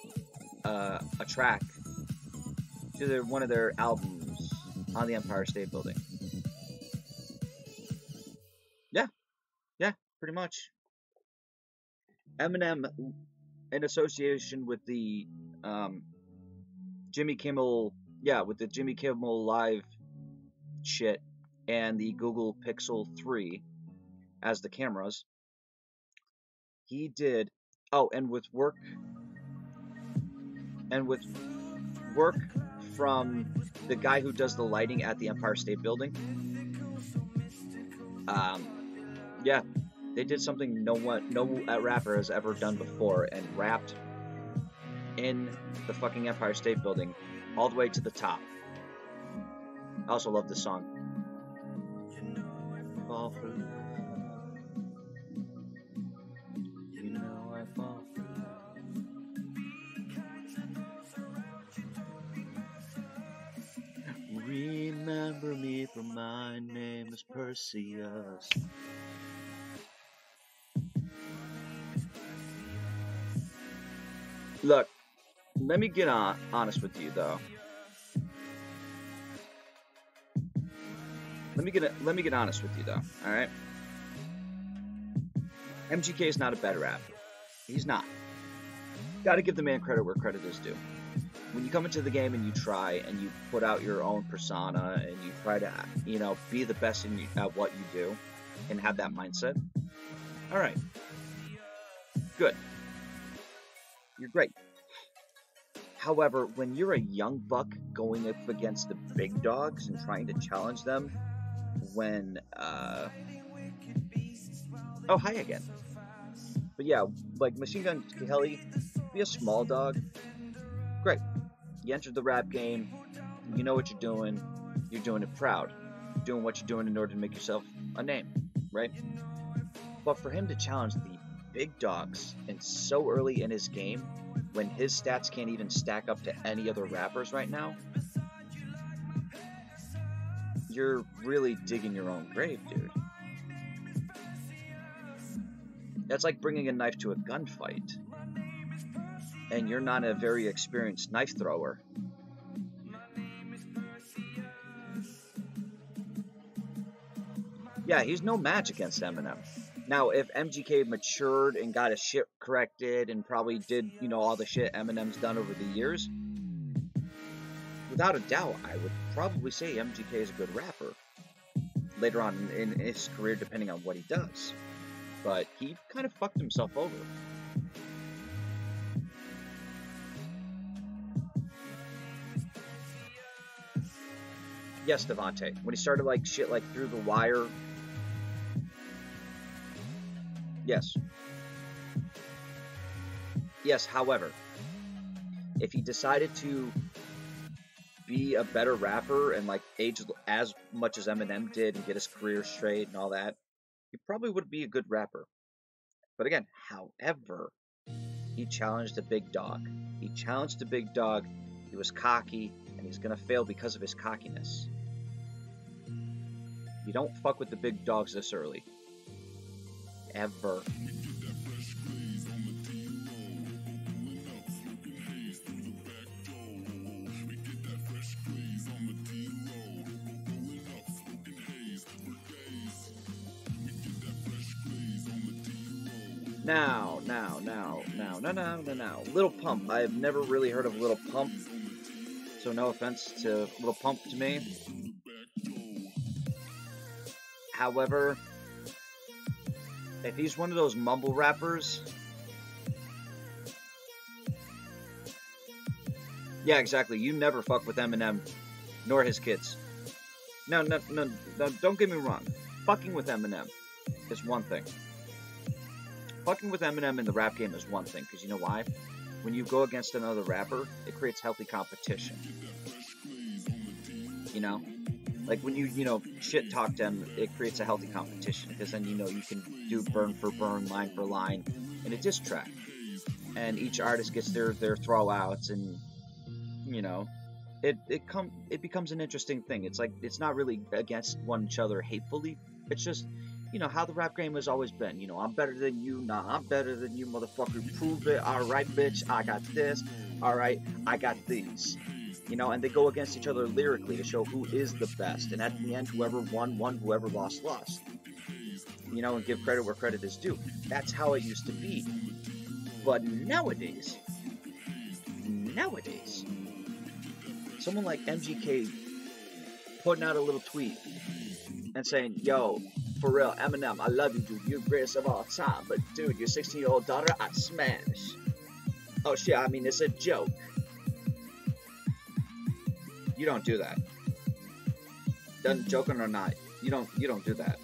a track to one of their albums on the Empire State Building. Yeah, pretty much. Eminem, in association with the Jimmy Kimmel Live shit and the Google Pixel 3 as the cameras, he did, and with work from the guy who does the lighting at the Empire State Building. Yeah, they did something no rapper has ever done before, and rapped in the fucking Empire State Building all the way to the top. I also love this song. Fall for love. You know I fall for love. Remember me, for my name is Perseus. Look, let me get honest with you, though. Let me get honest with you, though. All right. MGK is not a bad rapper. He's not. Got to give the man credit where credit is due. When you come into the game and you try and you put out your own persona and you try to, be the best at what you do and have that mindset. All right. Good. You're great. However, when you're a young buck going up against the big dogs and trying to challenge them, when oh, hi again. But yeah, like Machine Gun Kelly, be a small dog. Great. You entered the rap game. You know what you're doing. You're doing it proud. You're doing what you're doing in order to make yourself a name, right? But for him to challenge the big dogs and so early in his game, when his stats can't even stack up to any other rappers right now, you're really digging your own grave, dude. That's like bringing a knife to a gunfight, and you're not a very experienced knife thrower. Yeah, he's no match against Eminem. Now, if MGK matured and got his shit corrected and probably did, all the shit Eminem's done over the years, without a doubt, I would probably say MGK is a good rapper later on in his career, depending on what he does. But he kind of fucked himself over. Yes, Devontae. When he started shit Through the Wire. Yes. Yes, however, if he decided to be a better rapper and age as much as Eminem did and get his career straight and all that, he probably would be a good rapper. But again, however, he challenged a big dog. He challenged a big dog. He was cocky, and he's gonna fail because of his cockiness. You don't fuck with the big dogs this early. Ever. Now. Lil Pump. I've never really heard of Lil Pump, so no offense to Lil Pump to me. However, if he's one of those mumble rappers, Yeah, exactly. You never fuck with Eminem, nor his kids. No, don't get me wrong. Fucking with Eminem is one thing. Fucking with Eminem in the rap game is one thing, because you know why? When you go against another rapper, it creates healthy competition. You know? Like when you shit talk them, it creates a healthy competition, because then you can do burn for burn, line for line in a diss track. And each artist gets their throwouts, and it becomes an interesting thing. It's like, it's not really against one another hatefully. It's just, how the rap game has always been. I'm better than you. Nah, I'm better than you, motherfucker. Prove it. All right, bitch. I got this. All right, I got these. And they go against each other lyrically to show who is the best. And at the end, whoever won, whoever lost. And give credit where credit is due. That's how it used to be. But nowadays, someone like MGK putting out a little tweet and saying, yo, for real, Eminem, I love you, dude. You're the greatest of all time. But, dude, your 16-year-old daughter, I'd smash. Oh, shit, I mean, it's a joke. You don't do that. Joking or not, you don't do that.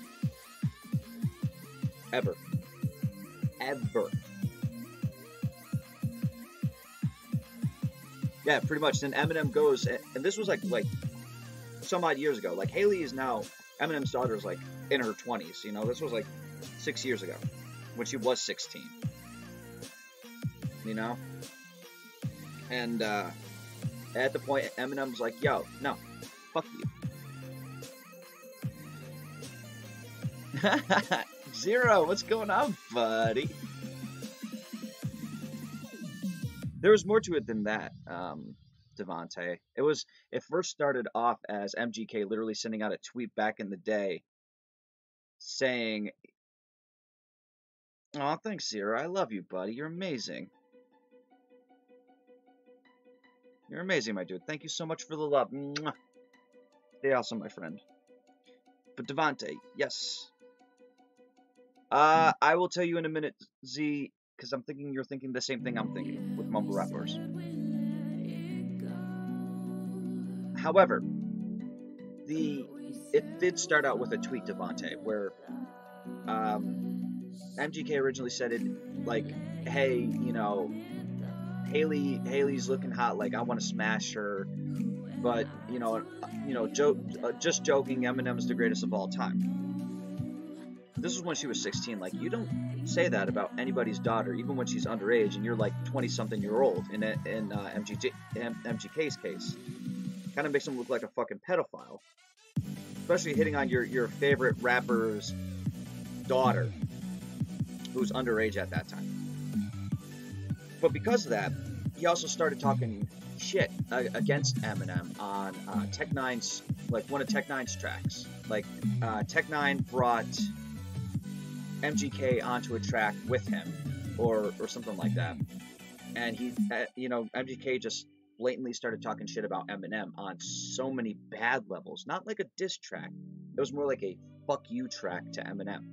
Ever. Yeah, pretty much. Then Eminem goes, and this was like some odd years ago. Like, Haley is now, Eminem's daughter is like in her 20s. This was like 6 years ago when she was 16. And at the point, Eminem was like, yo, no, fuck you. Zero, what's going on, buddy? There was more to it than that, Devontae. It first started off as MGK literally sending out a tweet back in the day saying, "Aw, thanks, Zero. I love you, buddy. You're amazing. You're amazing, my dude. Thank you so much for the love. Mwah. Stay awesome, my friend." But Devontae, yes. I will tell you in a minute, Z, because I'm thinking you're thinking the same thing I'm thinking with mumble rappers. However, it did start out with a tweet, Devontae, where MGK originally said it like, hey, Haley's looking hot, like, I want to smash her, but just joking, Eminem's the greatest of all time. This was when she was 16. Like, you don't say that about anybody's daughter, even when she's underage, and you're like 20-something-year-old. In MGK's case, kind of makes him look like a fucking pedophile, especially hitting on your favorite rapper's daughter, who's underage at that time. But because of that, he also started talking shit against Eminem on Tech N9ne's, like, one of Tech N9ne's tracks. Like, Tech N9ne brought MGK onto a track with him, or something like that, and he, MGK just blatantly started talking shit about Eminem on so many bad levels. Not like a diss track. It was more like a fuck you track to Eminem.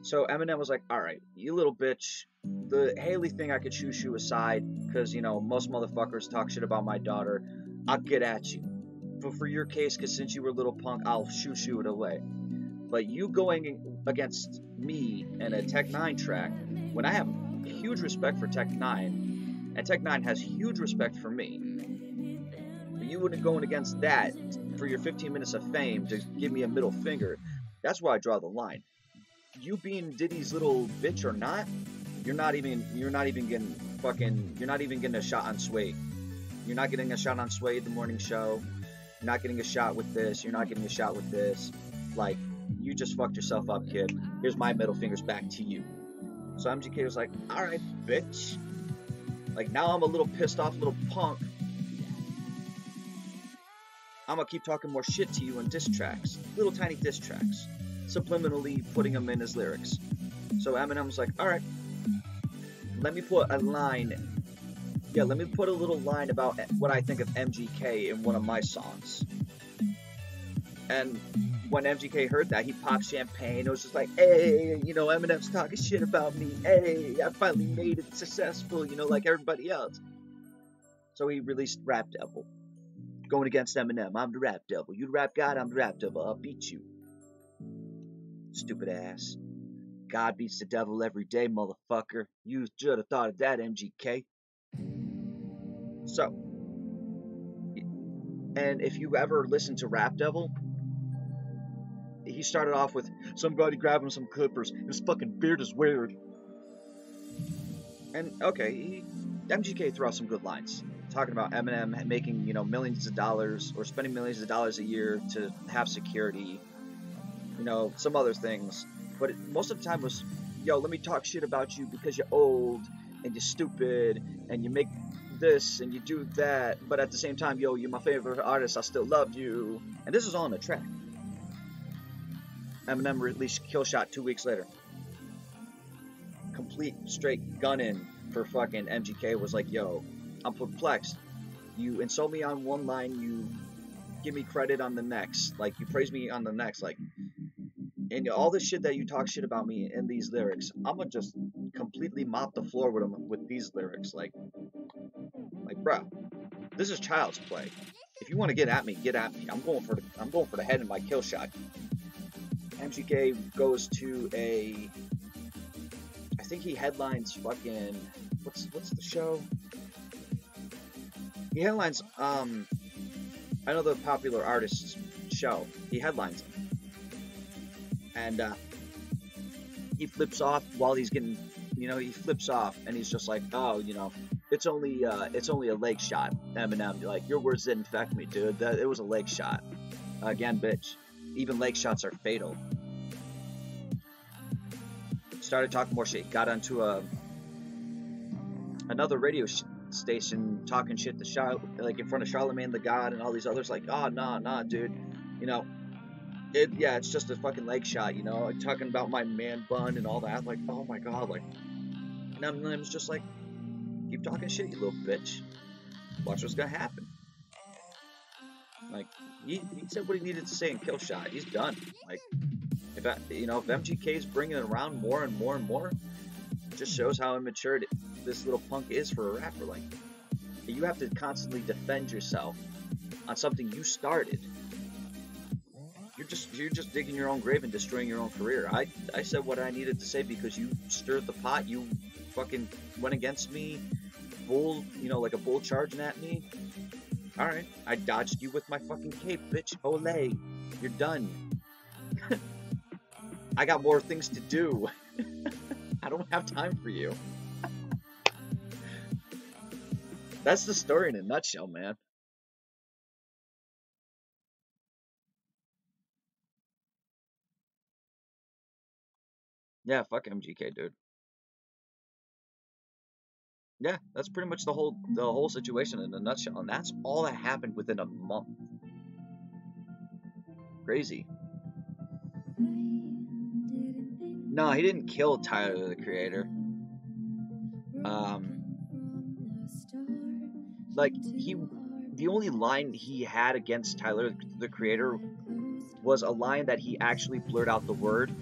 So Eminem was like, all right, you little bitch, the Haley thing I could shoo aside, because, most motherfuckers talk shit about my daughter. I'll get at you. But for your case, because since you were a little punk, I'll shoo it away. But you going against me in a Tech N9ne track, when I have huge respect for Tech N9ne, and Tech N9ne has huge respect for me, but you wouldn't going against that for your 15 minutes of fame to give me a middle finger. That's where I draw the line. You being Diddy's little bitch or not, you're not even getting a shot on Sway. You're not getting a shot on Sway at the morning show. You're not getting a shot with this. You're not getting a shot with this. Like, you just fucked yourself up, kid. Here's my middle fingers back to you. So MGK was like, alright, bitch. Like, now I'm a little pissed off little punk. I'm gonna keep talking more shit to you in diss tracks. Little tiny diss tracks. Subliminally putting them in his lyrics. So Eminem was like, alright, let me put a line. Yeah, let me put a little line about what I think of MGK in one of my songs. And when MGK heard that, he popped champagne. It was just like, hey, Eminem's talking shit about me. Hey, I finally made it successful, like everybody else. So he released Rap Devil, going against Eminem. I'm the Rap Devil. You the Rap God, I'm the Rap Devil. I'll beat you. Stupid ass. God beats the devil every day, motherfucker. You should have thought of that, MGK. So, and if you ever listen to Rap Devil, he started off with, somebody grab him some clippers. His fucking beard is weird. And, okay, MGK threw out some good lines. Talking about Eminem making, millions of dollars, or spending millions of dollars a year to have security. Some other things. But most of the time was, yo, let me talk shit about you because you're old and you're stupid and you make this and you do that. But at the same time, yo, you're my favorite artist. I still love you. And this is all on the track. Eminem released Killshot 2 weeks later. Complete straight gun-in for fucking MGK. Was like, yo, I'm perplexed. You insult me on one line, you give me credit on the next. Like, you praise me on the next. Like, and all this shit that you talk shit about me in these lyrics, I'm gonna just completely mop the floor with them with these lyrics. Like, bruh, this is child's play. If you want to get at me, get at me. I'm going for the head in my kill shot. MGK goes to I think he headlines fucking what's the show? He headlines another popular artist's show. He headlines it. And he flips off while he's getting, he flips off and he's just like, oh, it's only a leg shot. Eminem, like, your words didn't affect me, dude. It was a leg shot. Again, bitch. Even leg shots are fatal. Started talking more shit. Got onto another radio station talking shit to like in front of Charlemagne the God and all these others. Like, oh, nah, dude. It's just a fucking leg shot, talking about my man bun and all that. Like, oh my god, like, and Eminem's just like, keep talking shit, you little bitch. Watch what's gonna happen. Like, he said what he needed to say in Killshot. He's done. Like, if MGK's bringing it around more and more and more, it just shows how immature this little punk is for a rapper. Like, you have to constantly defend yourself on something you started. You're just digging your own grave and destroying your own career. I said what I needed to say because you stirred the pot. You fucking went against me, like a bull charging at me. All right, I dodged you with my fucking cape, bitch. Olay, you're done. I got more things to do. I don't have time for you. That's the story in a nutshell, man. Yeah, fuck MGK, dude. Yeah, that's pretty much the whole situation in a nutshell, and that's all that happened within a month. Crazy. No, he didn't kill Tyler, the Creator. The only line he had against Tyler, the Creator, was a line that he actually blurred out the word.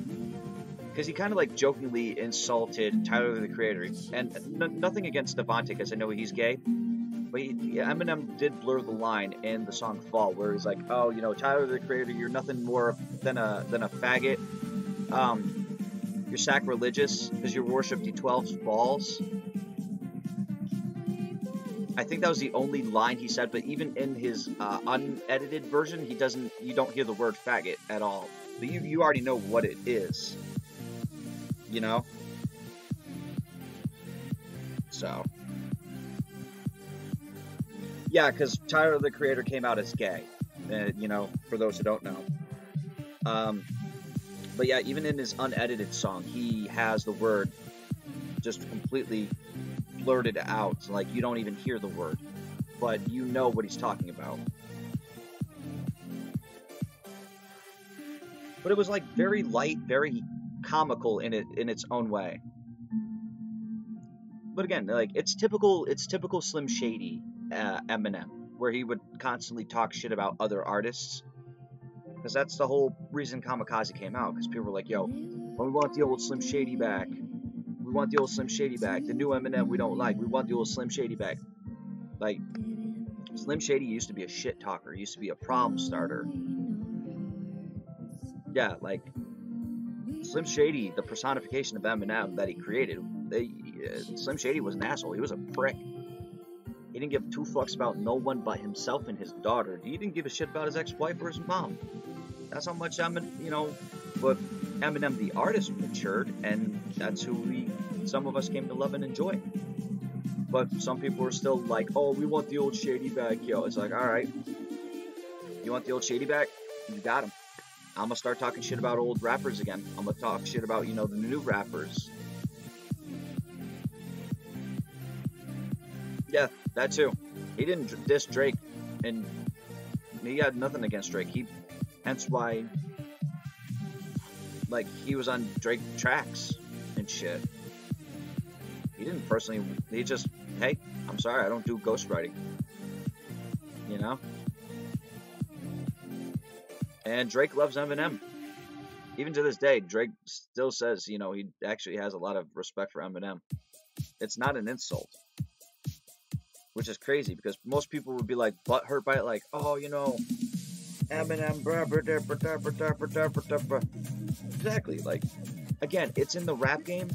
Because he kind of like jokingly insulted Tyler, the Creator. And nothing against Devontae, because I know he's gay. But Eminem did blur the line in the song Fall, where he's like, oh, Tyler, the Creator, you're nothing more than a faggot. You're sacrilegious because you worship D12's balls. I think that was the only line he said, but even in his unedited version, you don't hear the word faggot at all. But you already know what it is. So, yeah, because Tyler, the Creator, came out as gay, for those who don't know. But yeah, even in his unedited song, he has the word just completely blurted out. Like, you don't even hear the word, but you know what he's talking about. But it was like very light, very comical in its own way. But again, like, it's typical Slim Shady Eminem, where he would constantly talk shit about other artists, because that's the whole reason Kamikaze came out, because people were like, yo, well, we want the old Slim Shady back. We want the old Slim Shady back. The new Eminem we don't like. We want the old Slim Shady back. Like, Slim Shady used to be a shit talker, used to be a problem starter. Yeah, like Slim Shady, the personification of Eminem that he created, Slim Shady was an asshole. He was a prick. He didn't give two fucks about no one but himself and his daughter. He didn't give a shit about his ex-wife or his mom. That's how much Eminem, but Eminem the artist matured, and that's who some of us came to love and enjoy. But some people are still like, oh, we want the old Shady back, yo. It's like, all right, you want the old Shady back? You got him. I'm gonna start talking shit about old rappers again. I'm gonna talk shit about, the new rappers. Yeah, that too. He didn't diss Drake, and he had nothing against Drake. Hence why, like, he was on Drake tracks and shit. He didn't personally, he just, hey, I'm sorry, I don't do ghostwriting. And Drake loves Eminem. Even to this day, Drake still says, he actually has a lot of respect for Eminem. It's not an insult. Which is crazy, because most people would be like butthurt by it, like, oh, Eminem, blah, blah, blah, blah, blah, blah, blah, blah. Exactly, like, again, it's in the rap game.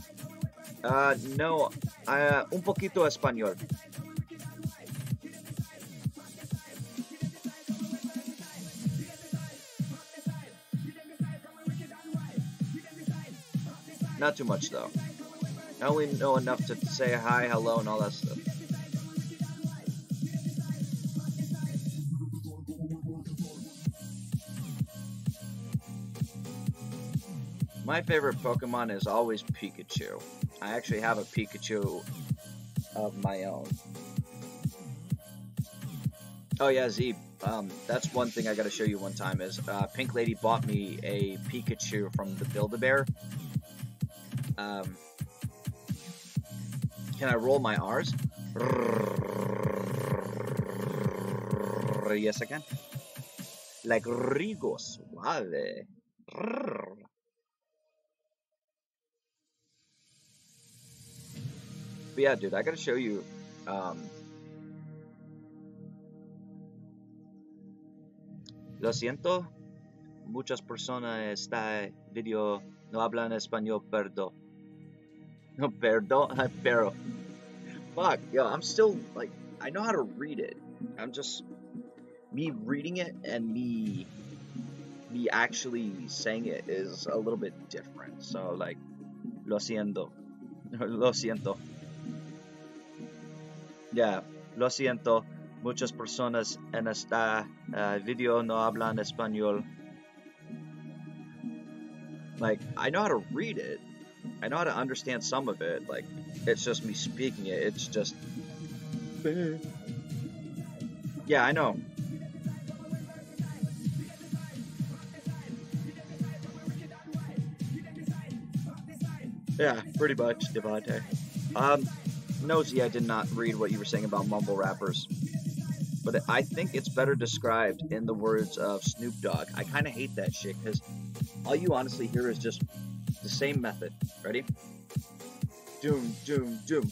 No, un poquito español. Not too much, though. I only know enough to say hi, hello, and all that stuff. My favorite Pokemon is always Pikachu. I actually have a Pikachu of my own. Oh yeah, Z. That's one thing I gotta show you one time is Pink Lady bought me a Pikachu from the Build-A-Bear. Can I roll my R's? Yes, I can. Like Rigo Suave. But yeah, dude, I gotta show you. Lo siento. Muchas personas este video no hablan español, perdón. No, perdón, pero. Fuck, yo, I'm still, like, I know how to read it. I'm just, me reading it and me actually saying it is a little bit different. So, like, lo siento. Lo siento. Yeah, lo siento. Muchas personas en esta video no hablan español. Like, I know how to read it. I know how to understand some of it. Like, it's just me speaking it. It's just... Yeah, I know. Yeah, pretty much, Devante. Nosy, I did not read what you were saying about mumble rappers. But I think it's better described in the words of Snoop Dogg. I kind of hate that shit, because all you honestly hear is just the same method. Ready? Doom, doom, doom.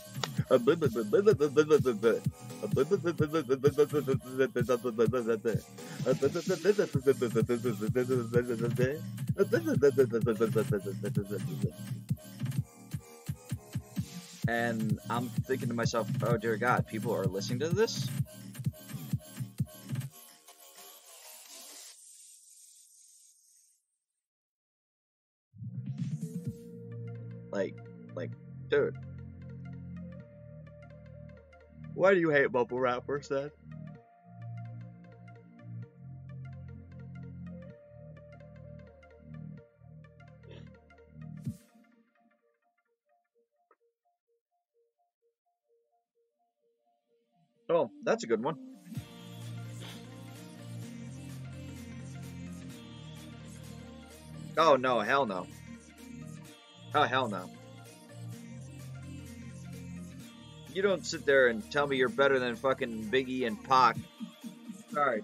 And I'm thinking to myself, oh dear God, people are listening to this? Like, dude. Why do you hate mumble rappers then? Oh, that's a good one. Oh no, hell no. Oh hell no. You don't sit there and tell me you're better than fucking Biggie and Pac. Sorry.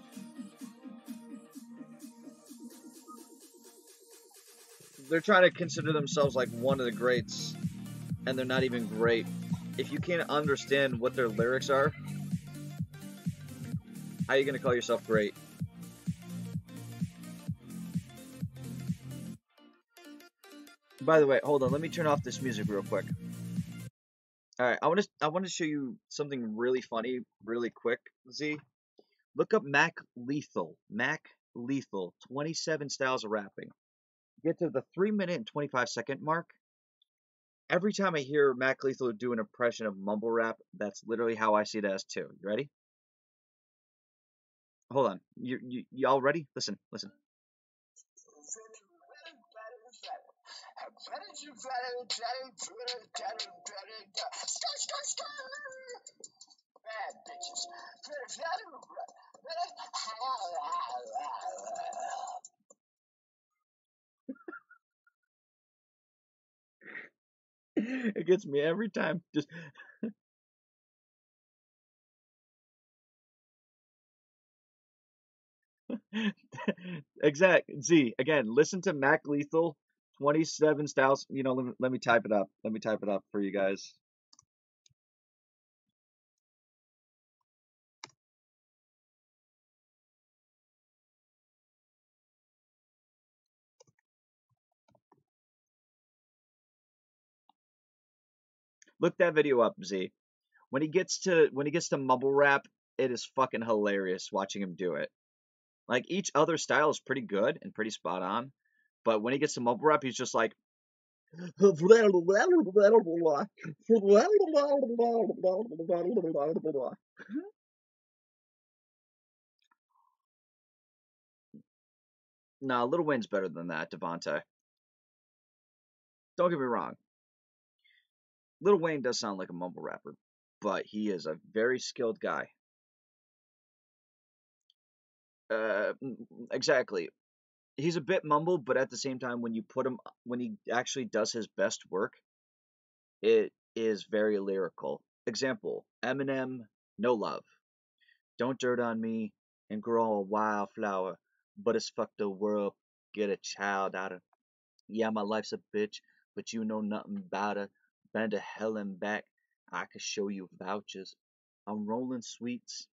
They're trying to consider themselves like one of the greats, and they're not even great. If you can't understand what their lyrics are, How are you gonna call yourself great? By the way, hold on. Let me turn off this music real quick. All right, I want to show you something really funny, really quick. Z, look up Mac Lethal. Mac Lethal. 27 styles of rapping. Get to the 3 minute and 25-second mark. Every time I hear Mac Lethal do an impression of mumble rap, that's literally how I see it as too. You ready? Hold on. Y'all ready? Listen, listen. Bad bitches. It gets me every time. Just exact Z again. Listen to Mac Lethal, 27 styles. You know, let me type it up. Let me type it up for you guys. Look that video up, Z. When he gets to mumble rap, it is fucking hilarious watching him do it. Like each other style is pretty good and pretty spot on, but when he gets to mumble rap, he's just like nah, Lil Wayne's better than that, Devontae. Don't get me wrong. Lil Wayne does sound like a mumble rapper, but he is a very skilled guy. Exactly. He's a bit mumbled, but at the same time, when he actually does his best work, it is very lyrical. Example: Eminem, No Love, Don't Dirt on Me, and Grow a Wildflower, but it's fuck the world, get a child out of. Yeah, my life's a bitch, but you know nothing about her. Been to hell and back, I could show you vouchers. I'm rolling sweets,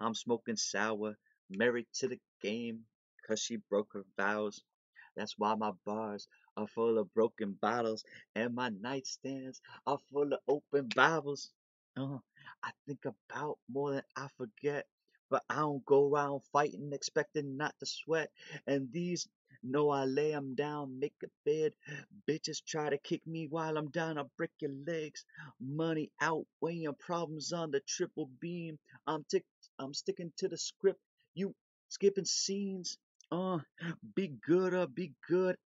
I'm smoking sour, married to the game, 'cause she broke her vows. That's why my bars are full of broken bottles, and my nightstands are full of open Bibles. Uh, I think about more than I forget, but I don't go around fighting expecting not to sweat. And these know I lay 'em down, make a bed. Bitches try to kick me while I'm down, I break your legs. Money outweighing problems on the triple beam. I'm sticking to the script. You skipping scenes. Uh, be good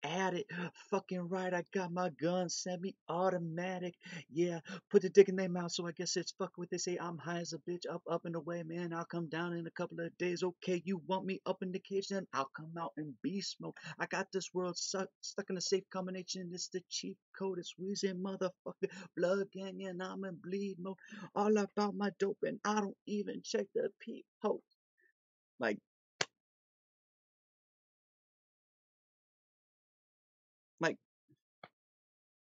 at it. Fucking right, I got my gun semi-automatic. Yeah, put the dick in their mouth, so I guess it's fuck what they say. I'm high as a bitch, up and away, man. I'll come down in a couple of days. Okay, you want me up in the cage, then I'll come out and beast mode. I got this world stuck in a safe combination. It's the cheat code. It's wheezing motherfucker, blood gang, and I'm in bleed mode. All about my dope, and I don't even check the peephole. Like, like,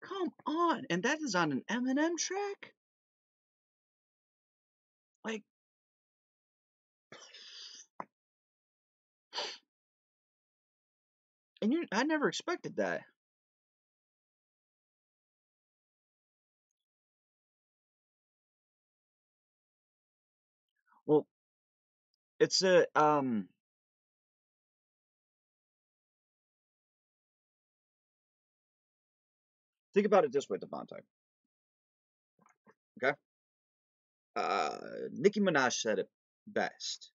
come on, and that is on an Eminem track. Like, and I never expected that. Well, it's a think about it this way, Devontae. Okay, Nicki Minaj said it best.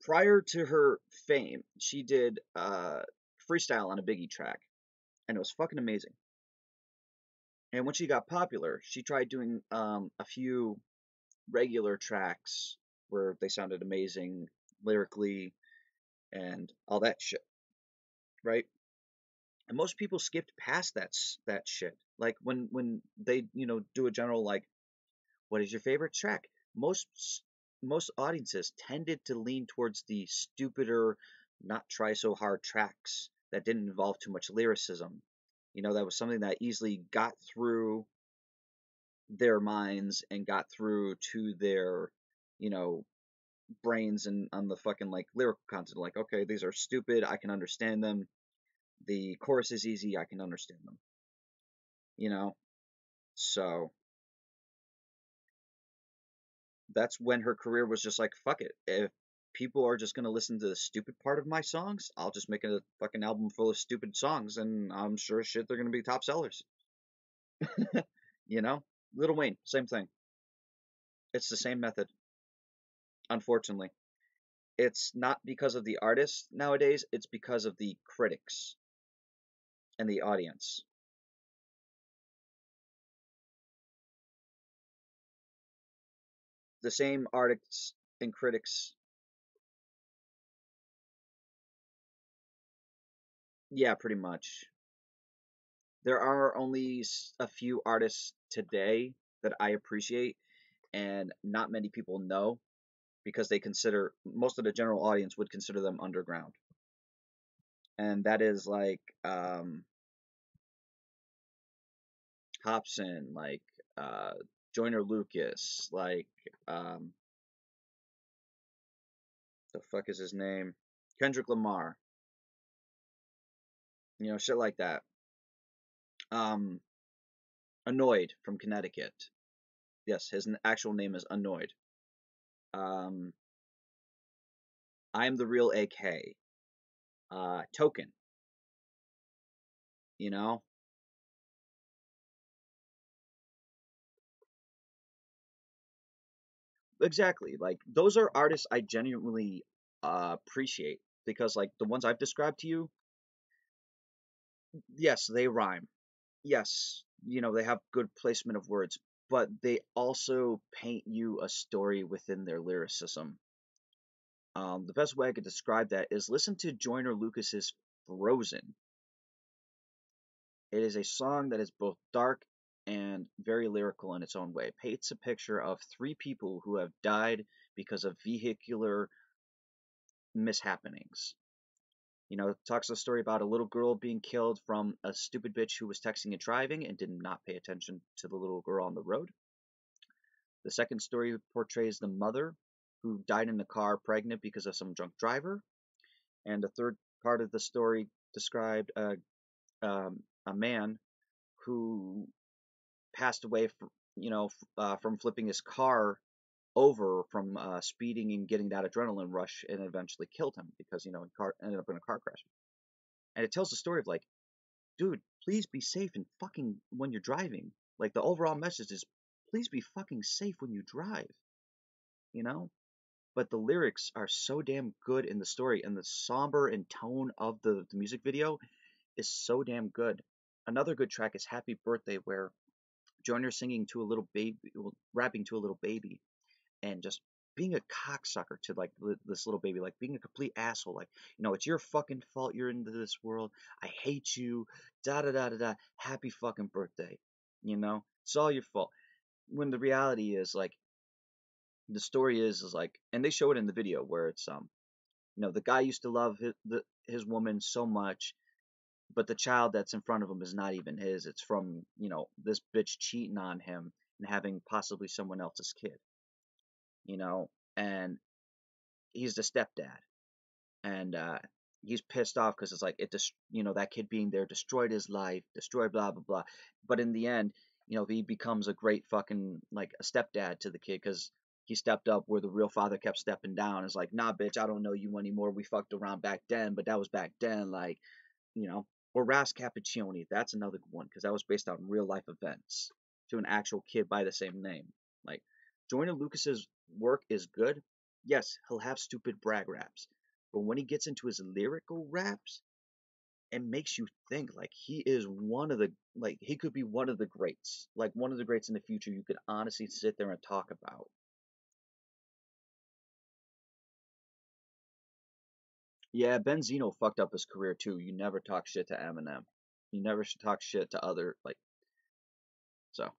Prior to her fame, she did freestyle on a Biggie track, and it was fucking amazing. And when she got popular, she tried doing a few regular tracks where they sounded amazing lyrically and all that shit, right? And most people skipped past that shit. Like when they do a general like, what is your favorite track? Most audiences tended to lean towards the stupider, not try so hard tracks that didn't involve too much lyricism. That was something that easily got through their minds and got through to their, you know, brains and on the fucking like lyrical content. Like, okay, these are stupid. I can understand them. The chorus is easy. I can understand them. You know. So that's when her career was just like, fuck it. If people are just gonna listen to the stupid part of my songs, I'll just make a fucking album full of stupid songs, and I'm sure as shit they're gonna be top sellers. You know, Lil Wayne, same thing. It's the same method. Unfortunately, it's not because of the artists nowadays. It's because of the critics and the audience. The same artists and critics. Yeah, pretty much. There are only a few artists today that I appreciate, and not many people know because they consider most of the general audience would consider them underground, and that is like Hobson, like uh, Joyner Lucas, like the fuck is his name, Kendrick Lamar, shit like that. Um, Annoyed from Connecticut. Yes, his actual name is Annoyed. Um, I am the real AK. Token. You know, exactly. Like those are artists I genuinely appreciate because like the ones I've described to you, yes, they rhyme. Yes, they have good placement of words, but they also paint you a story within their lyricism. The best way I could describe that is listen to Joyner Lucas's Frozen. It is a song that is both dark and very lyrical in its own way. It paints a picture of three people who have died because of vehicular mishappenings. It talks a story about a little girl being killed from a stupid bitch who was texting and driving and did not pay attention to the little girl on the road. The second story portrays the mother who died in the car pregnant because of some drunk driver. And the third part of the story described a man who passed away from flipping his car over from speeding and getting that adrenaline rush and eventually killed him because ended up in a car crash. And it tells the story of like, dude, please be safe and fucking when you're driving. Like the overall message is, please be fucking safe when you drive. You know. But the lyrics are so damn good in the story, and the somber and tone of the music video is so damn good. Another good track is Happy Birthday, where Joyner singing to a little baby, well, rapping to a little baby, and just being a cocksucker to like this little baby, like being a complete asshole, like it's your fucking fault you're into this world. I hate you. Da da da da da. Happy fucking birthday. It's all your fault. When the reality is like the story is like, and they show it in the video where it's the guy used to love his woman so much, but the child that's in front of him is not even his. It's from this bitch cheating on him and having possibly someone else's kid. And he's the stepdad, and he's pissed off because it's like that kid being there destroyed his life, destroyed blah blah blah. But in the end, he becomes a great fucking like a stepdad to the kid because he stepped up where the real father kept stepping down. It's like, nah, bitch, I don't know you anymore. We fucked around back then, but that was back then. Like, you know, or Ras Cappuccini. That's another one because that was based on real life events to an actual kid by the same name. Like, Joyner Lucas's work is good. Yes, he'll have stupid brag raps, but when he gets into his lyrical raps, it makes you think like he is one of the like he could be one of the greats, like one of the greats in the future. You could honestly sit there and talk about. Yeah, Benzino fucked up his career too. You never talk shit to Eminem. You never should talk shit to other like so.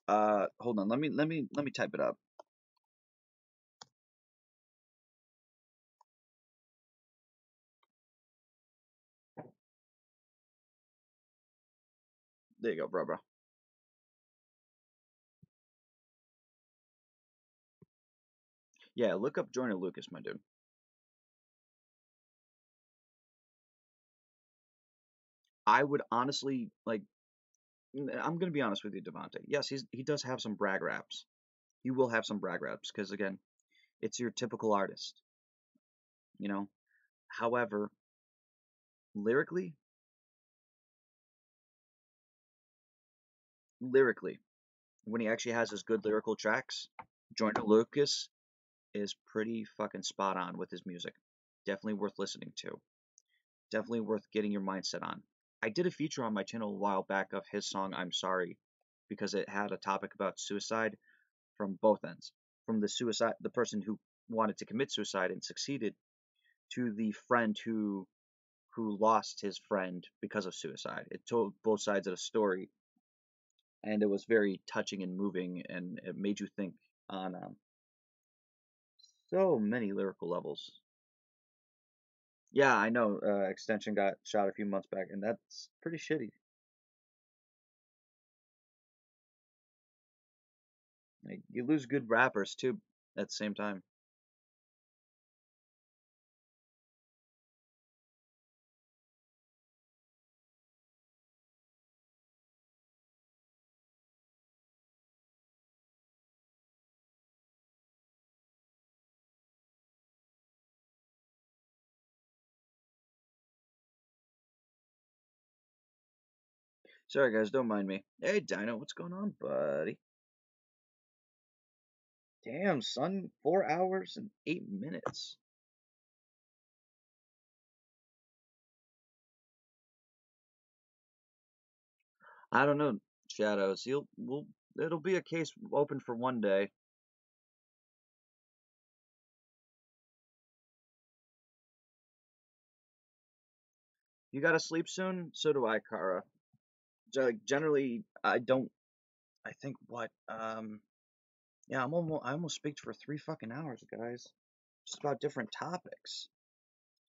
Hold on. Let me type it up. There you go, bro. Yeah, look up Joyner Lucas, my dude. I would honestly like. I'm gonna be honest with you, Devontae. Yes, he does have some brag raps. He will have some brag raps because again, it's your typical artist, you know. However, lyrically, lyrically, when he actually has his good lyrical tracks, Joyner Lucas is pretty fucking spot on with his music. Definitely worth listening to. Definitely worth getting your mindset on. I did a feature on my channel a while back of his song "I'm Sorry" because it had a topic about suicide from both ends, from the person who wanted to commit suicide and succeeded, to the friend who lost his friend because of suicide. It told both sides of the story, and it was very touching and moving, and it made you think on so many lyrical levels. Yeah, I know. Extension got shot a few months back, and that's pretty shitty. Like, you lose good rappers too at the same time. Sorry, guys, don't mind me. Hey, Dino, what's going on, buddy? Damn, son, 4 hours and 8 minutes. I don't know, Shadows. It'll be a case open for one day. You gotta sleep soon. So do I, Kara. Generally, I don't. I think what? Yeah, I almost speaked for 3 fucking hours, guys. Just about different topics.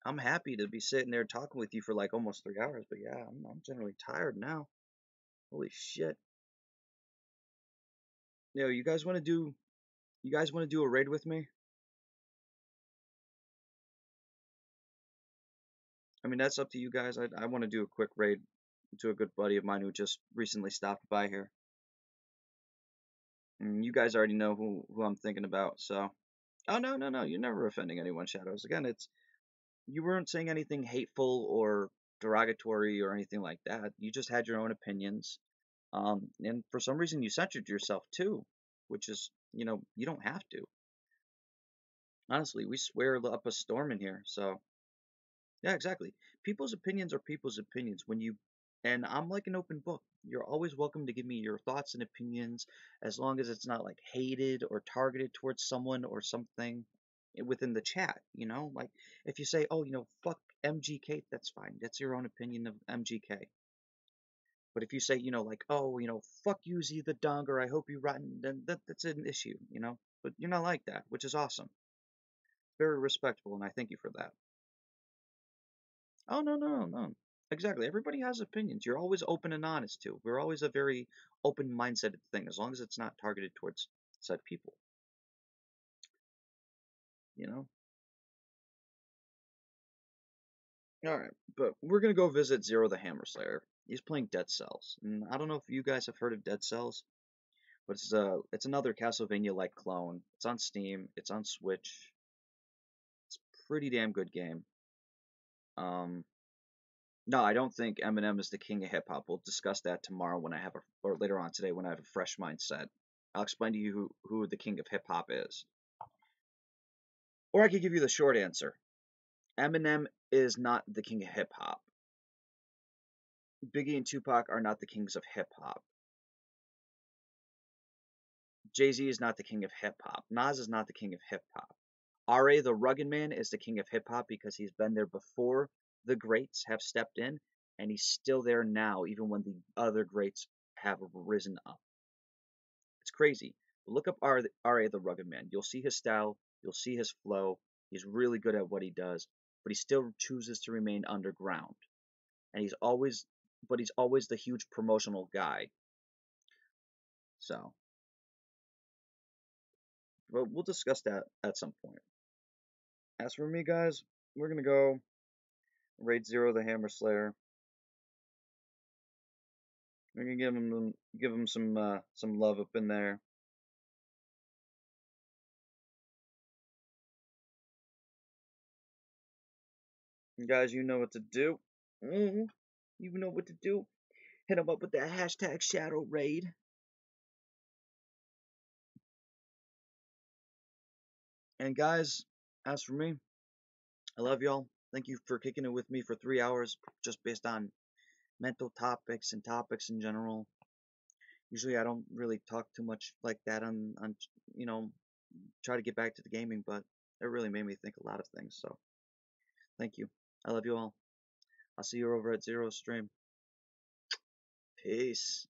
I'm happy to be sitting there talking with you for like almost 3 hours, but yeah, I'm generally tired now. Holy shit. You guys want to do? You guys want to do a raid with me? I mean, that's up to you guys. I want to do a quick raid to a good buddy of mine who just recently stopped by here. And you guys already know who I'm thinking about, so. Oh, no, no, no. You're never offending anyone, Shadows. Again, you weren't saying anything hateful or derogatory or anything like that. You just had your own opinions. And for some reason you censored yourself too, which is, you don't have to. Honestly, we swear up a storm in here, so yeah, exactly. People's opinions are people's opinions. And I'm like an open book. You're always welcome to give me your thoughts and opinions as long as it's not like hated or targeted towards someone or something within the chat, Like if you say, oh, fuck MGK, that's fine. That's your own opinion of MGK. But if you say, like, oh, fuck you, Z the Donger, I hope you rotten, then that's an issue, But you're not like that, which is awesome. Very respectful, and I thank you for that. Oh, no, no, no, no. Exactly. Everybody has opinions. You're always open and honest too. We're always a very open mindseted thing, as long as it's not targeted towards said people, you know? Alright, but we're gonna go visit Zero the Hammer Slayer. He's playing Dead Cells. And I don't know if you guys have heard of Dead Cells, but it's another Castlevania-like clone. It's on Steam, it's on Switch. It's a pretty damn good game. No, I don't think Eminem is the king of hip hop. We'll discuss that tomorrow or later on today when I have a fresh mindset. I'll explain to you who the king of hip hop is. Or I could give you the short answer. Eminem is not the king of hip hop. Biggie and Tupac are not the kings of hip hop. Jay-Z is not the king of hip hop. Nas is not the king of hip hop. R.A. the Rugged Man is the king of hip hop because he's been there before the greats have stepped in, and he's still there now, even when the other greats have risen up. It's crazy. Look up R.A. the Rugged Man. You'll see his style. You'll see his flow. He's really good at what he does, but he still chooses to remain underground. And he's always the huge promotional guy. So, But we'll discuss that at some point. As for me, guys, we're gonna go raid 0 the Hammer Slayer. We're gonna give him some love up in there. And guys, you know what to do. You know what to do. Hit him up with that hashtag Shadow Raid. And guys, as for me, I love y'all. Thank you for kicking it with me for 3 hours, just based on mental topics and topics in general. Usually I don't really talk too much like that on you know, try to get back to the gaming, but it really made me think a lot of things. So thank you. I love you all. I'll see you over at Zero's stream. Peace.